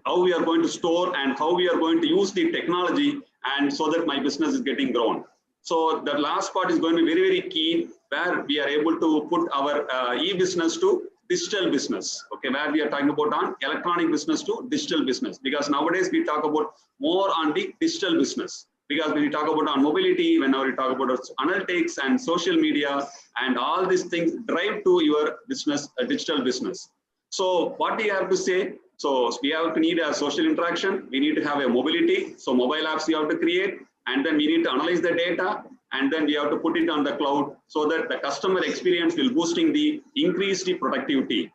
how we are going to store and how we are going to use the technology, and so that my business is getting grown. So the last part is going to be very, very key, where we are able to put our e-business to digital business. Okay, where we are talking about on electronic business to digital business, because nowadays we talk about more on the digital business. Because when you talk about on mobility, whenever you talk about analytics and social media and all these things drive to your business, digital business. So what do you have to say? So we have to need a social interaction. We need to have a mobility. So mobile apps we have to create, and then we need to analyze the data, and then we have to put it on the cloud so that the customer experience will boosting the increased productivity.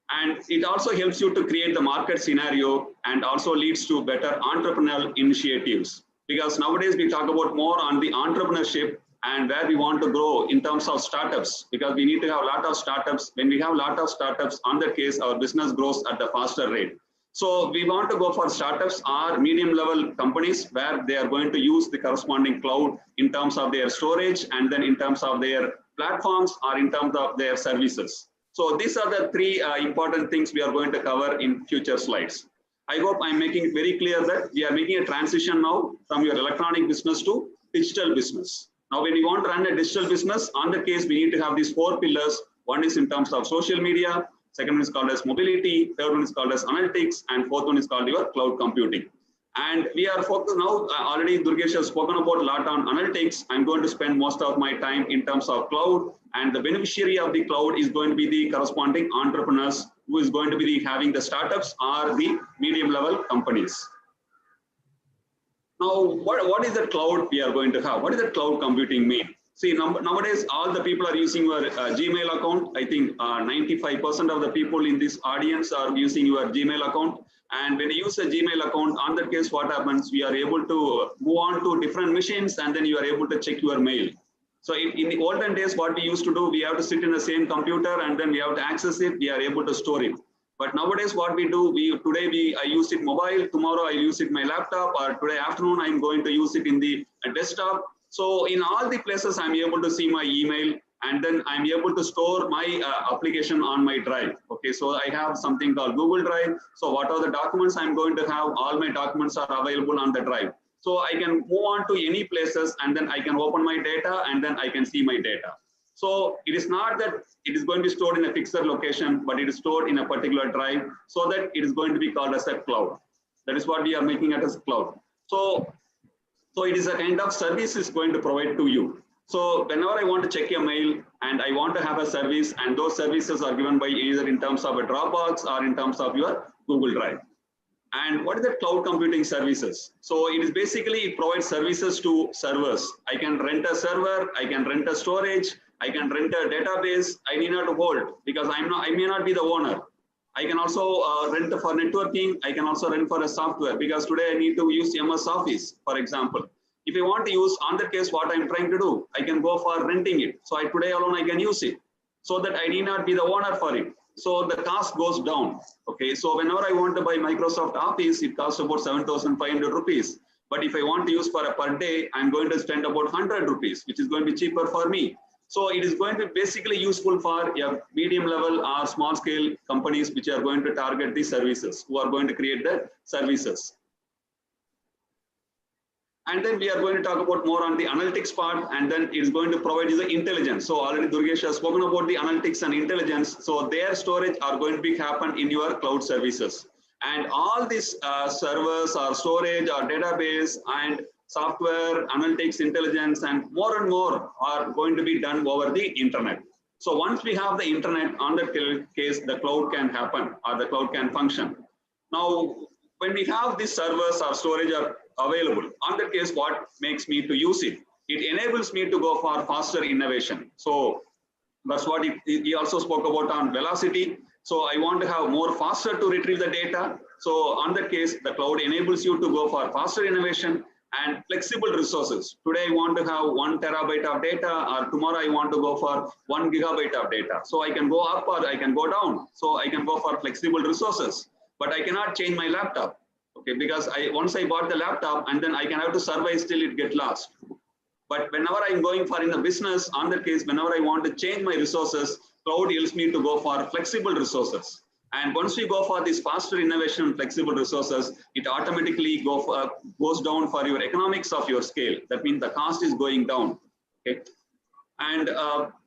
And it also helps you to create the market scenario and also leads to better entrepreneurial initiatives. Because nowadays we talk about more on the entrepreneurship and where we want to grow in terms of startups, because we need to have a lot of startups. When we have a lot of startups, on that case, our business grows at a faster rate. So we want to go for startups or medium level companies where they are going to use the corresponding cloud in terms of their storage, and then in terms of their platforms or in terms of their services. So these are the three important things we are going to cover in future slides. I hope I'm making it very clear that we are making a transition now from your electronic business to digital business. Now, when you want to run a digital business, on the case, we need to have these four pillars. One is in terms of social media, second one is called as mobility, third one is called as analytics, and fourth one is called your cloud computing. And we are focused now, already Durgesh has spoken about a lot on analytics. I'm going to spend most of my time in terms of cloud, and the beneficiary of the cloud is going to be the corresponding entrepreneurs, who is going to be having the startups or the medium level companies. Now, what is the cloud we are going to have? What does the cloud computing mean? See, nowadays, all the people are using your Gmail account. I think 95% of the people in this audience are using your Gmail account. And when you use a Gmail account, on that case, what happens? We are able to move on to different machines, and then you are able to check your mail. So in the olden days, what we used to do, we have to sit in the same computer and then we have to access it. We are able to store it. But nowadays, what we do, I use it mobile. Tomorrow, I use it my laptop, or today afternoon, I'm going to use it in the desktop. So in all the places, I'm able to see my email, and then I'm able to store my application on my drive. Okay, so I have something called Google Drive. So what are the documents I'm going to have? All my documents are available on the drive. So I can move on to any places, and then I can open my data, and then I can see my data. So it is not that it is going to be stored in a fixed location, but it is stored in a particular drive, so that it is going to be called as a cloud. That is what we are making it as a cloud. So it is a kind of service is going to provide to you. So whenever I want to check your mail and I want to have a service, and those services are given by either in terms of a Dropbox or in terms of your Google Drive. And what is the cloud computing services? So it is basically, it provides services to servers. I can rent a server, I can rent a storage, I can rent a database. I need not hold, because I may not be the owner. I can also rent for networking. I can also rent for a software, because today I need to use MS Office, for example. If I want to use, on that case, what I'm trying to do, I can go for renting it. So today alone I can use it, so that I need not be the owner for it. So the cost goes down. Okay, so whenever I want to buy Microsoft Office, it costs about 7,500 rupees. But if I want to use for a per day, I'm going to spend about 100 rupees, which is going to be cheaper for me. So it is going to be basically useful for your medium level or small scale companies which are going to target these services, who are going to create the services. And then we are going to talk about more on the analytics part, and then it is going to provide you the intelligence. So already Durgesh has spoken about the analytics and intelligence. So their storage are going to be happen in your cloud services. And all these servers or storage or database and software, analytics, intelligence, and more are going to be done over the internet. So once we have the internet, on that case, the cloud can happen, or the cloud can function. Now, when we have these servers or storage are available, on that case, what makes me to use it? It enables me to go for faster innovation. So that's what he also spoke about on velocity. So I want to have more faster to retrieve the data. So on that case, the cloud enables you to go for faster innovation and flexible resources. Today I want to have 1 terabyte of data, or tomorrow I want to go for 1 gigabyte of data. So I can go up or I can go down. So I can go for flexible resources, but I cannot change my laptop. Okay, because once I bought the laptop, and then I can have to survive till it get lost. But whenever I'm going for in the business, on that case, whenever I want to change my resources, cloud helps me to go for flexible resources. And once we go for this faster innovation and flexible resources, it automatically goes down for your economics of your scale. That means the cost is going down. Okay, and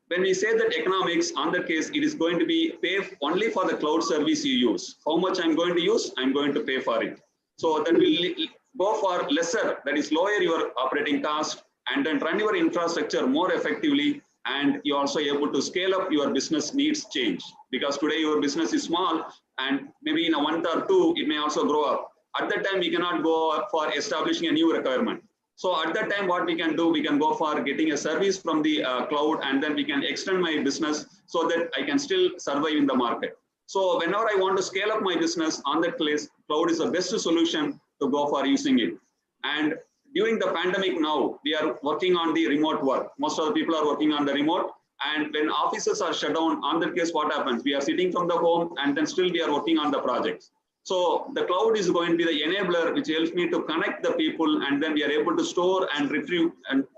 when we say that economics, on that case, it is going to be pay only for the cloud service you use. How much I'm going to use, I'm going to pay for it. So that will go for lesser, that is lower your operating cost, and then run your infrastructure more effectively, and you're also able to scale up your business needs change. Because today your business is small, and maybe in a month or two, it may also grow up. At that time, we cannot go for establishing a new requirement. So at that time, what we can do, we can go for getting a service from the cloud, and then we can extend my business so that I can still survive in the market. So whenever I want to scale up my business, on that place, cloud is the best solution to go for using it. And during the pandemic now, we are working on the remote work. Most of the people are working on the remote. And when offices are shut down, on that case, what happens? We are sitting from the home, and then still we are working on the projects. So the cloud is going to be the enabler, which helps me to connect the people, and then we are able to store and retrieve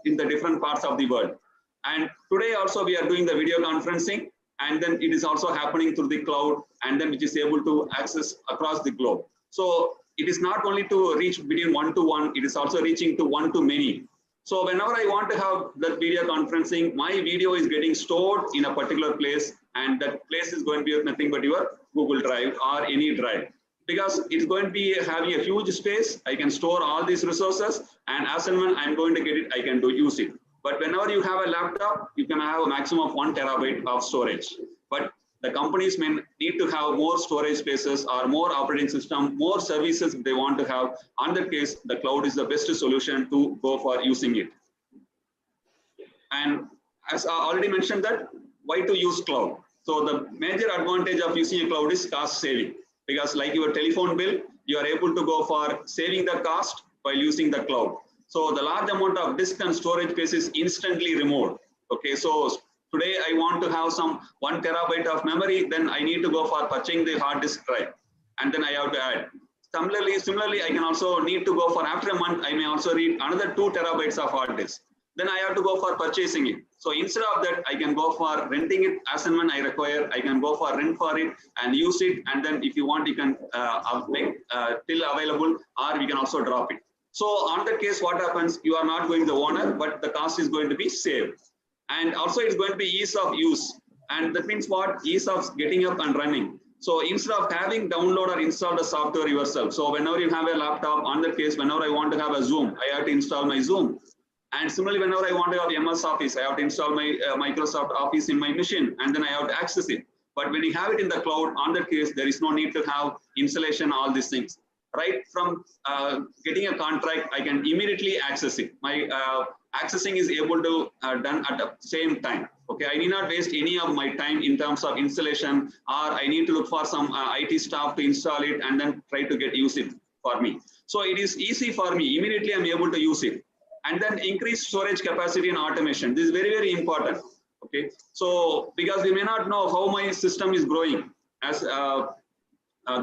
in the different parts of the world. And today also we are doing the video conferencing, and then it is also happening through the cloud, and then which is able to access across the globe. So it is not only to reach between one-to-one, it is also reaching to one-to-many. So whenever I want to have that video conferencing, my video is getting stored in a particular place, and that place is going to be nothing but your Google Drive or any drive. Because it's going to be having a huge space, I can store all these resources, and as and when I'm going to get it, I can use it. But whenever you have a laptop, you can have a maximum of 1 terabyte of storage. But the companies may need to have more storage spaces or more operating system, more services they want to have. On that case, the cloud is the best solution to go for using it. And as I already mentioned that, why to use cloud? So the major advantage of using a cloud is cost saving. Because like your telephone bill, you are able to go for saving the cost while using the cloud. So the large amount of disk and storage space is instantly removed. Okay, so today I want to have some 1 terabyte of memory, then I need to go for purchasing the hard disk drive, and then I have to add. Similarly, I can also need to go for, after a month, I may also read another 2 terabytes of hard disk. Then I have to go for purchasing it. So instead of that, I can go for renting it as and when I require. I can go for rent for it and use it. And then if you want, you can make till available, or we can also drop it. So on that case, what happens? You are not going to the owner, but the cost is going to be saved. And also it's going to be ease of use. And that means what? Ease of getting up and running. So instead of having download or install the software yourself. So whenever you have a laptop, on that case, whenever I want to have a Zoom, I have to install my Zoom. And similarly, whenever I want to have MS Office, I have to install my Microsoft Office in my machine, and then I have to access it. But when you have it in the cloud, on that case, there is no need to have installation, all these things. Right from getting a contract, I can immediately access it. My accessing is able to done at the same time. Okay, I need not waste any of my time in terms of installation, or I need to look for some IT staff to install it and then try to use it for me. So it is easy for me. Immediately I'm able to use it. And then increase storage capacity and automation. This is very, very important. Okay, so because we may not know how my system is growing. As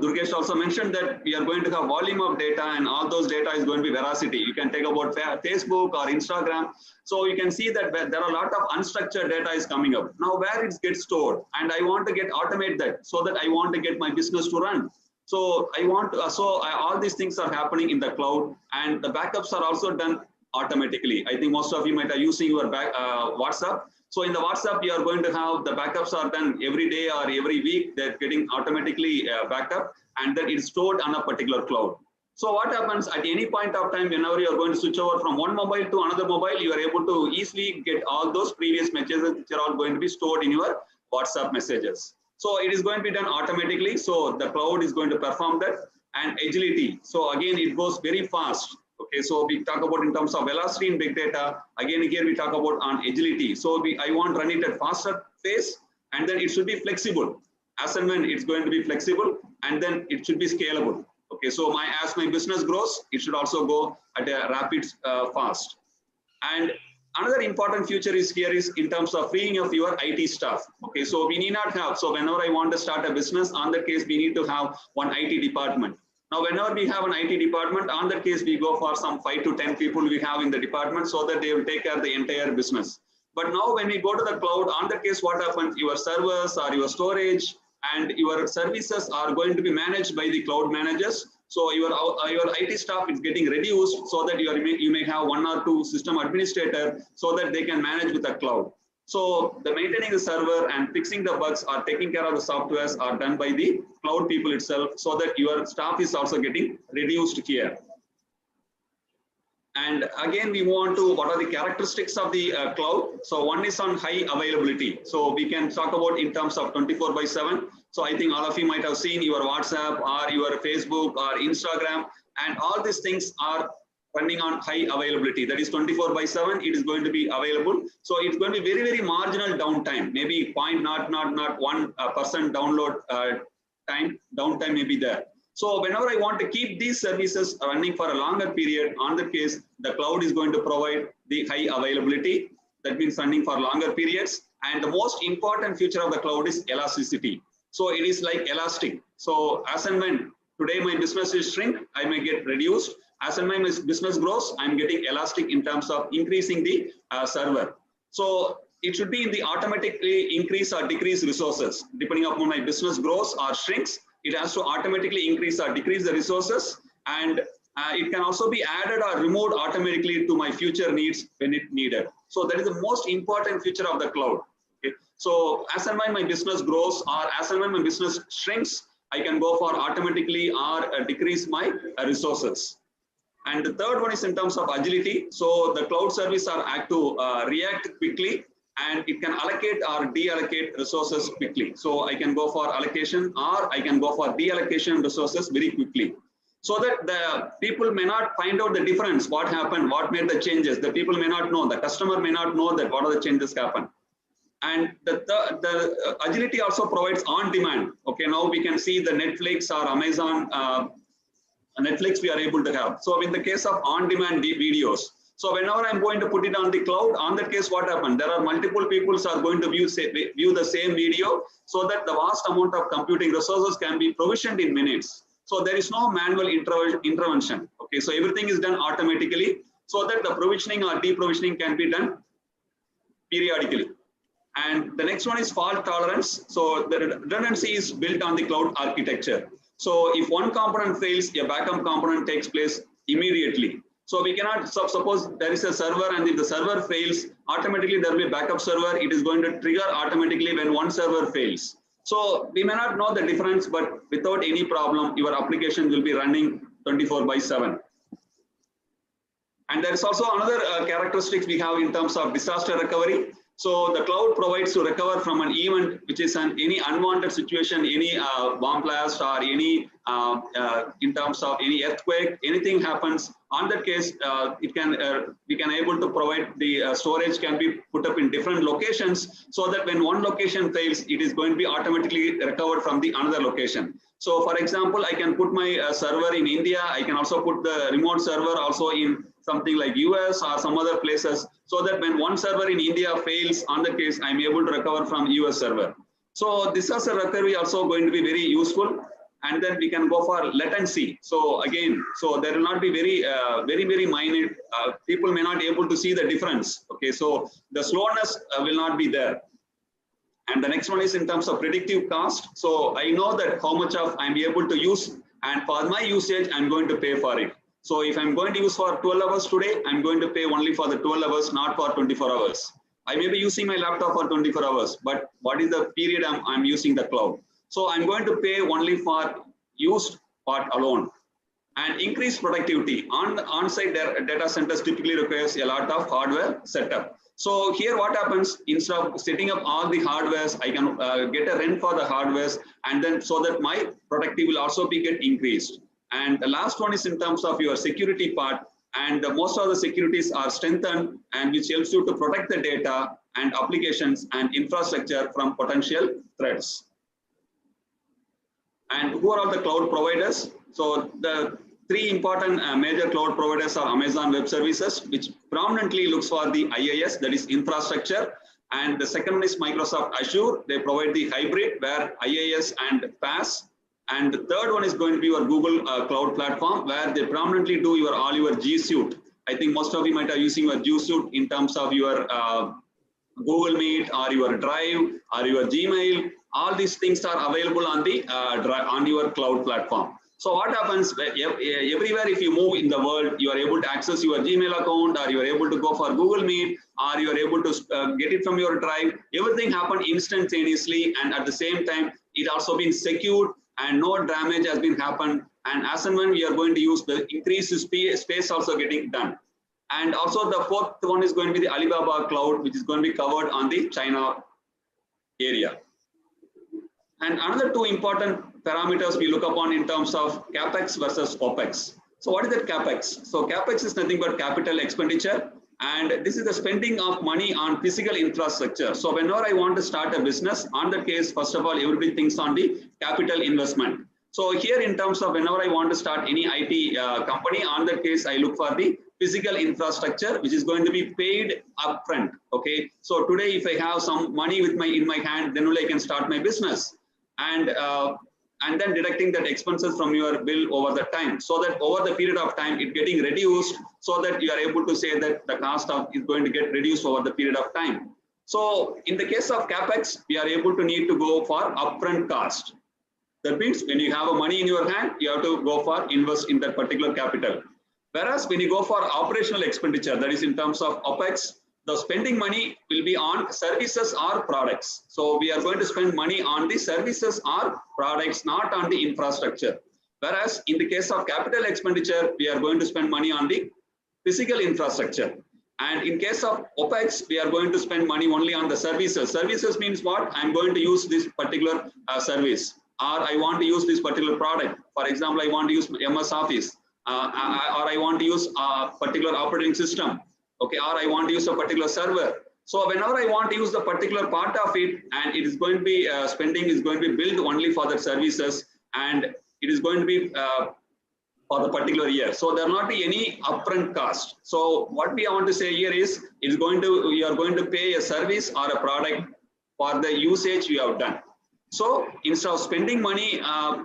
Durgesh also mentioned that we are going to have volume of data, and all those data is going to be veracity. You can take about Facebook or Instagram. So you can see that there are a lot of unstructured data is coming up. Now where it gets stored, and I want to automate that so that I want to get my business to run. So I want to, all these things are happening in the cloud, and the backups are also done automatically. I think most of you might are using your WhatsApp. So in the WhatsApp, you are going to have the backups are done every day or every week. They're getting automatically backed up, and then it's stored on a particular cloud. So what happens at any point of time, whenever you are going to switch over from one mobile to another mobile, you are able to easily get all those previous messages which are all going to be stored in your WhatsApp messages. So it is going to be done automatically. So the cloud is going to perform that. And agility. So again, it goes very fast. Okay, so we talk about in terms of velocity in big data. Again, here we talk about on agility. So I want to run it at faster pace, and then it should be flexible. As and when it's going to be flexible, and then it should be scalable. Okay, so as my business grows, it should also go at a rapid fast. And another important feature is here is in terms of freeing of your IT staff. Okay, so we need not have, so whenever I want to start a business, on that case, we need to have one IT department. Now, whenever we have an IT department, on that case, we go for some 5 to 10 people we have in the department so that they will take care of the entire business. But now when we go to the cloud, on that case, what happens? Your servers or your storage and your services are going to be managed by the cloud managers. So your IT staff is getting reduced so that you may have 1 or 2 system administrators so that they can manage with the cloud. So the maintaining the server and fixing the bugs or taking care of the softwares are done by the cloud people itself, so that your staff is also getting reduced here. And again, we want to, what are the characteristics of the cloud? So one is on high availability. So we can talk about in terms of 24/7. So I think all of you might have seen your WhatsApp or your Facebook or Instagram, and all these things are running on high availability. That is 24/7. It is going to be available. So it's going to be very, very marginal downtime. Maybe 0.1% download downtime may be there. So whenever I want to keep these services running for a longer period, on that case, the cloud is going to provide the high availability. That means running for longer periods. And the most important feature of the cloud is elasticity. So it is like elastic. So as and when today my business is shrink, I may get reduced. As and when my business grows, I'm getting elastic in terms of increasing the server. So it should be in the automatically increase or decrease resources. Depending upon my business grows or shrinks, it has to automatically increase or decrease the resources, and it can also be added or removed automatically to my future needs when it needed. So that is the most important feature of the cloud. Okay. So as and when my business grows or as and when my business shrinks, I can go for automatically or decrease my resources. And the third one is in terms of agility. So the cloud service are act to react quickly, and it can allocate or deallocate resources quickly. So I can go for allocation or I can go for deallocation resources very quickly, so that the people may not find out the difference, what happened, what made the changes. The people may not know, the customer may not know that what are the changes happen. And the agility also provides on demand. Okay, now we can see the Netflix or Amazon Netflix we are able to have. So in the case of on-demand videos, So whenever I'm going to put it on the cloud, on that case, what happened? There are multiple people are going to view the same video, so that the vast amount of computing resources can be provisioned in minutes. So there is no manual intervention. Okay, so everything is done automatically, so that the provisioning or deprovisioning can be done periodically. And the next one is fault tolerance. So the redundancy is built on the cloud architecture. So if one component fails, a backup component takes place immediately. So we cannot, suppose there is a server, and if the server fails, automatically there will be a backup server. It is going to trigger automatically when one server fails. So we may not know the difference, but without any problem, your application will be running 24/7. And there is also another characteristics we have in terms of disaster recovery. So the cloud provides to recover from an event, which is any unwanted situation, any bomb blast, or any in terms of any earthquake, anything happens. On that case, we can able to provide the storage can be put up in different locations, so that when one location fails, it is going to be automatically recovered from the another location. So for example, I can put my server in India. I can also put the remote server also in something like US or some other places, so that when one server in India fails, on the case, I'm able to recover from US server. So this is a recovery also going to be very useful. And then we can go for latency. So again, so there will not be very minute. People may not be able to see the difference. Okay, so the slowness will not be there. And the next one is in terms of predictive cost. So I know that how much of I'm able to use, and for my usage, I'm going to pay for it. So if I'm going to use for 12 hours today, I'm going to pay only for the 12 hours, not for 24 hours. I may be using my laptop for 24 hours, but what is the period I'm using the cloud? So I'm going to pay only for used part alone. And increase productivity. On-site data centers typically requires a lot of hardware setup. So here what happens, instead of setting up all the hardwares, I can get a rent for the hardwares, and then so that my productivity will also be get increased. And the last one is in terms of your security part, and most of the securities are strengthened, and which helps you to protect the data and applications and infrastructure from potential threats. And who are all the cloud providers? So the three important major cloud providers are Amazon Web Services, which prominently looks for the IaaS, that is infrastructure. And the second one is Microsoft Azure. They provide the hybrid where IaaS and PaaS. And the third one is going to be your Google Cloud Platform, where they prominently do all your G Suite. I think most of you might be using your G Suite in terms of your Google Meet or your Drive or your Gmail. All these things are available on the on your cloud platform. So what happens everywhere, if you move in the world, you are able to access your Gmail account, or you are able to go for Google Meet, or you are able to get it from your Drive. Everything happened instantaneously, and at the same time, it also been secured, and no damage has been happened. And as and when we are going to use the increased space also getting done. And also the fourth one is going to be the Alibaba Cloud, which is going to be covered on the China area. And another two important parameters we look upon in terms of CapEx versus OpEx. So what is that CapEx? So CapEx is nothing but capital expenditure. And this is the spending of money on physical infrastructure. So whenever I want to start a business, on the case, first of all, everybody thinks on the capital investment. So here in terms of whenever I want to start any IT company, on that case, I look for the physical infrastructure, which is going to be paid upfront. Okay. So today, if I have some money with in my hand, then only I can start my business. And then deducting that expenses from your bill over the time, so that over the period of time, it getting reduced, so that you are able to say that the cost of is going to get reduced over the period of time. So in the case of CapEx, we are able to need to go for upfront cost. That means when you have a money in your hand, you have to go for invest in that particular capital. Whereas when you go for operational expenditure, that is in terms of OpEx, the spending money will be on services or products. So we are going to spend money on the services or products, not on the infrastructure. Whereas in the case of capital expenditure, we are going to spend money on the physical infrastructure. And in case of OpEx, we are going to spend money only on the services. Services means what? I'm going to use this particular service, or I want to use this particular product. For example, I want to use MS Office, or I want to use a particular operating system. Okay, or I want to use a particular server. So whenever I want to use the particular part of it, and it is going to be spending is going to be billed only for the services, and it is going to be for the particular year. So there will not be any upfront cost. So what we want to say here is, you are going to pay a service or a product for the usage you have done. So instead of spending money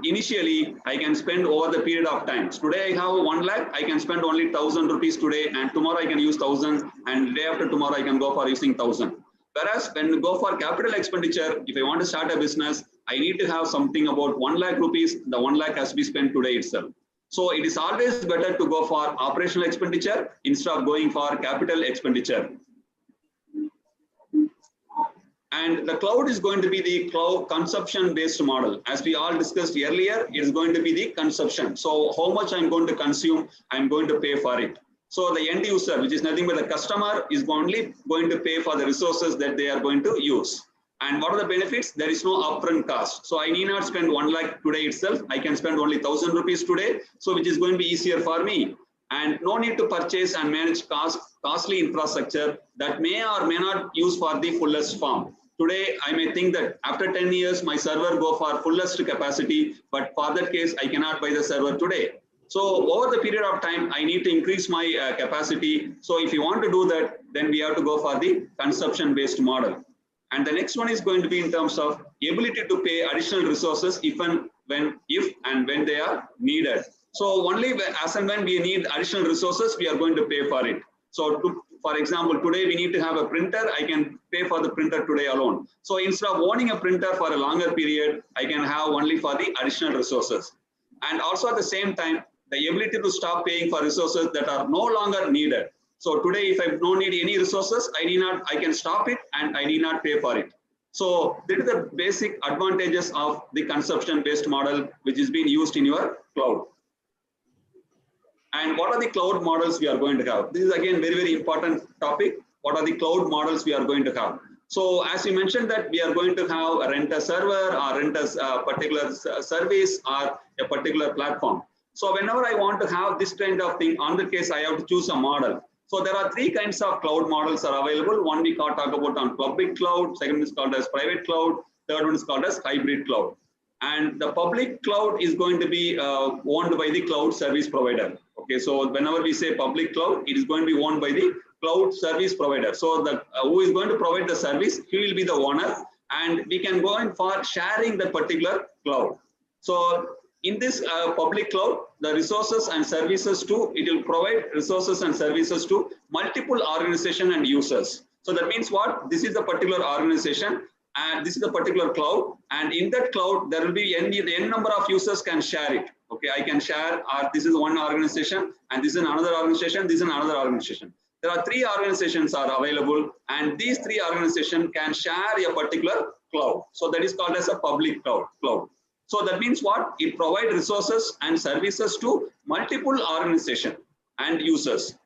initially, I can spend over the period of time. Today I have 1 lakh, I can spend only 1,000 rupees today, and tomorrow I can use 1,000, and day after tomorrow I can go for using 1,000. Whereas when we go for capital expenditure, if I want to start a business, I need to have something about 1 lakh rupees. The 1 lakh has to be spent today itself. So it is always better to go for operational expenditure instead of going for capital expenditure. And the cloud is going to be the cloud consumption based model. As we all discussed earlier, it is going to be the consumption. So how much I'm going to consume, I'm going to pay for it. So the end user, which is nothing but the customer, is only going to pay for the resources that they are going to use. And what are the benefits? There is no upfront cost. So I need not spend 1 lakh today itself. I can spend only 1,000 rupees today. So which is going to be easier for me. And no need to purchase and manage costly infrastructure that may or may not use for the fullest form. Today, I may think that after 10 years, my server go for fullest capacity, but for that case, I cannot buy the server today. So over the period of time, I need to increase my capacity. So if you want to do that, then we have to go for the consumption-based model. And the next one is going to be in terms of ability to pay additional resources if and when they are needed. So only as and when we need additional resources, we are going to pay for it. So for example, today we need to have a printer, I can pay for the printer today alone. So instead of owning a printer for a longer period, I can have only for the additional resources. And also at the same time, the ability to stop paying for resources that are no longer needed. So today, if I don't need any resources, I can stop it and I need not pay for it. So that is the basic advantages of the consumption-based model, which is being used in your cloud. And what are the cloud models we are going to have? This is again very, very important topic. What are the cloud models we are going to have? So as you mentioned that we are going to have a rent a server or rent a particular service or a particular platform. So whenever I want to have this kind of thing, on the case I have to choose a model. So there are 3 kinds of cloud models are available. One we talk about on public cloud, second is called as private cloud, third one is called as hybrid cloud. And the public cloud is going to be owned by the cloud service provider. Okay, so whenever we say public cloud, it is going to be owned by the cloud service provider. So the who is going to provide the service, he will be the owner, and we can go in for sharing the particular cloud. So in this public cloud, the resources and services it will provide resources and services to multiple organizations and users. So that means what? This is the particular organization and this is the particular cloud, and in that cloud there will be n number of users can share it. Okay, I can share, this is one organization and this is another organization, this is another organization. There are 3 organizations are available, and these 3 organizations can share a particular cloud. So that is called as a public cloud. So that means what? It provides resources and services to multiple organizations and users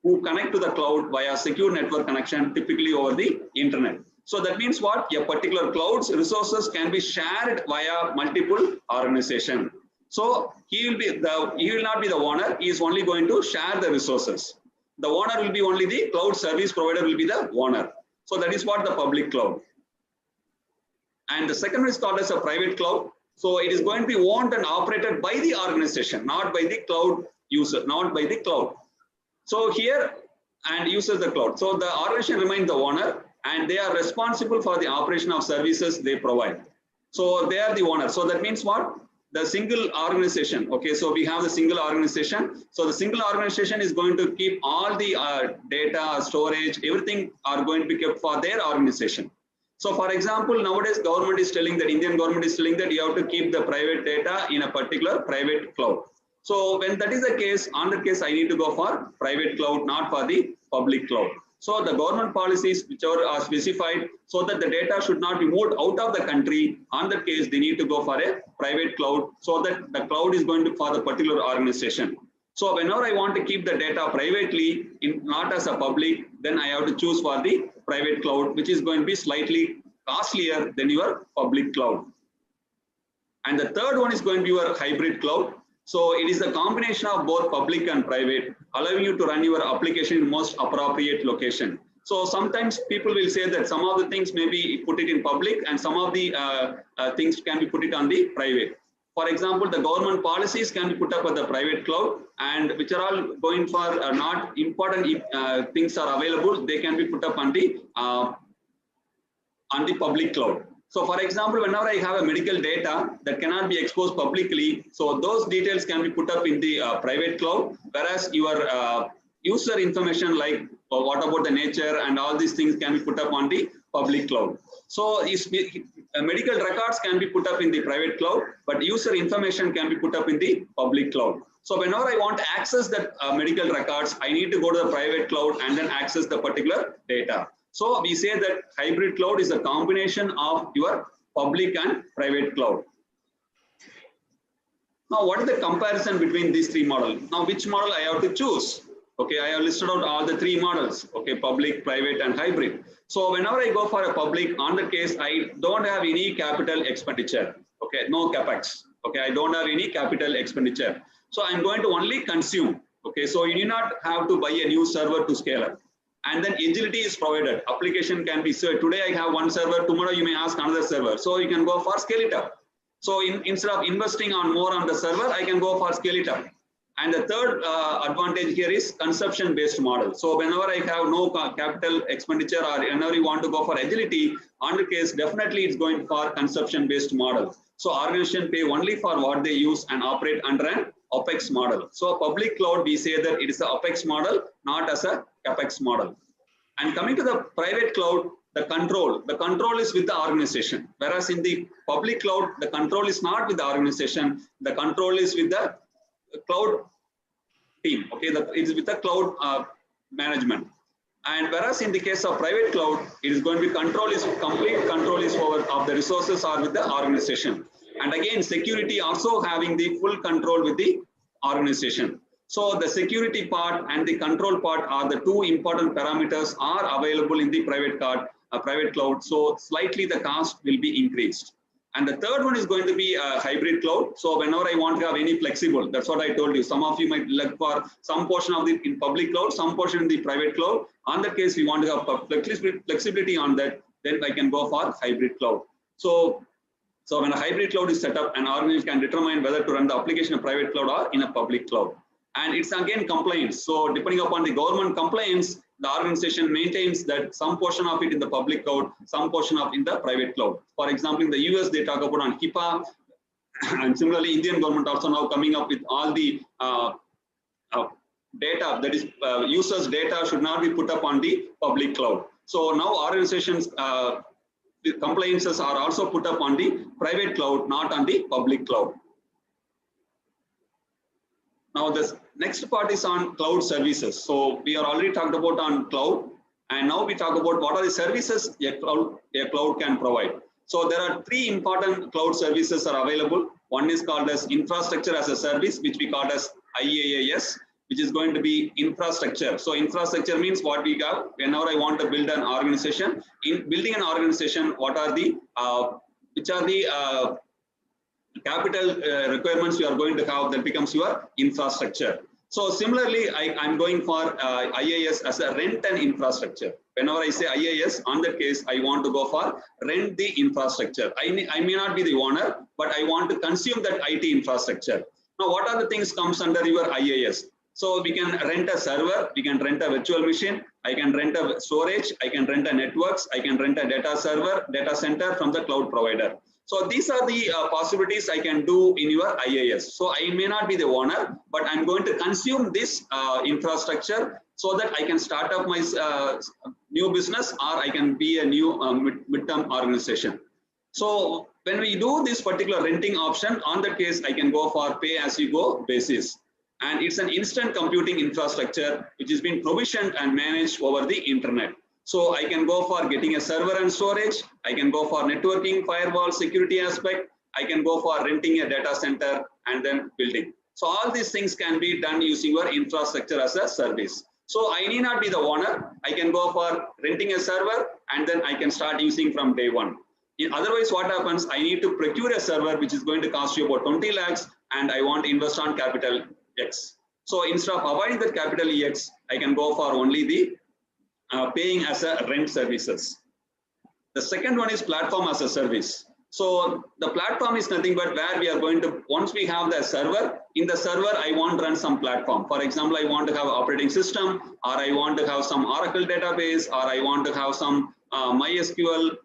who connect to the cloud via secure network connection, typically over the internet. So that means what? A particular cloud's resources can be shared via multiple organizations. So he will not be the owner. He is only going to share the resources. The owner will be only the cloud service provider will be the owner. So that is what the public cloud. And the second is called as a private cloud. So it is going to be owned and operated by the organization, not by the cloud user, not by the cloud. So here and uses the cloud. So the organization remains the owner, and they are responsible for the operation of services they provide. So they are the owner. So that means what? The single organization. Okay, so we have the single organization. So the single organization is going to keep all the data, storage, everything are going to be kept for their organization. So for example, nowadays government is telling that, Indian government is telling that you have to keep the private data in a particular private cloud. So when that is the case, on that case, I need to go for private cloud, not for the public cloud. So the government policies which are specified so that the data should not be moved out of the country, on that case, they need to go for a private cloud so that the cloud is going to for the particular organization. So whenever I want to keep the data privately, not as a public, then I have to choose for the private cloud, which is going to be slightly costlier than your public cloud. And the third one is going to be your hybrid cloud. So it is a combination of both public and private, allowing you to run your application in most appropriate location. So sometimes people will say that some of the things may be put it in public and some of the things can be put it on the private. For example, the government policies can be put up at the private cloud, and which are all going for not important things are available, they can be put up on the public cloud. So for example, whenever I have a medical data that cannot be exposed publicly, so those details can be put up in the private cloud, whereas your user information like what about the nature and all these things can be put up on the public cloud. So medical records can be put up in the private cloud, but user information can be put up in the public cloud. So whenever I want to access that medical records, I need to go to the private cloud and then access the particular data. So we say that hybrid cloud is a combination of your public and private cloud. Now, what is the comparison between these three models? Now, which model I have to choose? Okay, I have listed out all the three models. Okay, public, private, and hybrid. So whenever I go for a public, on the case, I don't have any capital expenditure. Okay, no capex. Okay, I don't have any capital expenditure. So I'm going to only consume. Okay, so you need not have to buy a new server to scale up. And then agility is provided. Application can be, so today I have one server, tomorrow you may ask another server. So you can go for scale it up. So instead of investing on more on the server, I can go for scale it up. And the third advantage here is consumption-based model. So whenever I have no capital expenditure or whenever you want to go for agility, on the case, definitely it's going for consumption-based model. So organization pay only for what they use and operate under an OPEX model. So public cloud, we say that it is an OPEX model, not as a CAPEX model. And coming to the private cloud, the control is with the organization. Whereas in the public cloud, the control is not with the organization. The control is with the cloud team. Okay, it is with the cloud management. And whereas in the case of private cloud, it is going to be complete control is over of the resources are with the organization. And again, security also having the full control with the organization. So the security part and the control part are the two important parameters are available in the private cloud. So slightly the cost will be increased. And the third one is going to be a hybrid cloud. So whenever I want to have any flexible, that's what I told you. Some of you might look for some portion of the in public cloud, some portion in the private cloud. On that case, we want to have flexibility on that, then I can go for hybrid cloud. So when a hybrid cloud is set up, an organization can determine whether to run the application in a private cloud or in a public cloud. And it's again compliance. So depending upon the government compliance, the organization maintains that some portion of it in the public cloud, some portion of in the private cloud. For example, in the US, they talk about on HIPAA, and similarly, Indian government also now coming up with all the data, that is users' data should not be put up on the public cloud. So now organizations, the compliances are also put up on the private cloud, not on the public cloud. Now this next part is on cloud services. So we are already talked about on cloud, and now we talk about what are the services a cloud can provide. So there are three important cloud services are available. One is called as infrastructure as a service, which we call as IaaS, which is going to be infrastructure. So infrastructure means what we have whenever I want to build an organization. In building an organization, what are the which are the capital requirements you are going to have, that becomes your infrastructure. So similarly, I'm going for IaaS as a rent and infrastructure. Whenever I say IaaS, on that case, I want to go for rent the infrastructure. I may not be the owner, but I want to consume that IT infrastructure. Now, what are the things comes under your IaaS? So we can rent a server, we can rent a virtual machine, I can rent a storage, I can rent a networks, I can rent a data center from the cloud provider. So these are the possibilities I can do in your IaaS. So I may not be the owner, but I'm going to consume this infrastructure so that I can start up my new business, or I can be a new midterm organization. So when we do this particular renting option, on that case, I can go for pay as you go basis. And it's an instant computing infrastructure which is being provisioned and managed over the internet. So I can go for getting a server and storage. I can go for networking, firewall, security aspect. I can go for renting a data center and then building. So all these things can be done using your infrastructure as a service. So I need not be the owner. I can go for renting a server and then I can start using from day one. Otherwise, what happens? I need to procure a server which is going to cost you about 20 lakhs and I want to invest on capital X. So instead of avoiding that capital X, I can go for only the paying as a rent services. The second one is platform as a service. So the platform is nothing but where we are going to, once we have the server, in the server, I want to run some platform. For example, I want to have operating system, or I want to have some Oracle database, or I want to have some MySQL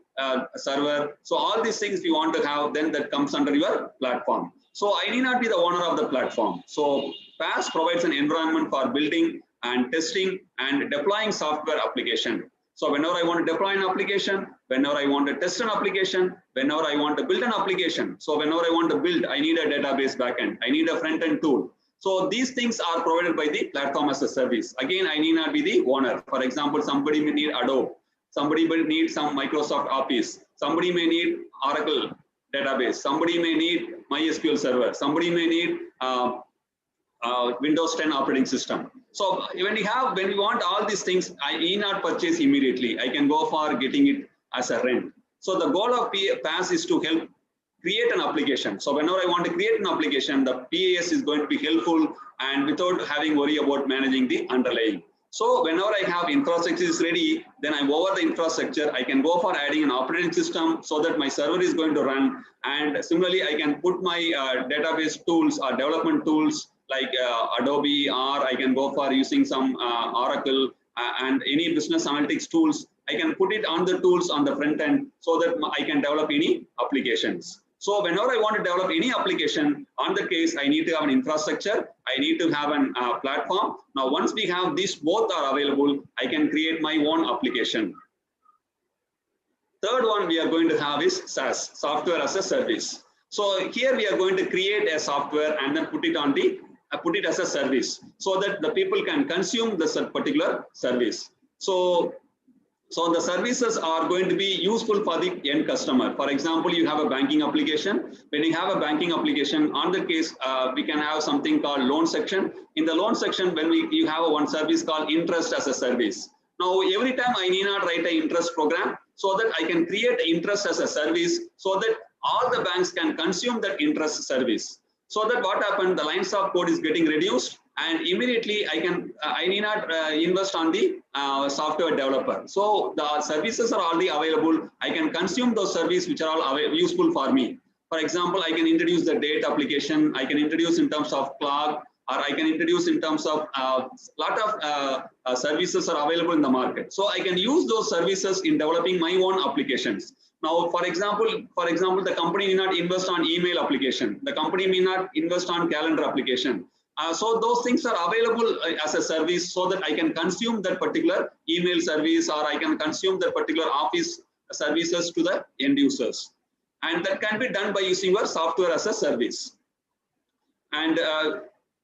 server. So all these things we want to have, then that comes under your platform. So I need not be the owner of the platform. So PaaS provides an environment for building and testing and deploying software application. So whenever I want to deploy an application, whenever I want to test an application, whenever I want to build an application, so whenever I want to build, I need a database backend, I need a front-end tool. So these things are provided by the platform as a service. Again, I need not be the owner. For example, somebody may need Adobe, somebody may need some Microsoft Office, somebody may need Oracle database, somebody may need MySQL server, somebody may need Windows 10 operating system. So when we want all these things, I need not purchase immediately. I can go for getting it as a rent. So the goal of PaaS is to help create an application. So whenever I want to create an application, the PaaS is going to be helpful and without having worry about managing the underlying. So whenever I have infrastructure is ready, then I'm over the infrastructure. I can go for adding an operating system so that my server is going to run. And similarly, I can put my database tools or development tools like Adobe, or I can go for using some Oracle and any business analytics tools. I can put it on the tools on the front end so that I can develop any applications. So whenever I want to develop any application, on the case, I need to have an infrastructure, I need to have a platform. Now, once we have these both are available, I can create my own application. Third one we are going to have is SaaS, software as a service. So here we are going to create a software and then put it on the put it as a service so that the people can consume this particular service. So the services are going to be useful for the end customer. For example, you have a banking application. When you have a banking application, on the case, we can have something called loan section. In the loan section, when you have one service called interest as a service. Now, every time I need not write an interest program so that I can create interest as a service so that all the banks can consume that interest service. So that what happened, the lines of code is getting reduced and immediately I need not invest on the software developer. So the services are already available. I can consume those services which are all useful for me. For example, I can introduce the date application. I can introduce in terms of clock, or I can introduce in terms of lot of services are available in the market. So I can use those services in developing my own applications. Now, for example, the company may not invest on email application. The company may not invest on calendar application. So those things are available as a service so that I can consume that particular email service or I can consume that particular office services to the end users. And that can be done by using your software as a service. And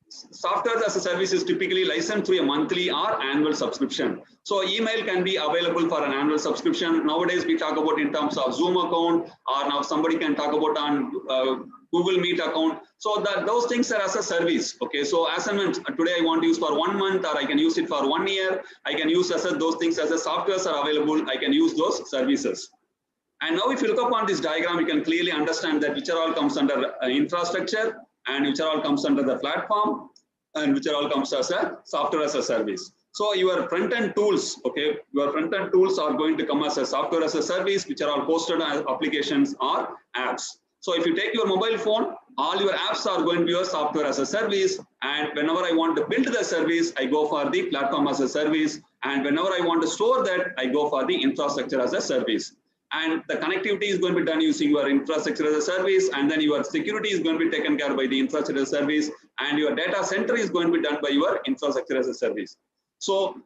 software as a service is typically licensed through a monthly or annual subscription. So email can be available for an annual subscription. Nowadays we talk about in terms of Zoom account, or now somebody can talk about on Google Meet account. So those things are as a service. Okay, so as and when today I want to use for 1 month, or I can use it for 1 year, I can use those things as a softwares are available. I can use those services. And now if you look upon this diagram, you can clearly understand that which are all comes under infrastructure, and which are all comes under the platform, and which are all comes as a software as a service. So your front-end tools, okay, your front-end tools are going to come as a software as a service, which are all hosted as applications or apps. So if you take your mobile phone, all your apps are going to be your software as a service. And whenever I want to build the service, I go for the platform as a service. And whenever I want to store that, I go for the infrastructure as a service. And the connectivity is going to be done using your infrastructure as a service, and then your security is going to be taken care of by the infrastructure as a service, and your data center is going to be done by your infrastructure as a service. So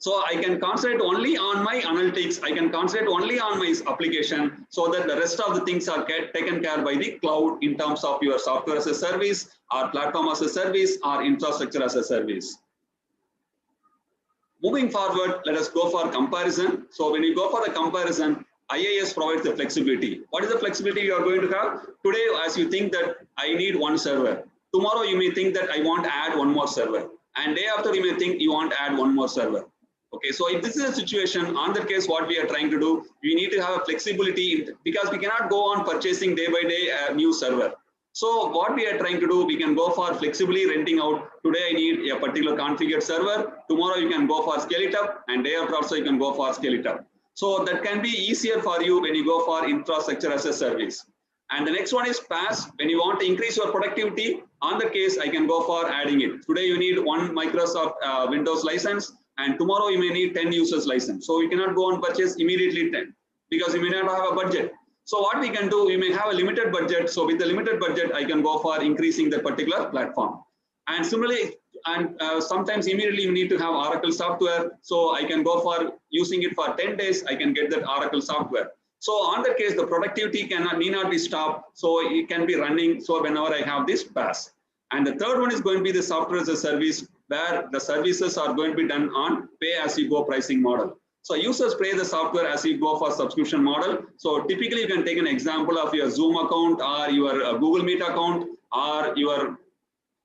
I can concentrate only on my analytics, I can concentrate only on my application, so that the rest of the things are taken care by the cloud in terms of your software as a service, or platform as a service, or infrastructure as a service. Moving forward, let us go for comparison. So when you go for the comparison, IaaS provides the flexibility. What is the flexibility you are going to have? Today, as you think that I need one server. Tomorrow, you may think that I want to add one more server. And day after, you may think you want to add one more server. Okay, so if this is a situation, on that case, what we are trying to do, we need to have a flexibility because we cannot go on purchasing day by day a new server. So what we are trying to do, we can go for flexibly renting out. Today I need a particular configured server. Tomorrow you can go for scale it up, and day after also you can go for scale it up. So that can be easier for you when you go for infrastructure as a service. And the next one is PaaS. When you want to increase your productivity, on the case, I can go for adding it. Today you need one Microsoft Windows license, and tomorrow you may need 10 users license. So you cannot go and purchase immediately 10 because you may not have a budget. So what we can do, we may have a limited budget. So with the limited budget, I can go for increasing the particular platform. And similarly, and sometimes immediately you need to have Oracle software. So I can go for using it for 10 days, I can get that Oracle software. So on that case, the productivity need not be stopped. So it can be running. So whenever I have this PaaS. And the third one is going to be the software as a service, where the services are going to be done on pay as you go pricing model. So users pay the software as you go for subscription model. So typically you can take an example of your Zoom account or your Google Meet account or your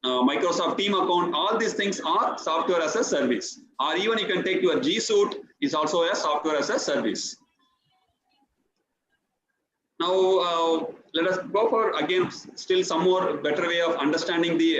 Microsoft Team account. All these things are software as a service. Or even you can take your G Suite is also a software as a service. Now let us go for again still some more better way of understanding the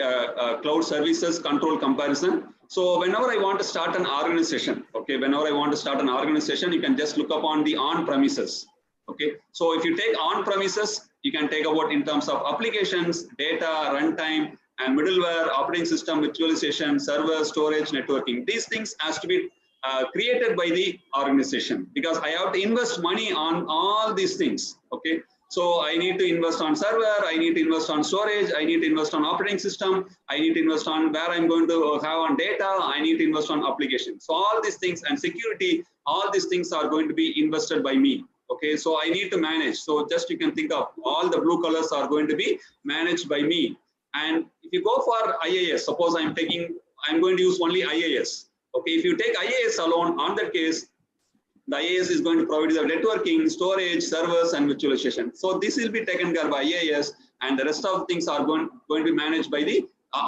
cloud services control comparison. So whenever I want to start an organization, okay, whenever I want to start an organization, you can just look upon the on-premises. Okay, so if you take on-premises, you can take about in terms of applications, data, runtime, and middleware, operating system, virtualization, server, storage, networking. These things has to be created by the organization because I have to invest money on all these things. Okay, so I need to invest on server, I need to invest on storage, I need to invest on operating system, I need to invest on where I'm going to have on data, I need to invest on applications. So all these things and security, all these things are going to be invested by me. Okay, so I need to manage. So just you can think of all the blue colors are going to be managed by me. And if you go for IaaS, suppose I'm going to use only IaaS. Okay, if you take IaaS alone, on that case, the IaaS is going to provide the networking, storage, servers, and virtualization. So this will be taken care by IaaS, and the rest of things are going to be managed by the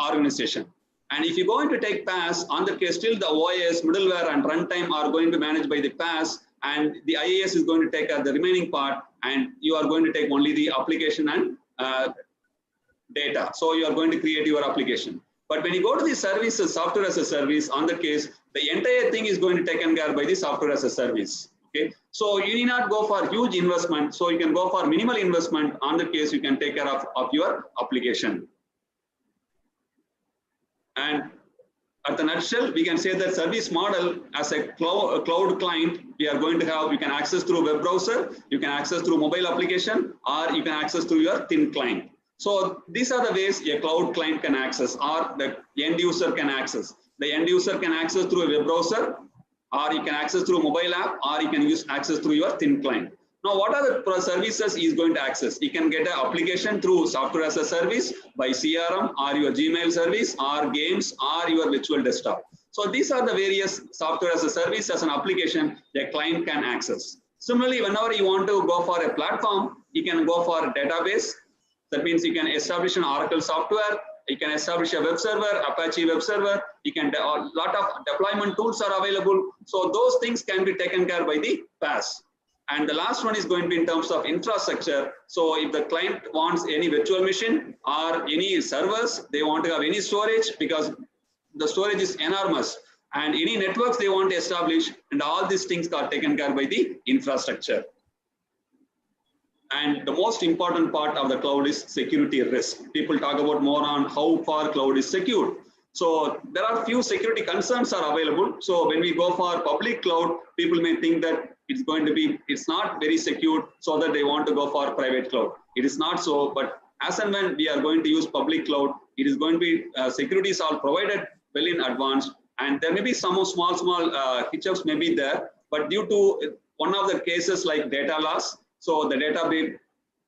organization. And if you're going to take PaaS, on that case, still the OS, middleware, and runtime are going to be managed by the PaaS, and the IaaS is going to take the remaining part, and you are going to take only the application and data. So you are going to create your application. But when you go to the services, software as a service, on that case, the entire thing is going to be taken care by the software as a service. Okay, so you need not go for huge investment. So you can go for minimal investment. On that case, you can take care of your application. And at the nutshell, we can say that service model as a cloud client, we are going to have, you can access through web browser, you can access through mobile application, or you can access through your thin client. So these are the ways a cloud client can access, or the end user can access. The end user can access through a web browser, or you can access through mobile app, or you can use access through your thin client. Now, what are the services he is going to access? You can get an application through software as a service by CRM or your Gmail service or games or your virtual desktop. So these are the various software as a service as an application a client can access. Similarly, whenever you want to go for a platform, you can go for a database. That means you can establish an Oracle software. You can establish a web server, Apache web server. You can, a lot of deployment tools are available. So those things can be taken care by the PaaS. And the last one is going to be in terms of infrastructure. So if the client wants any virtual machine or any servers, they want to have any storage because the storage is enormous, and any networks they want to establish, and all these things are taken care by the infrastructure. And the most important part of the cloud is security risk. People talk about more on how far cloud is secured. So there are few security concerns are available. So when we go for public cloud, people may think that it's not very secure, so that they want to go for private cloud. It is not so, but as and when we are going to use public cloud, it is going to be securities are provided well in advance, and there may be some small hitchups may be there, but due to one of the cases like data loss, so the data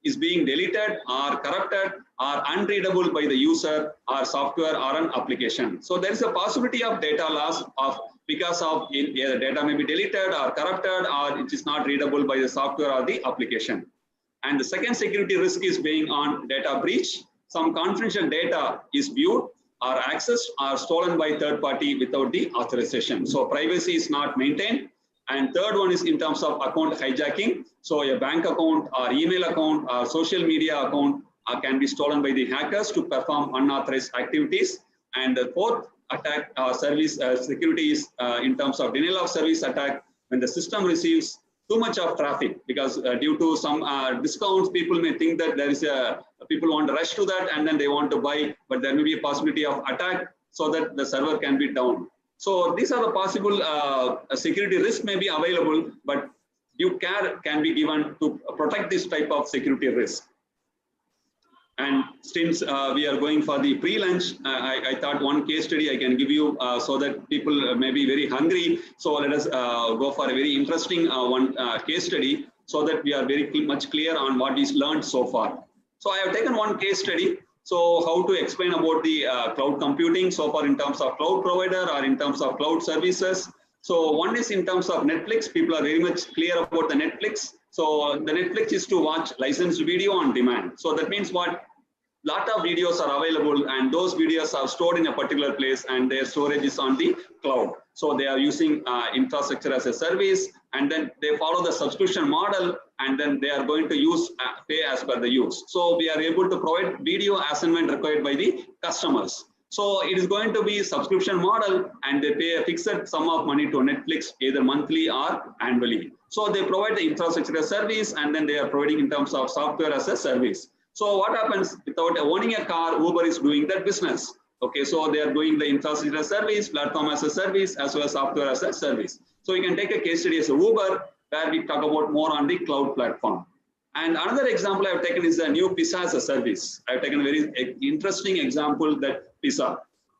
is being deleted or corrupted or unreadable by the user or software or an application. So there is a possibility of data loss because of either data may be deleted or corrupted, or it is not readable by the software or the application. And the second security risk is being on data breach. Some confidential data is viewed or accessed or stolen by third party without the authorization. So privacy is not maintained. And third one is in terms of account hijacking. So a bank account or email account or social media account can be stolen by the hackers to perform unauthorized activities. And the fourth attack service security is in terms of denial of service attack. When the system receives too much of traffic, because due to some discounts, people may think that there is people want to rush to that and then they want to buy, but there may be a possibility of attack so that the server can be down. So these are the possible security risk may be available, but due care can be given to protect this type of security risk. And since we are going for the pre-lunch, I thought one case study I can give you so that people may be very hungry. So let us go for a very interesting one case study so that we are very much clear on what is learned so far. So I have taken one case study. So how to explain about the cloud computing so far in terms of cloud provider or in terms of cloud services. So one is in terms of Netflix. People are very much clear about the Netflix. So the Netflix is to watch licensed video on demand. So that means what? Lot of videos are available and those videos are stored in a particular place and their storage is on the cloud. So they are using infrastructure as a service, and then they follow the subscription model, and then they are going to use pay as per the use. So we are able to provide video as and when required by the customers. So it is going to be subscription model and they pay a fixed sum of money to Netflix either monthly or annually. So they provide the infrastructure as a service and then they are providing in terms of software as a service. So what happens without owning a car, Uber is doing that business. Okay, so they are doing the infrastructure as a service, platform as a service, as well as software as a service. So you can take a case study as a Uber, where we talk about more on the cloud platform. And another example I have taken is the new Pizza as a service. I have taken a very interesting example, that Pizza.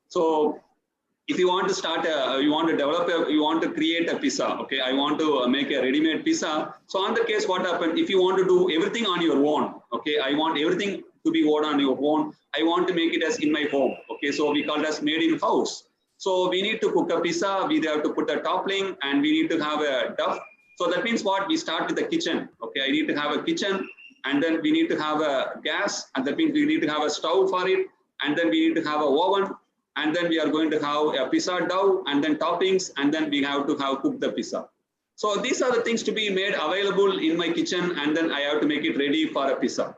So if you want to start you want to create a pizza, okay, I want to make a ready-made pizza. So on the case, what happens if you want to do everything on your own, okay, I want everything to be ordered on your own. I want to make it as in my home, okay, so we call it as made in house. So we need to cook a pizza, we have to put a topping, and we need to have a duff. So that means what? We start with the kitchen, okay, I need to have a kitchen, and then we need to have a gas, and that means we need to have a stove for it, and then we need to have a oven, and then we are going to have a pizza dough and then toppings, and then we have to have cooked the pizza. So these are the things to be made available in my kitchen, and then I have to make it ready for a pizza.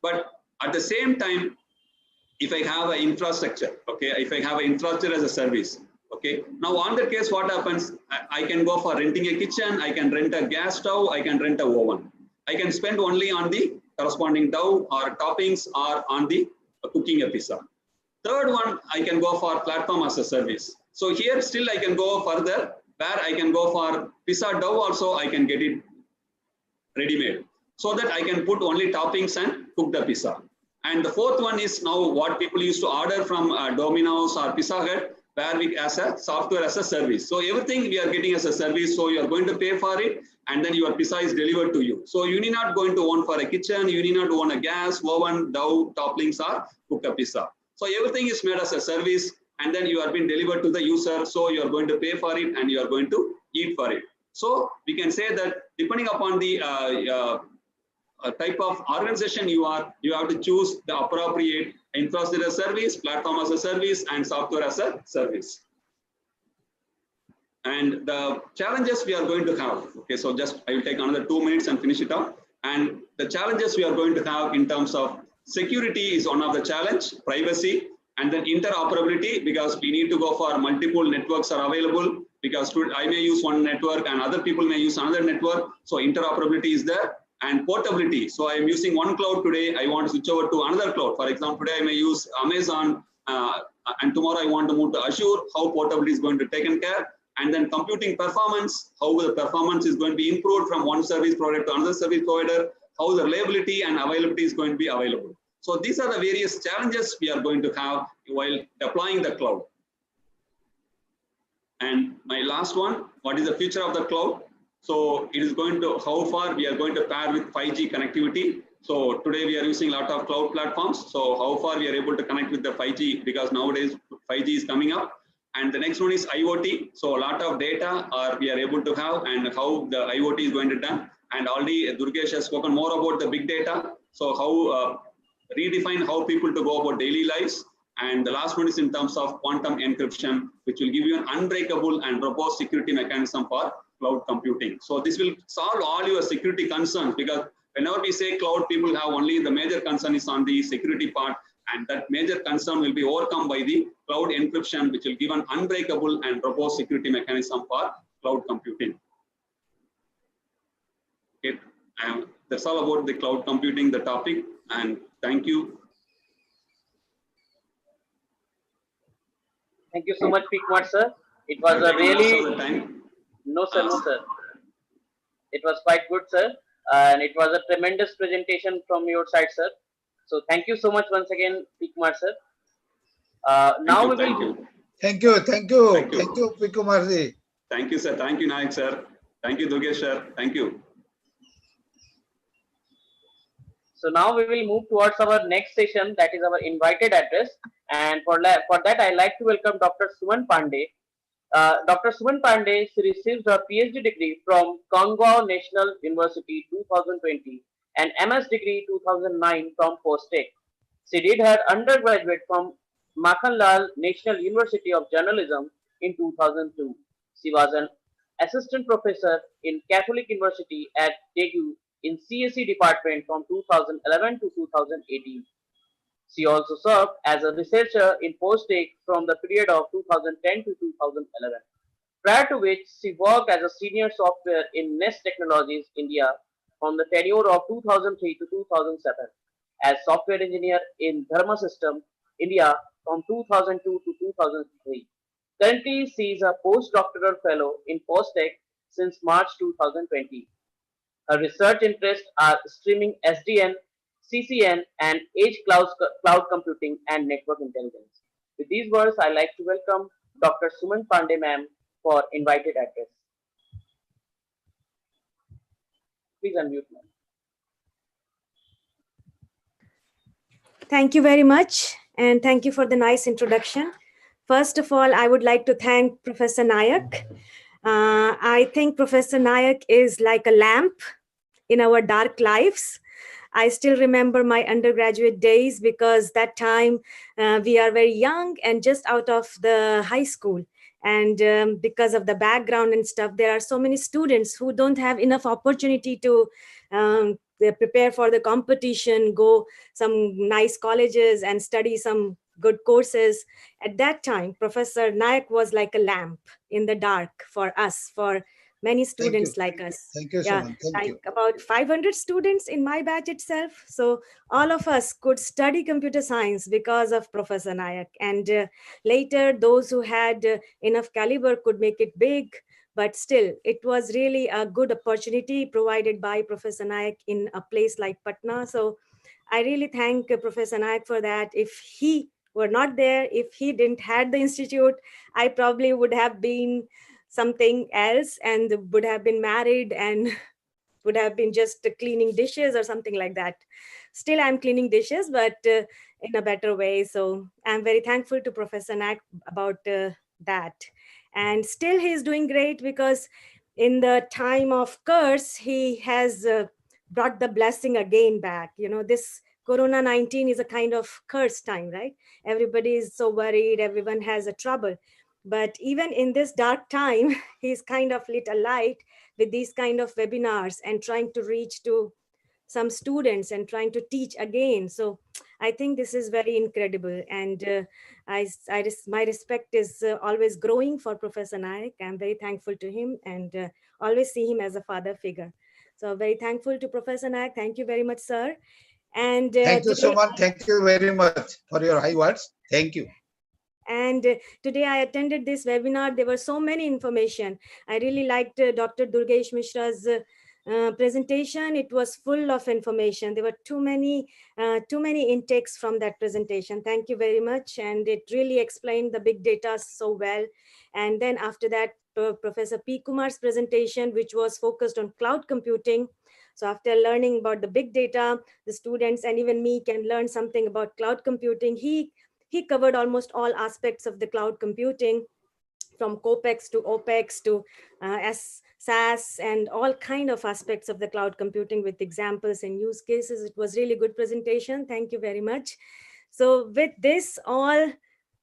But at the same time, if I have an infrastructure, okay, if I have an infrastructure as a service, okay, now on that case, what happens? I can go for renting a kitchen, I can rent a gas stove, I can rent a oven. I can spend only on the corresponding dough or toppings or on the cooking a pizza. Third one, I can go for platform as a service. So here still I can go further, where I can go for pizza dough also, I can get it ready-made, so that I can put only toppings and cook the pizza. And the fourth one is now what people used to order from Domino's or Pizza Hut, where we as a software as a service. So everything we are getting as a service, so you are going to pay for it, and then your pizza is delivered to you. So you need not going to own for a kitchen, you need not own a gas, oven, dough, toppings, or cook a pizza. So everything is made as a service, and then you are being delivered to the user. So you are going to pay for it, and you are going to eat for it. So we can say that depending upon the type of organization you are, you have to choose the appropriate infrastructure as a service, platform as a service, and software as a service. And the challenges we are going to have. Okay, so just I will take another 2 minutes and finish it up. And the challenges we are going to have in terms of security is one of the challenge, privacy, and then interoperability, because we need to go for multiple networks are available, because I may use one network and other people may use another network. So interoperability is there. And portability. So I am using one cloud today, I want to switch over to another cloud. For example, today I may use Amazon and tomorrow I want to move to Azure, how portability is going to be taken care. And then computing performance, how the performance is going to be improved from one service provider to another service provider, how the reliability and availability is going to be available. So these are the various challenges we are going to have while deploying the cloud. And my last one, what is the future of the cloud? So it is going to, how far we are going to pair with 5G connectivity. So today we are using a lot of cloud platforms. So how far we are able to connect with the 5G, because nowadays 5G is coming up. And the next one is IoT. So a lot of data we are able to have, and how the IoT is going to done. And already Durgesh has spoken more about the big data. So how redefine how people to go about daily lives. And the last one is in terms of quantum encryption, which will give you an unbreakable and robust security mechanism for cloud computing. So this will solve all your security concerns, because whenever we say cloud, people have only the major concern is on the security part, and that major concern will be overcome by the cloud encryption, which will give an unbreakable and robust security mechanism for cloud computing. Okay. That's all about the cloud computing, the topic, and thank you. Thank you so much, P. Kumar sir. It was a really time. No sir, no sir. It was quite good, sir, and it was a tremendous presentation from your side, sir. So thank you so much once again, P. Kumar sir. Now we will. Thank you, P. Kumar ji. Thank you, sir. Thank you, Nayak sir. Thank you, Durgesh sir. Thank you. So now we will move towards our next session, that is our invited address. And for that, I like to welcome Dr. Suman Pandey. Dr. Suman Pandey, she received her PhD degree from Congo National University 2020 and MS degree 2009 from Postech. She did her undergraduate from Makhanlal National University of Journalism in 2002. She was an assistant professor in Catholic University at Daegu in CSE department from 2011 to 2018. She also served as a researcher in Postech from the period of 2010 to 2011, prior to which she worked as a senior software in Nest Technologies India from the tenure of 2003 to 2007, as software engineer in Dharma System India from 2002 to 2003. Currently, she is a postdoctoral fellow in Postech since March 2020. Her research interests are streaming SDN, CCN, and edge cloud computing and network intelligence. With these words, I like to welcome Dr. Suman Pandey ma'am for invited address. Please unmute ma'am. Thank you very much, and thank you for the nice introduction. First of all, I would like to thank Professor Nayak. I think Professor Nayak is like a lamp in our dark lives. I still remember my undergraduate days because that time we are very young and just out of the high school. And because of the background and stuff, there are so many students who don't have enough opportunity to prepare for the competition, go some nice colleges and study some good courses. At that time, Professor Nayak was like a lamp in the dark for us, for many students like us. Thank you so much. Thank you. About 500 students in my batch itself. So all of us could study computer science because of Professor Nayak. And later, those who had enough caliber could make it big. But still, it was really a good opportunity provided by Professor Nayak in a place like Patna. So I really thank Professor Nayak for that. If he were not there, if he didn't had the institute, I probably would have been something else and would have been married and would have been just cleaning dishes or something like that. Still, I'm cleaning dishes, but in a better way. So I'm very thankful to Professor Nayak about that. And still he's doing great because in the time of curse, he has brought the blessing again back. You know, this Corona-19 is a kind of curse time, right? Everybody is so worried, everyone has a trouble. But even in this dark time, he's kind of lit a light with these kind of webinars and trying to reach to some students and trying to teach again. So I think this is very incredible. And my respect is always growing for Professor Nayak. I'm very thankful to him and always see him as a father figure. So very thankful to Professor Nayak. Thank you very much, sir. And thank you so much. Thank you very much for your high words. Thank you. And today I attended this webinar. There were so many information. I really liked Dr. Durgesh Mishra's presentation. It was full of information. There were too many intakes from that presentation. Thank you very much. And it really explained the big data so well. And then after that, Professor P. Kumar's presentation, which was focused on cloud computing. So after learning about the big data, the students and even me can learn something about cloud computing. He covered almost all aspects of the cloud computing, from COPEX to OPEX to SaaS and all kind of aspects of the cloud computing with examples and use cases. It was really good presentation. Thank you very much. So with this, all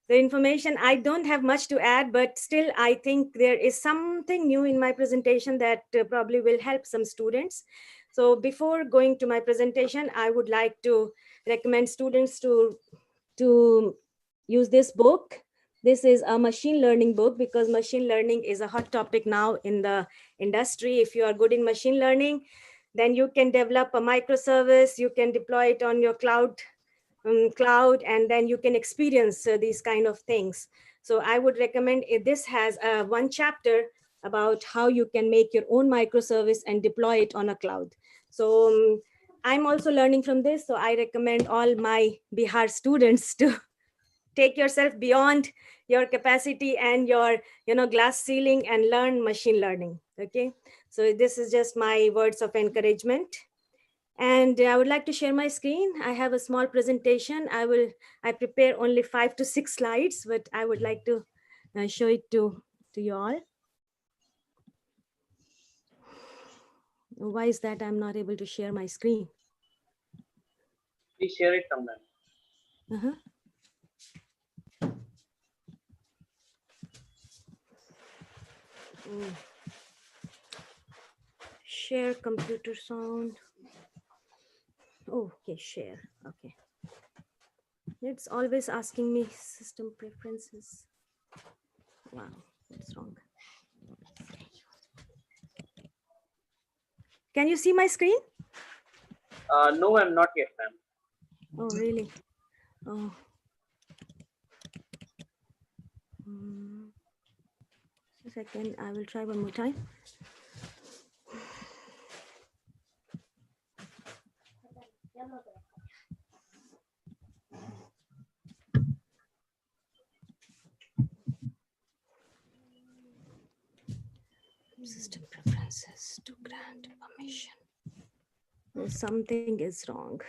the information, I don't have much to add, but still I think there is something new in my presentation that probably will help some students. So before going to my presentation, I would like to recommend students to use this book. This is a machine learning book because machine learning is a hot topic now in the industry. If you are good in machine learning, Then you can develop a microservice, you can deploy it on your cloud, and then you can experience these kind of things. So I would recommend this has one chapter about how you can make your own microservice and deploy it on a cloud. So I'm also learning from this. So I recommend all my Bihar students to take yourself beyond your capacity and your glass ceiling and learn machine learning. Okay, so this is just my words of encouragement. And I would like to share my screen. I have a small presentation. I prepare only 5 to 6 slides, but I would like to show it to you all. Why is that I'm not able to share my screen? Please share it somewhere. Share computer sound. Oh, okay, share. Okay. It's always asking me system preferences. Wow, that's wrong. Can you see my screen? No, I'm not yet, ma'am. Oh, really? Oh. A second, I will try one more time. System preferences to grant permission. Something is wrong.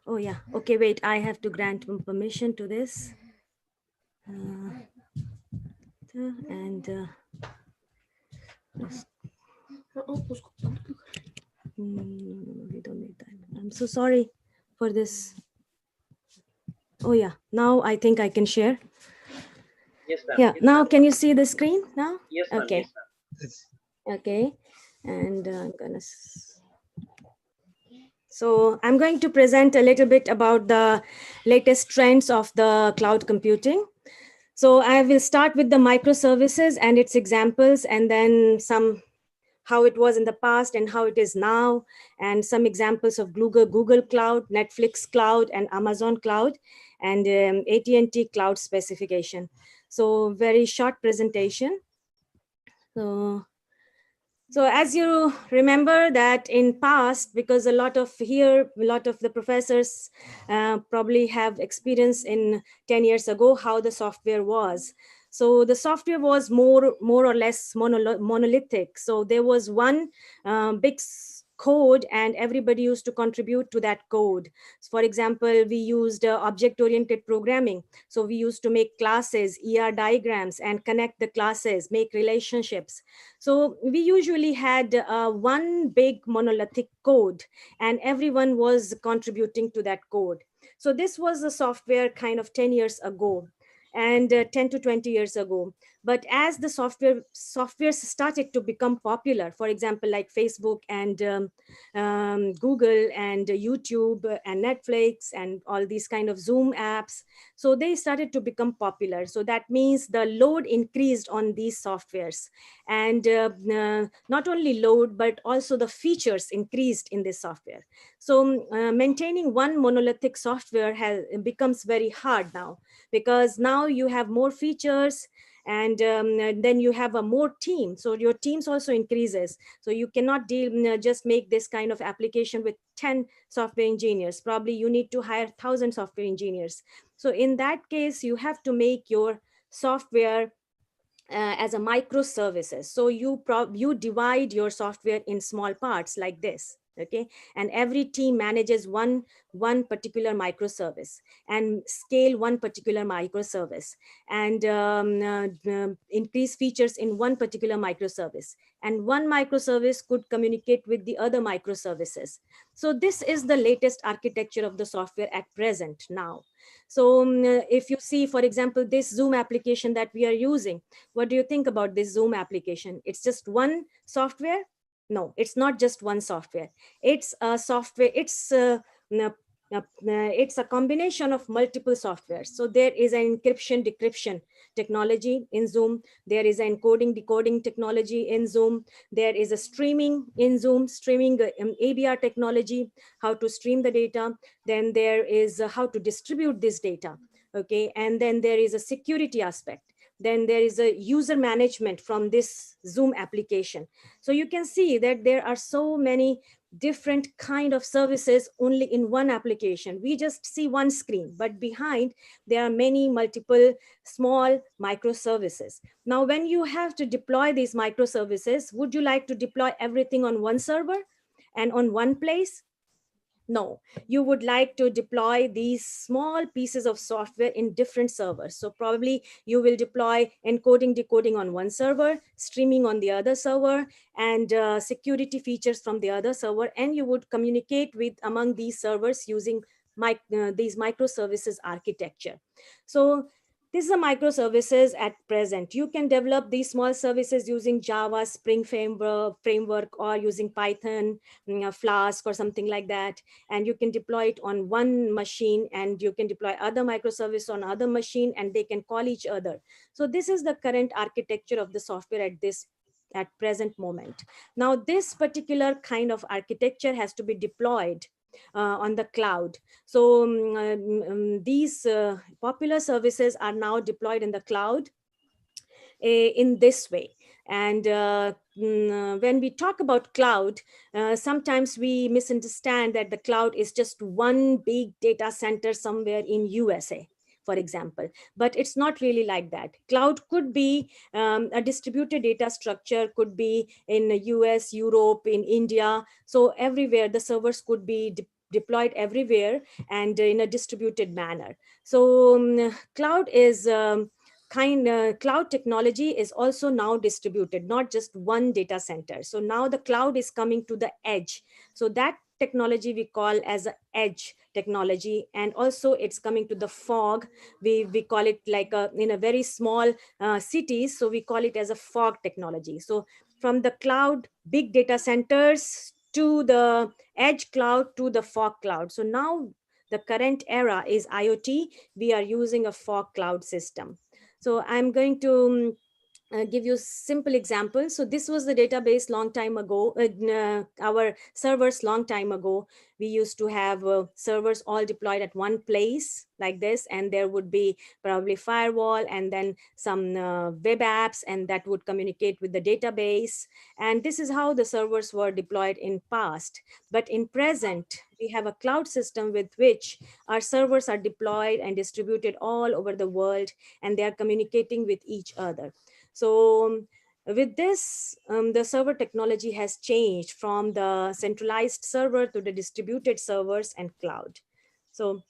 Oh yeah, okay, wait, I have to grant permission to this. And we don't need that. I'm so sorry for this. Oh yeah, now I think I can share. Yes, ma'am. Yeah, now can you see the screen now? Yes, ma'am. Okay. Yes, okay, and I'm gonna. So I'm going to present a little bit about the latest trends of the cloud computing. So I will start with the microservices and its examples, and then how it was in the past and how it is now, and some examples of Google Cloud, Netflix Cloud, and Amazon Cloud, and AT&T Cloud specification. So very short presentation. So as you remember that in past, because a lot of the professors probably have experience in 10 years ago, how the software was. So the software was more or less monolithic. So there was one big code and everybody used to contribute to that code. So for example, we used object-oriented programming. So we used to make classes, ER diagrams, and connect the classes, make relationships. So we usually had one big monolithic code and everyone was contributing to that code. So this was the software kind of 10 years ago and 10 to 20 years ago. But as the software started to become popular, for example, like Facebook and Google and YouTube and Netflix and all these kind of Zoom apps, so they started to become popular. So that means the load increased on these softwares, and not only load, but also the features increased in this software. So maintaining one monolithic software becomes very hard now, because now you have more features, and then you have a more team. So your teams also increases. So you cannot just make this kind of application with 10 software engineers. Probably you need to hire 1,000 software engineers. So in that case, you have to make your software as a microservices. So you divide your software in small parts like this. Okay, and every team manages one particular microservice and scale one particular microservice, and increase features in one particular microservice, and one microservice could communicate with the other microservices. So this is the latest architecture of the software at present now. So if you see, for example, this Zoom application that we are using, what do you think about this Zoom application? It's just one software? No, it's not just one software. It's a software. It's It's a combination of multiple softwares. So there is an encryption decryption technology in Zoom. There is an encoding decoding technology in Zoom. There is a streaming in Zoom, streaming ABR technology, how to stream the data. Then there is how to distribute this data. Okay, and then there is a security aspect. Then there is a user management from this Zoom application. So you can see that there are so many different kind of services only in one application. We just see one screen, but behind there are many multiple small microservices. Now, when you have to deploy these microservices, would you like to deploy everything on one server and on one place? No, you would like to deploy these small pieces of software in different servers. So probably you will deploy encoding, decoding on one server, streaming on the other server, and security features from the other server. And you would communicate with among these servers using these microservices architecture. So this is a microservices at present. You can develop these small services using Java, Spring framework, or using Python, Flask, or something like that. And you can deploy it on one machine, and you can deploy other microservice on other machine, and they can call each other. So this is the current architecture of the software at present moment. Now, this particular kind of architecture has to be deployed on the cloud. So these popular services are now deployed in the cloud in this way. And when we talk about cloud, sometimes we misunderstand that the cloud is just one big data center somewhere in USA, for example, but it's not really like that. Cloud could be a distributed data structure, could be in the US, Europe, in India. So everywhere the servers could be deployed everywhere and in a distributed manner. So cloud is cloud technology is also now distributed, not just one data center. So now the cloud is coming to the edge. So that technology we call as an edge technology, and also it's coming to the fog. We call it like in a very small cities, so we call it as a fog technology. So from the cloud, big data centers, to the edge cloud, to the fog cloud. So now the current era is IoT. We are using a fog cloud system. So I'm going to give you simple examples. So this was the database long time ago, our servers long time ago. We used to have servers all deployed at one place like this, and there would be probably firewall and then some web apps, and that would communicate with the database. And this is how the servers were deployed in past. But in present, we have a cloud system with which our servers are deployed and distributed all over the world, and they are communicating with each other. So with this, the server technology has changed from the centralized server to the distributed servers and cloud. So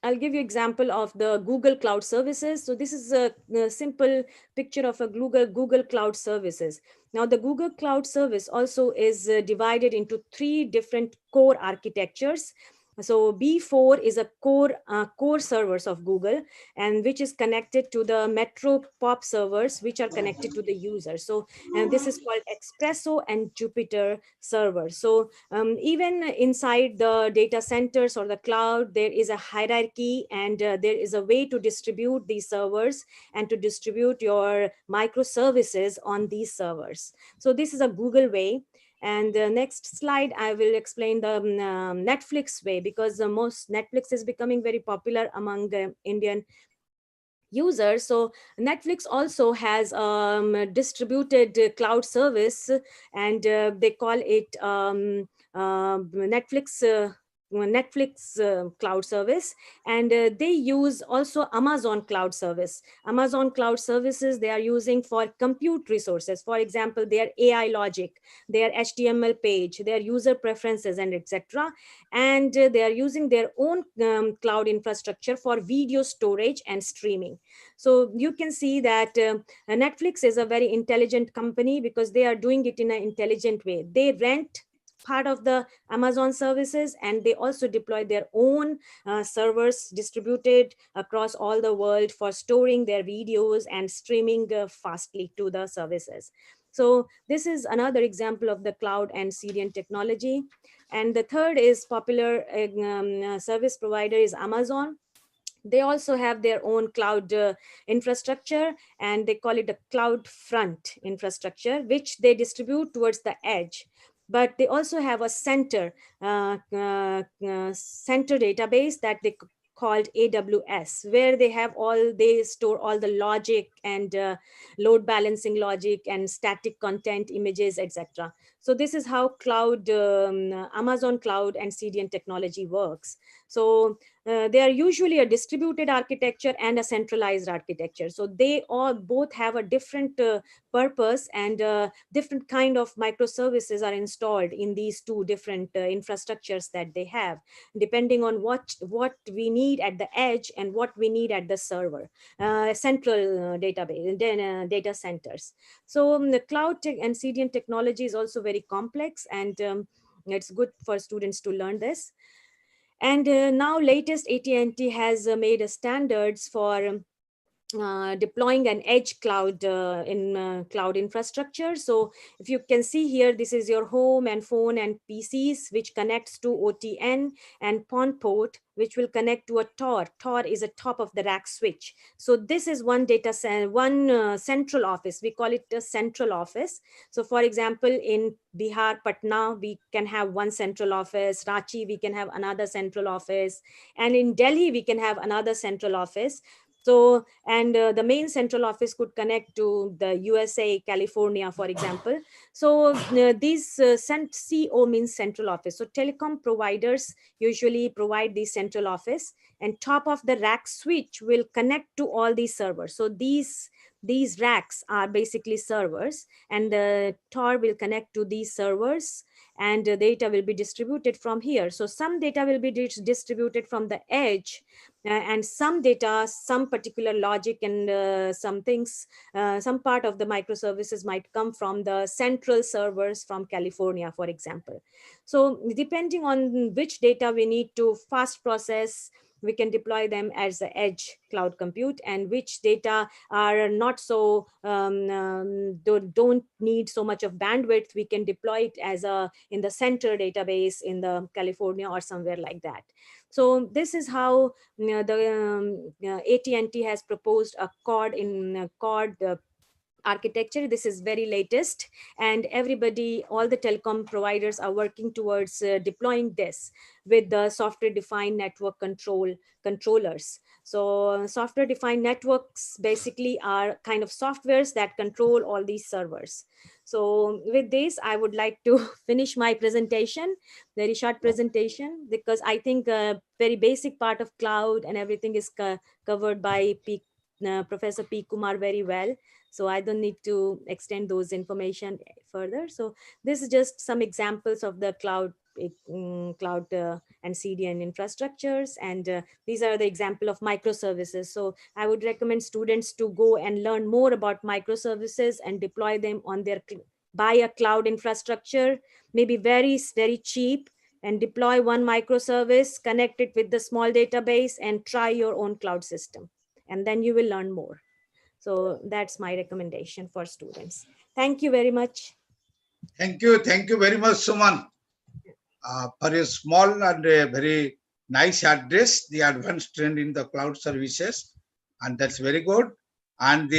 I'll give you example of the Google Cloud Services. So this is a simple picture of a Google Cloud Services. Now the Google Cloud Service also is divided into 3 different core architectures. So B4 is a core servers of Google, and which is connected to the Metro Pop servers, which are connected to the user. So, and this is called Espresso and Jupyter servers. So even inside the data centers or the cloud, there is a hierarchy, and there is a way to distribute these servers and to distribute your microservices on these servers. So this is a Google way. And the next slide, I will explain the Netflix way, because the most Netflix is becoming very popular among Indian users. So Netflix also has distributed cloud service, and they call it Netflix cloud service, and they use also Amazon cloud service. Amazon cloud services they are using for compute resources, for example their AI logic, their HTML page, their user preferences, and etc. And they are using their own cloud infrastructure for video storage and streaming. So you can see that Netflix is a very intelligent company, because they are doing it in an intelligent way. They rent part of the Amazon services, and they also deploy their own servers distributed across all the world for storing their videos and streaming fastly to the services. So this is another example of the cloud and CDN technology. And the third is popular service provider is Amazon. They also have their own cloud infrastructure, and they call it a cloud front infrastructure, which they distribute towards the edge. But they also have a center database that they called AWS, where they store all the logic and load balancing logic and static content, images, etc. So this is how cloud, Amazon cloud and CDN technology works. So they are usually a distributed architecture and a centralized architecture. So they all both have a different purpose, and different kind of microservices are installed in these two different infrastructures that they have, depending on what we need at the edge and what we need at the server, central database, and then data centers. So the cloud tech and CDN technology is also very complex, and it's good for students to learn this. And now latest AT&T has made standards for deploying an edge cloud in cloud infrastructure. So if you can see here, this is your home and phone and PCs, which connects to OTN, and PON port, which will connect to a TOR. TOR is a top of the rack switch. So this is one central office. We call it a central office. So for example, in Bihar, Patna, we can have one central office. Ranchi, we can have another central office. And in Delhi, we can have another central office. So, and the main central office could connect to the USA, California, for example. So these CO means central office. So telecom providers usually provide the central office, and top of the rack switch will connect to all these servers. So these racks are basically servers, and the TOR will connect to these servers, and data will be distributed from here. So some data will be distributed from the edge, and some data, some particular logic and some things, some part of the microservices might come from the central servers from California, for example. So depending on which data we need to fast process, we can deploy them as the edge cloud compute, and which data are not so, don't need so much of bandwidth, we can deploy it as in the center database in the California or somewhere like that. So this is how the AT&T has proposed a CORD architecture. This is very latest, and everybody, all the telecom providers are working towards deploying this with the software defined network controllers. So software defined networks basically are kind of softwares that control all these servers. So with this, I would like to finish my presentation, very short presentation, because I think a very basic part of cloud and everything is covered by Professor P. Kumar very well. So I don't need to extend those information further. So this is just some examples of the cloud and CDN infrastructures. And these are the example of microservices. So I would recommend students to go and learn more about microservices and deploy them on buy a cloud infrastructure, maybe very, very cheap, and deploy one microservice, connect it with the small database, and try your own cloud system. And then you will learn more. So that's my recommendation for students. Thank you very much. Thank you very much, Suman, for a small and a very nice address, the advanced trend in the cloud services, and that's very good. And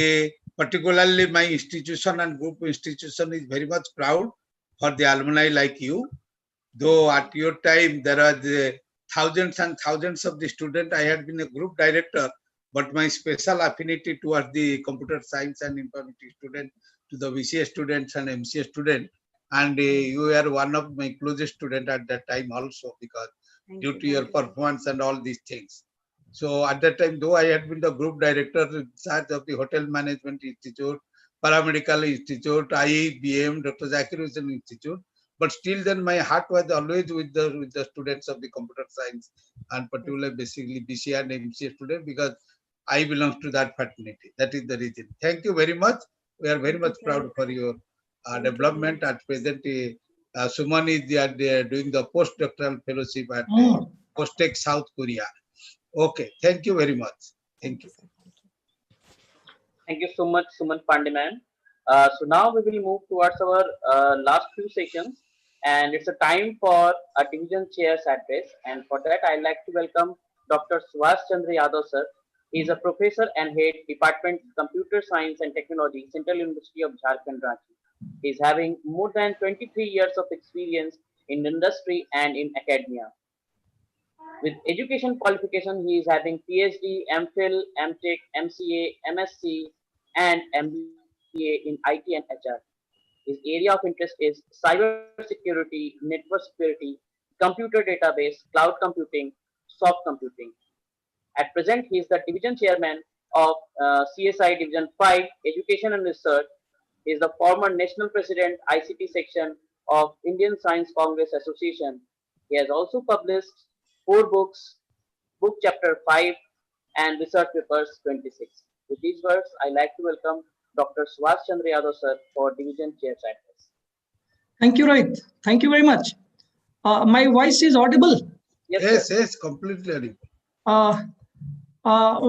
particularly my institution and group institution is very much proud for the alumni like you. Though at your time there are the thousands and thousands of the students, I had been a group director, but my special affinity towards the computer science and informatics student, to the VCA students and MCA students, and you were one of my closest students at that time also, because due to your performance and all these things. So at that time, though I had been the group director in charge of the Hotel Management Institute, Paramedical Institute, IBM, Dr. Zakir Hussain Institute, but still then my heart was always with the students of the computer science, and particularly basically BCA and MCA students, because I belong to that fraternity. That is the reason. Thank you very much. We are very much proud for your development. At present, Suman is doing the postdoctoral fellowship at Postech, South Korea. Okay, thank you very much. Thank you. Thank you so much, Suman Pandeman. So now we will move towards our last few sessions, and it's a time for a division chair's address. And for that, I'd like to welcome Dr. Subhash Chandra Yadav sir. He is a professor and head Department Computer Science and Technology, Central University of Jharkhand, Ranchi. He is having more than 23 years of experience in industry and in academia. With education qualification, he is having PhD, MPhil, MTech, MCA, MSc, and MBA in IT and HR. His area of interest is cyber security, network security, computer database, cloud computing, soft computing. At present, he is the division chairman of CSI Division 5, Education and Research. He is the former national president, ICT section of Indian Science Congress Association. He has also published 4 books, book chapter 5, and research papers 26. With these words, I like to welcome Dr. Subhash Chandra Yadav sir for division chair's address. Thank you, Rohit. Thank you very much. My voice is audible. Yes, completely audible.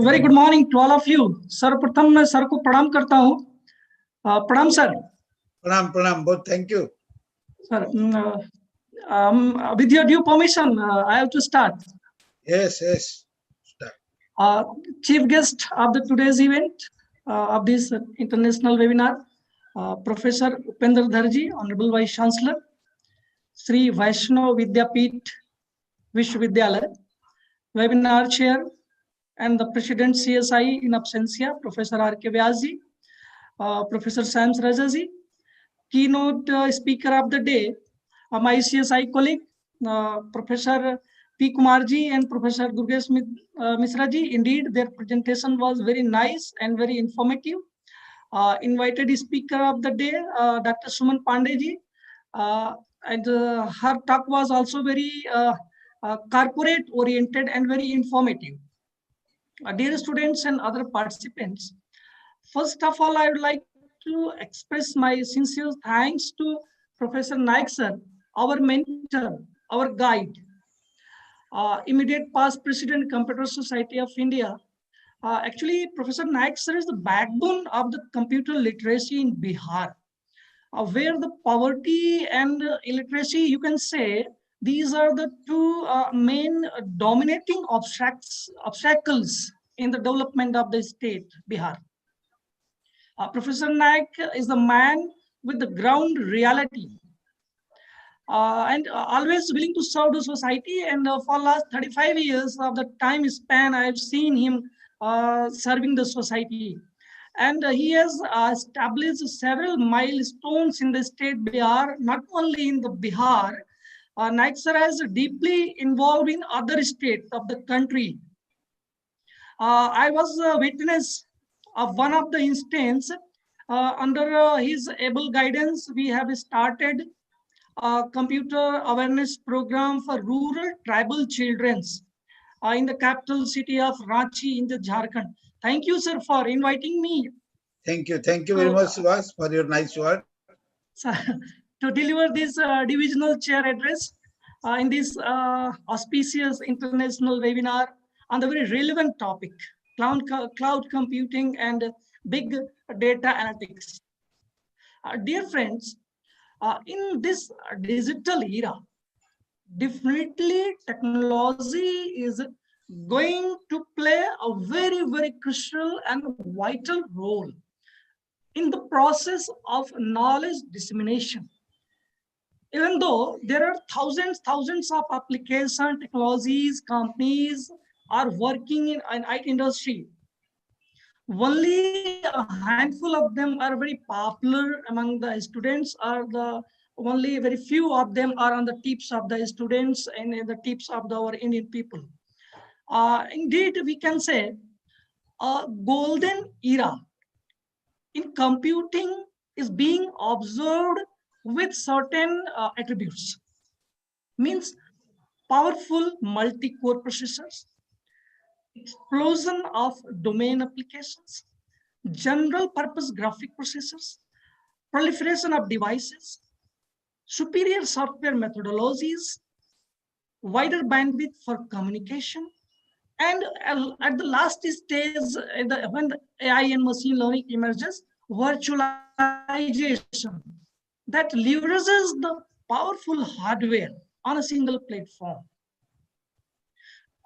Very good morning to all of you. सर्वप्रथम मैं sir को प्रणाम करता हूँ. प्रणाम sir. प्रणाम बहुत thank you. Sir, with your due permission, I have to start. Yes. Start. Chief guest of the today's event of this international webinar, Professor Upinder Dhar ji, Honorable Vice Chancellor, Shri Vaishnav Vidyapeeth Vishwavidyalaya, Webinar Chair, and the President CSI in absentia, Professor R.K. Vyas ji, Professor Shams Raja ji, keynote speaker of the day, my CSI colleague, Professor P. Kumar ji and Professor Durgesh Misra ji. Indeed, their presentation was very nice and very informative. Invited speaker of the day, Dr. Suman Pandey ji, and her talk was also very corporate oriented and very informative. Dear students and other participants, first of all, I would like to express my sincere thanks to Professor Naik sir, our mentor, our guide, immediate past President, Computer Society of India. Actually, Professor Naik sir is the backbone of the computer literacy in Bihar, where the poverty and illiteracy, you can say, these are the two main dominating obstacles in the development of the state, Bihar. Professor Naik is the man with the ground reality and always willing to serve the society. And for last 35 years of the time span, I have seen him serving the society. And he has established several milestones in the state Bihar, not only in the Bihar. Naik sir is deeply involved in other states of the country. I was a witness of one of the instances. Under his able guidance, we have started a computer awareness program for rural tribal children in the capital city of Ranchi in the Jharkhand. Thank you, sir, for inviting me. Thank you very much, Subhash, for your nice word. To deliver this divisional chair address in this auspicious international webinar on the very relevant topic, cloud computing and big data analytics. Dear friends, in this digital era, definitely technology is going to play a very, very crucial and vital role in the process of knowledge dissemination. Even though there are thousands of application technologies, companies are working in an IT industry, only a handful of them are very popular among the students, only very few of them are on the tips of the students and in the tips of our Indian people. Indeed, we can say a golden era in computing is being observed with certain attributes. Means powerful multi-core processors, explosion of domain applications, general purpose graphic processors, proliferation of devices, superior software methodologies, wider bandwidth for communication, and at the last stage, when the AI and machine learning emerges, virtualization that leverages the powerful hardware on a single platform.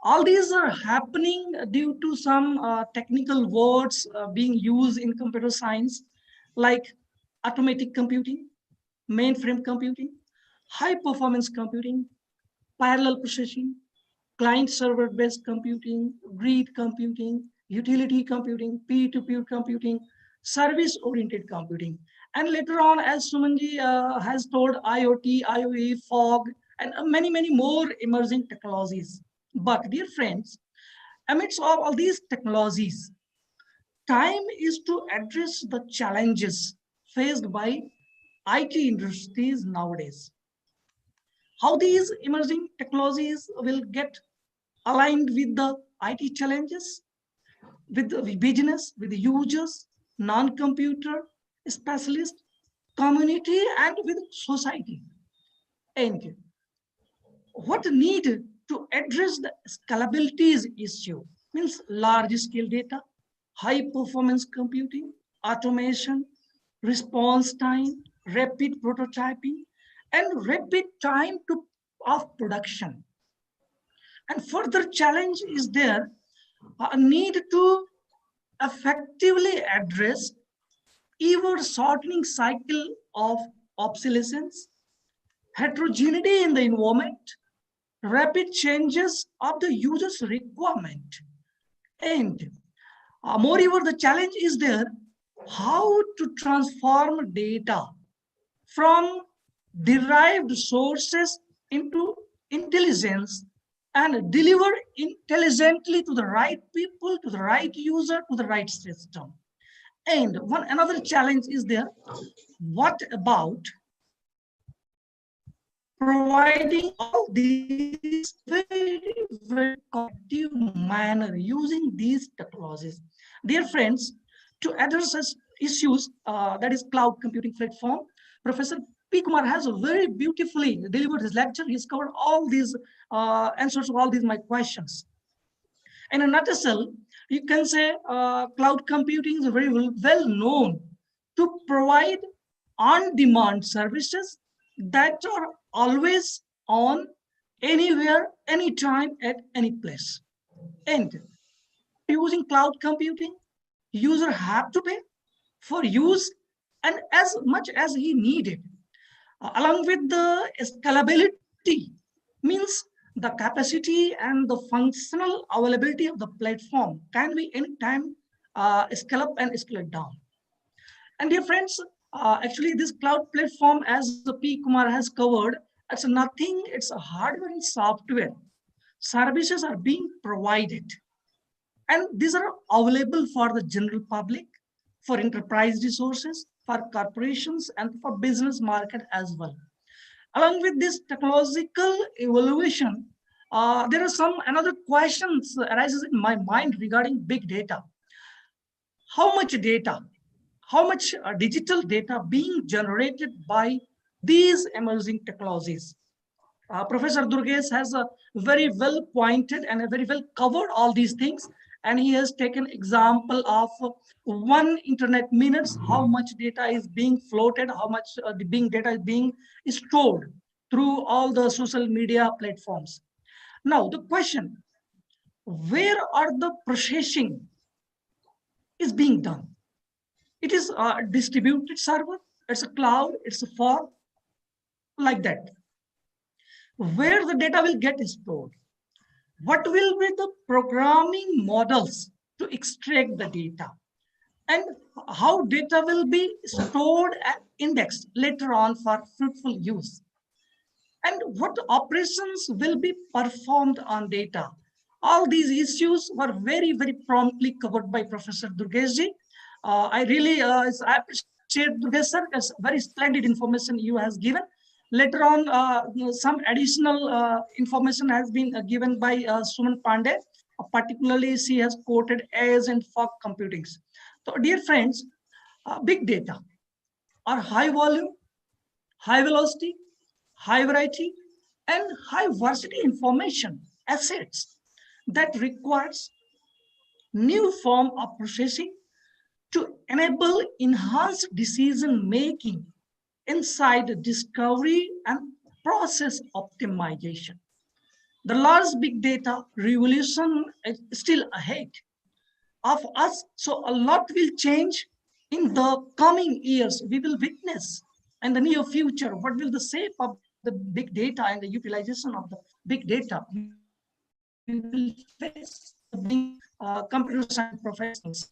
All these are happening due to some technical words being used in computer science, like automatic computing, mainframe computing, high performance computing, parallel processing, client server based computing, grid computing, utility computing, peer-to-peer computing, service oriented computing. And later on, as Sumanji has told, IoT, IoE, fog, and many, many more emerging technologies. But dear friends, amidst all these technologies, time is to address the challenges faced by IT industries nowadays. How these emerging technologies will get aligned with the IT challenges, with the business, with the users, non-computer specialists, community, and with society. And what need to address the scalability issue means large scale data, high performance computing, automation, response time, rapid prototyping, and rapid time of production. And further challenge is there a need to effectively address ever shortening cycle of obsolescence, heterogeneity in the environment, rapid changes of the user's requirement. And moreover, the challenge is there how to transform data from derived sources into intelligence and deliver intelligently to the right people, to the right user, to the right system. And another challenge is there. What about providing all these very, very collective manner using these technologies? Dear friends, to address such issues, that is cloud computing platform, Professor P. Kumar has very beautifully delivered his lecture. He's covered all these answers to all these my questions. In a nutshell, you can say cloud computing is very well known to provide on-demand services that are always on, anywhere, anytime, at any place. And using cloud computing, user have to pay for use and as much as he needed. Along with the scalability means the capacity and the functional availability of the platform can be anytime scale up and scale down. And dear friends, actually this cloud platform, as the P. Kumar has covered, it's nothing, it's a hardware and software. Services are being provided. And these are available for the general public, for enterprise resources, for corporations, and for business market as well. Along with this technological evolution, there are some another questions arises in my mind regarding big data. How much data, how much digital data being generated by these emerging technologies? Professor Durgesh has a very well pointed and a very well covered all these things. And he has taken example of 1 internet minutes, how much data is being floated, how much the being data is being stored through all the social media platforms. Now the question, where are the processing is being done? It is a distributed server, it's a cloud, it's a fog, like that. Where the data will get stored? What will be the programming models to extract the data? And how data will be stored and indexed later on for fruitful use? And what operations will be performed on data? All these issues were very, very promptly covered by Professor Durgesh. I really appreciate Durgesh sir, as very splendid information you has given. Later on, some additional information has been given by Suman Pandey. Particularly, she has quoted edge and fog computing. So, dear friends, big data are high volume, high velocity, high variety, and high varsity information assets that requires new form of processing to enable enhanced decision making, insight discovery, and process optimization. The large big data revolution is still ahead of us, so a lot will change in the coming years. We will witness in the near future what will the shape of the big data and the utilization of the big data we will face being computer science professionals.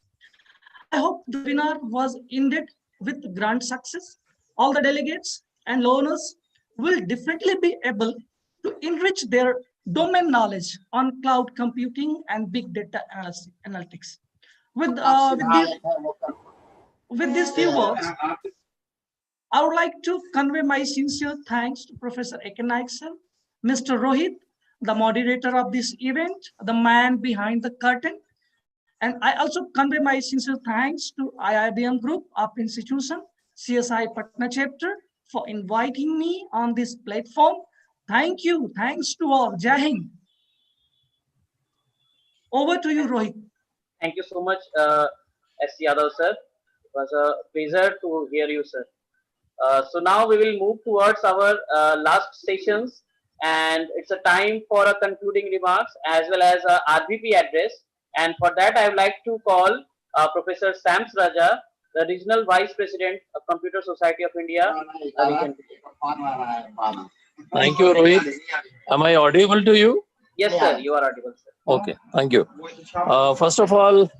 I hope the webinar was ended with grand success. All the delegates and learners will definitely be able to enrich their domain knowledge on cloud computing and big data analytics. With these few words, I would like to convey my sincere thanks to Professor Ekanaik sir, Mr. Rohit, the moderator of this event, the man behind the curtain. And I also convey my sincere thanks to IIBM Group of Institution, CSI Patna chapter, for inviting me on this platform. Thank you. Thanks to all. Jai Hind. Over to you, Rohit. Thank you so much, S. Yadav sir. It was a pleasure to hear you, sir. So now we will move towards our last sessions, and it's a time for a concluding remarks as well as a RVP address. And for that, I would like to call Professor Sams Raja, the Regional Vice President of Computer Society of India. Thank you, Rohit. Am I audible to you? Yes, sir, you are audible, sir. Okay, thank you. First of all,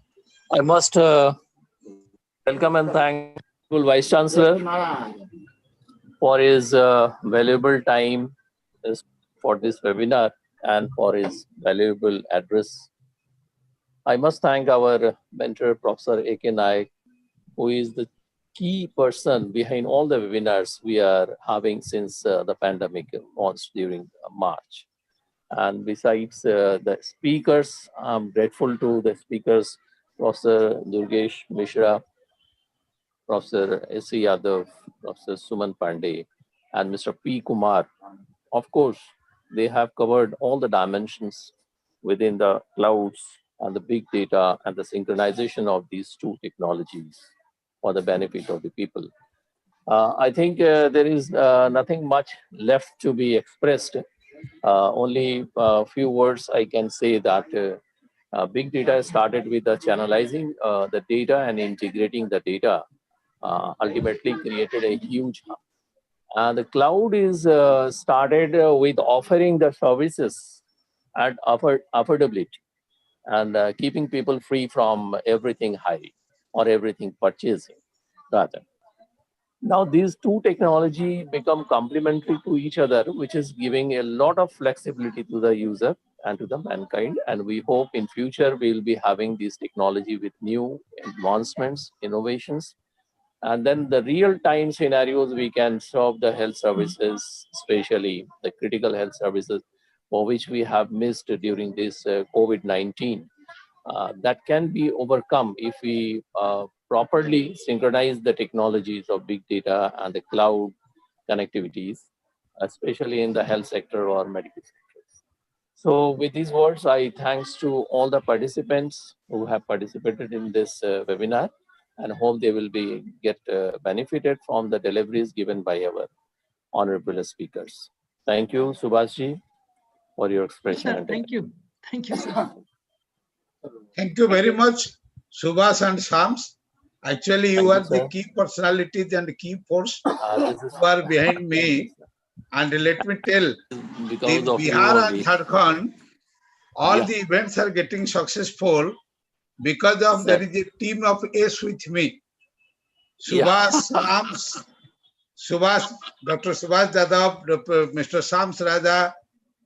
I must welcome and thank the Vice Chancellor for his valuable time for this webinar and for his valuable address. I must thank our mentor, Professor A.K. Naik, who is the key person behind all the webinars we are having since the pandemic launched during March. And besides the speakers, I'm grateful to the speakers, Professor Durgesh Mishra, Professor S.C. Yadav, Professor Suman Pandey, and Mr. P. Kumar. Of course, they have covered all the dimensions within the clouds and the big data and the synchronization of these two technologies for the benefit of the people. I think there is nothing much left to be expressed. Only a few words I can say that big data started with the channelizing the data and integrating the data, ultimately created a huge hub. And the cloud is started with offering the services at affordability and keeping people free from everything high or everything purchasing rather. Now these two technology become complementary to each other, which is giving a lot of flexibility to the user and to the mankind. And we hope in future we'll be having this technology with new advancements, innovations, and then the real-time scenarios we can serve the health services, especially the critical health services for which we have missed during this COVID-19. That can be overcome if we properly synchronize the technologies of big data and the cloud connectivities, especially in the health sector or medical sectors. So with these words, I thanks to all the participants who have participated in this webinar, and hope they will be benefited from the deliveries given by our honorable speakers. Thank you, Subhashji, for your expression. Sir, thank you. Thank you, sir. Thank you very much, Subhash and Shams. Actually, you are the key personalities and key force who are behind me. And let me tell, the Bihar and Jharkhand, all the events are getting successful because of there is a team of S with me. Subhash, Shams, Dr. Subhash Yadav, Mr. Shams Raja,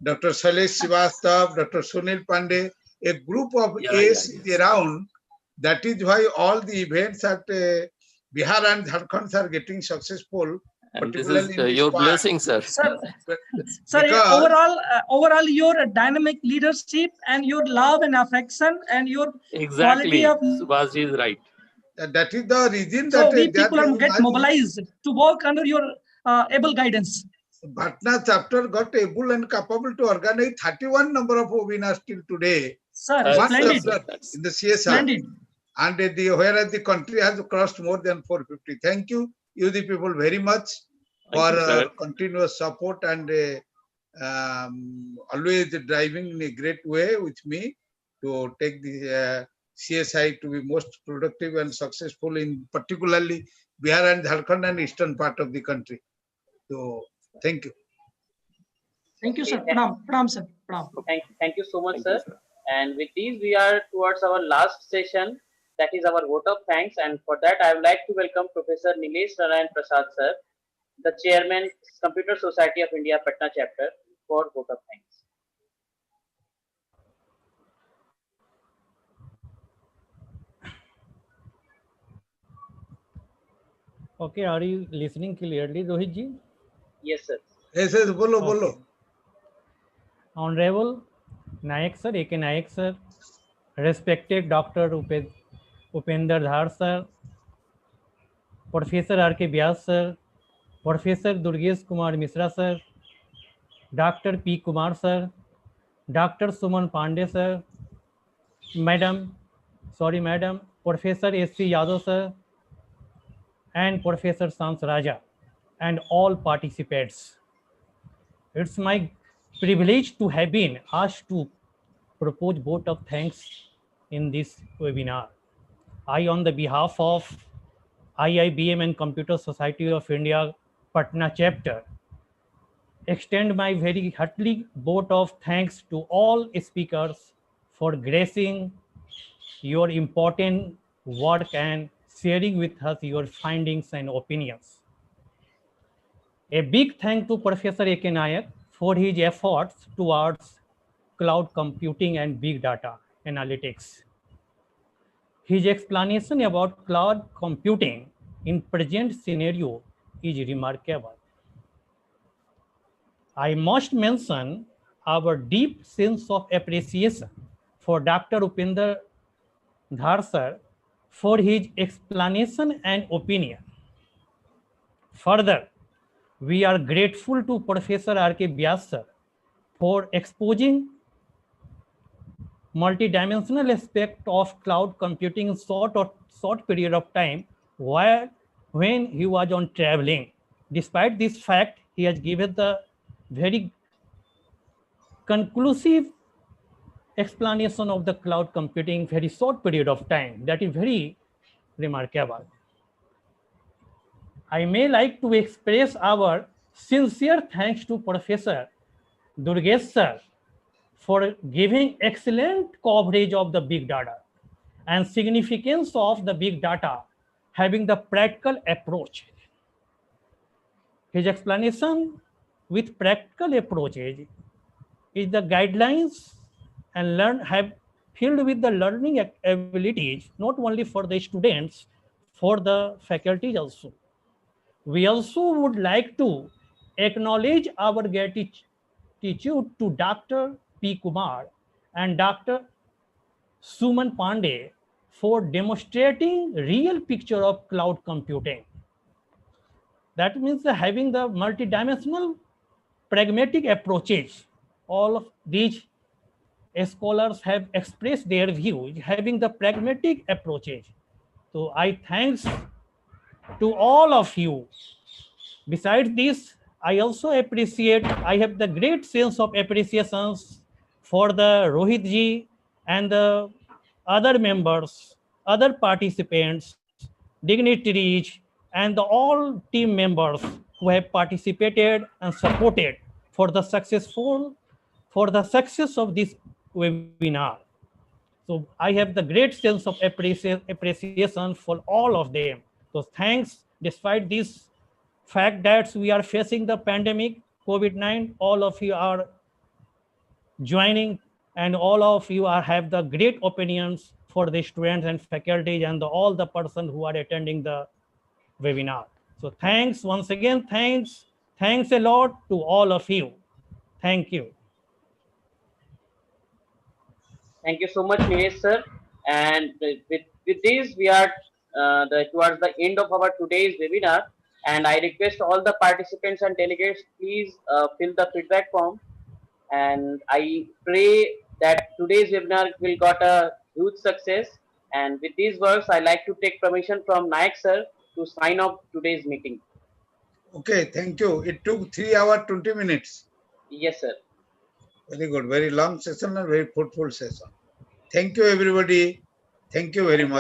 Dr. Shailesh Srivastav, Dr. Sunil Pandey, a group of A's is around. That is why all the events at Bihar and Jharkhand are getting successful. And this is your blessing, sir. Sir, overall, your dynamic leadership and your love and affection and your quality of Subhashji is right. That is the reason so that we people get mobilized to work under your able guidance. Bhatna chapter got able and capable to organize 31 number of webinars till today. Sir, splendid. In the CSR. Splendid. and whereas the country has crossed more than 450. Thank you, the people, very much for continuous support and always driving in a great way with me to take the CSI to be most productive and successful in particularly Bihar and Jharkhand and eastern part of the country. So thank you. Thank you, sir. Pranam, sir. Pranam. Thank you so much, sir. And with these, we are towards our last session, that is our vote of thanks. And for that, I would like to welcome Professor Nilesh Narayan Prasad, sir, the Chairman, Computer Society of India, Patna chapter, for vote of thanks. Okay, are you listening clearly, Rohit ji? Yes, sir. Yes, bolo, bolo. Honorable Nayak sir, A.K. Nayak sir, respected Dr. Upinder Dhar sir, Professor R.K. Vyas sir, Professor Durgesh Kumar Mishra sir, Dr. P. Kumar sir, Dr. Suman Pandey sir, Madam, Professor S.C. Yadav sir, and Professor Sans Raja, and all participants. It's my privilege to have been asked to propose vote of thanks in this webinar. I, on the behalf of IIBM and Computer Society of India, Patna chapter, extend my very hearty vote of thanks to all speakers for gracing your important work and sharing with us your findings and opinions. A big thank to Professor A.K. Nayak for his efforts towards cloud computing and big data analytics. His explanation about cloud computing in present scenario is remarkable. I must mention our deep sense of appreciation for Dr. Upinder Dhar sir for his explanation and opinion. Further, we are grateful to Professor R.K. Vyas sir for exposing multidimensional aspect of cloud computing in short period of time when he was on traveling. Despite this fact, he has given the very conclusive explanation of the cloud computing very short period of time. That is very remarkable. I may like to express our sincere thanks to Professor Durgesh sir for giving excellent coverage of the big data and significance of the big data having the practical approach. His explanation with practical approaches is the guidelines and have filled with the learning abilities, not only for the students, for the faculties also. We also would like to acknowledge our gratitude to Dr. P. Kumar and Dr. Suman Pandey for demonstrating real picture of cloud computing. That means having the multidimensional pragmatic approaches. All of these scholars have expressed their views having the pragmatic approaches. So I thanks to all of you. Besides this, I also appreciate, I have the great sense of appreciations for the Rohit ji and the other members, other participants, dignitaries, and all team members who have participated and supported for the success of this webinar. So I have the great sense of appreciation for all of them. So thanks, despite this fact that we are facing the pandemic, COVID-19, all of you are joining and all of you have the great opinions for the students and faculty and all the persons who are attending the webinar. So thanks once again, thanks a lot to all of you. Thank you. Thank you so much, Nilesh sir. And with this, we are towards the end of our today's webinar. And I request all the participants and delegates, please fill the feedback form. And I pray that today's webinar will got a huge success And with these words, I like to take permission from Nayak sir to sign off today's meeting. Okay, thank you. It took 3 hours, 20 minutes. Yes, sir. Very good. Very long session and very fruitful session. Thank you, everybody. Thank you very much.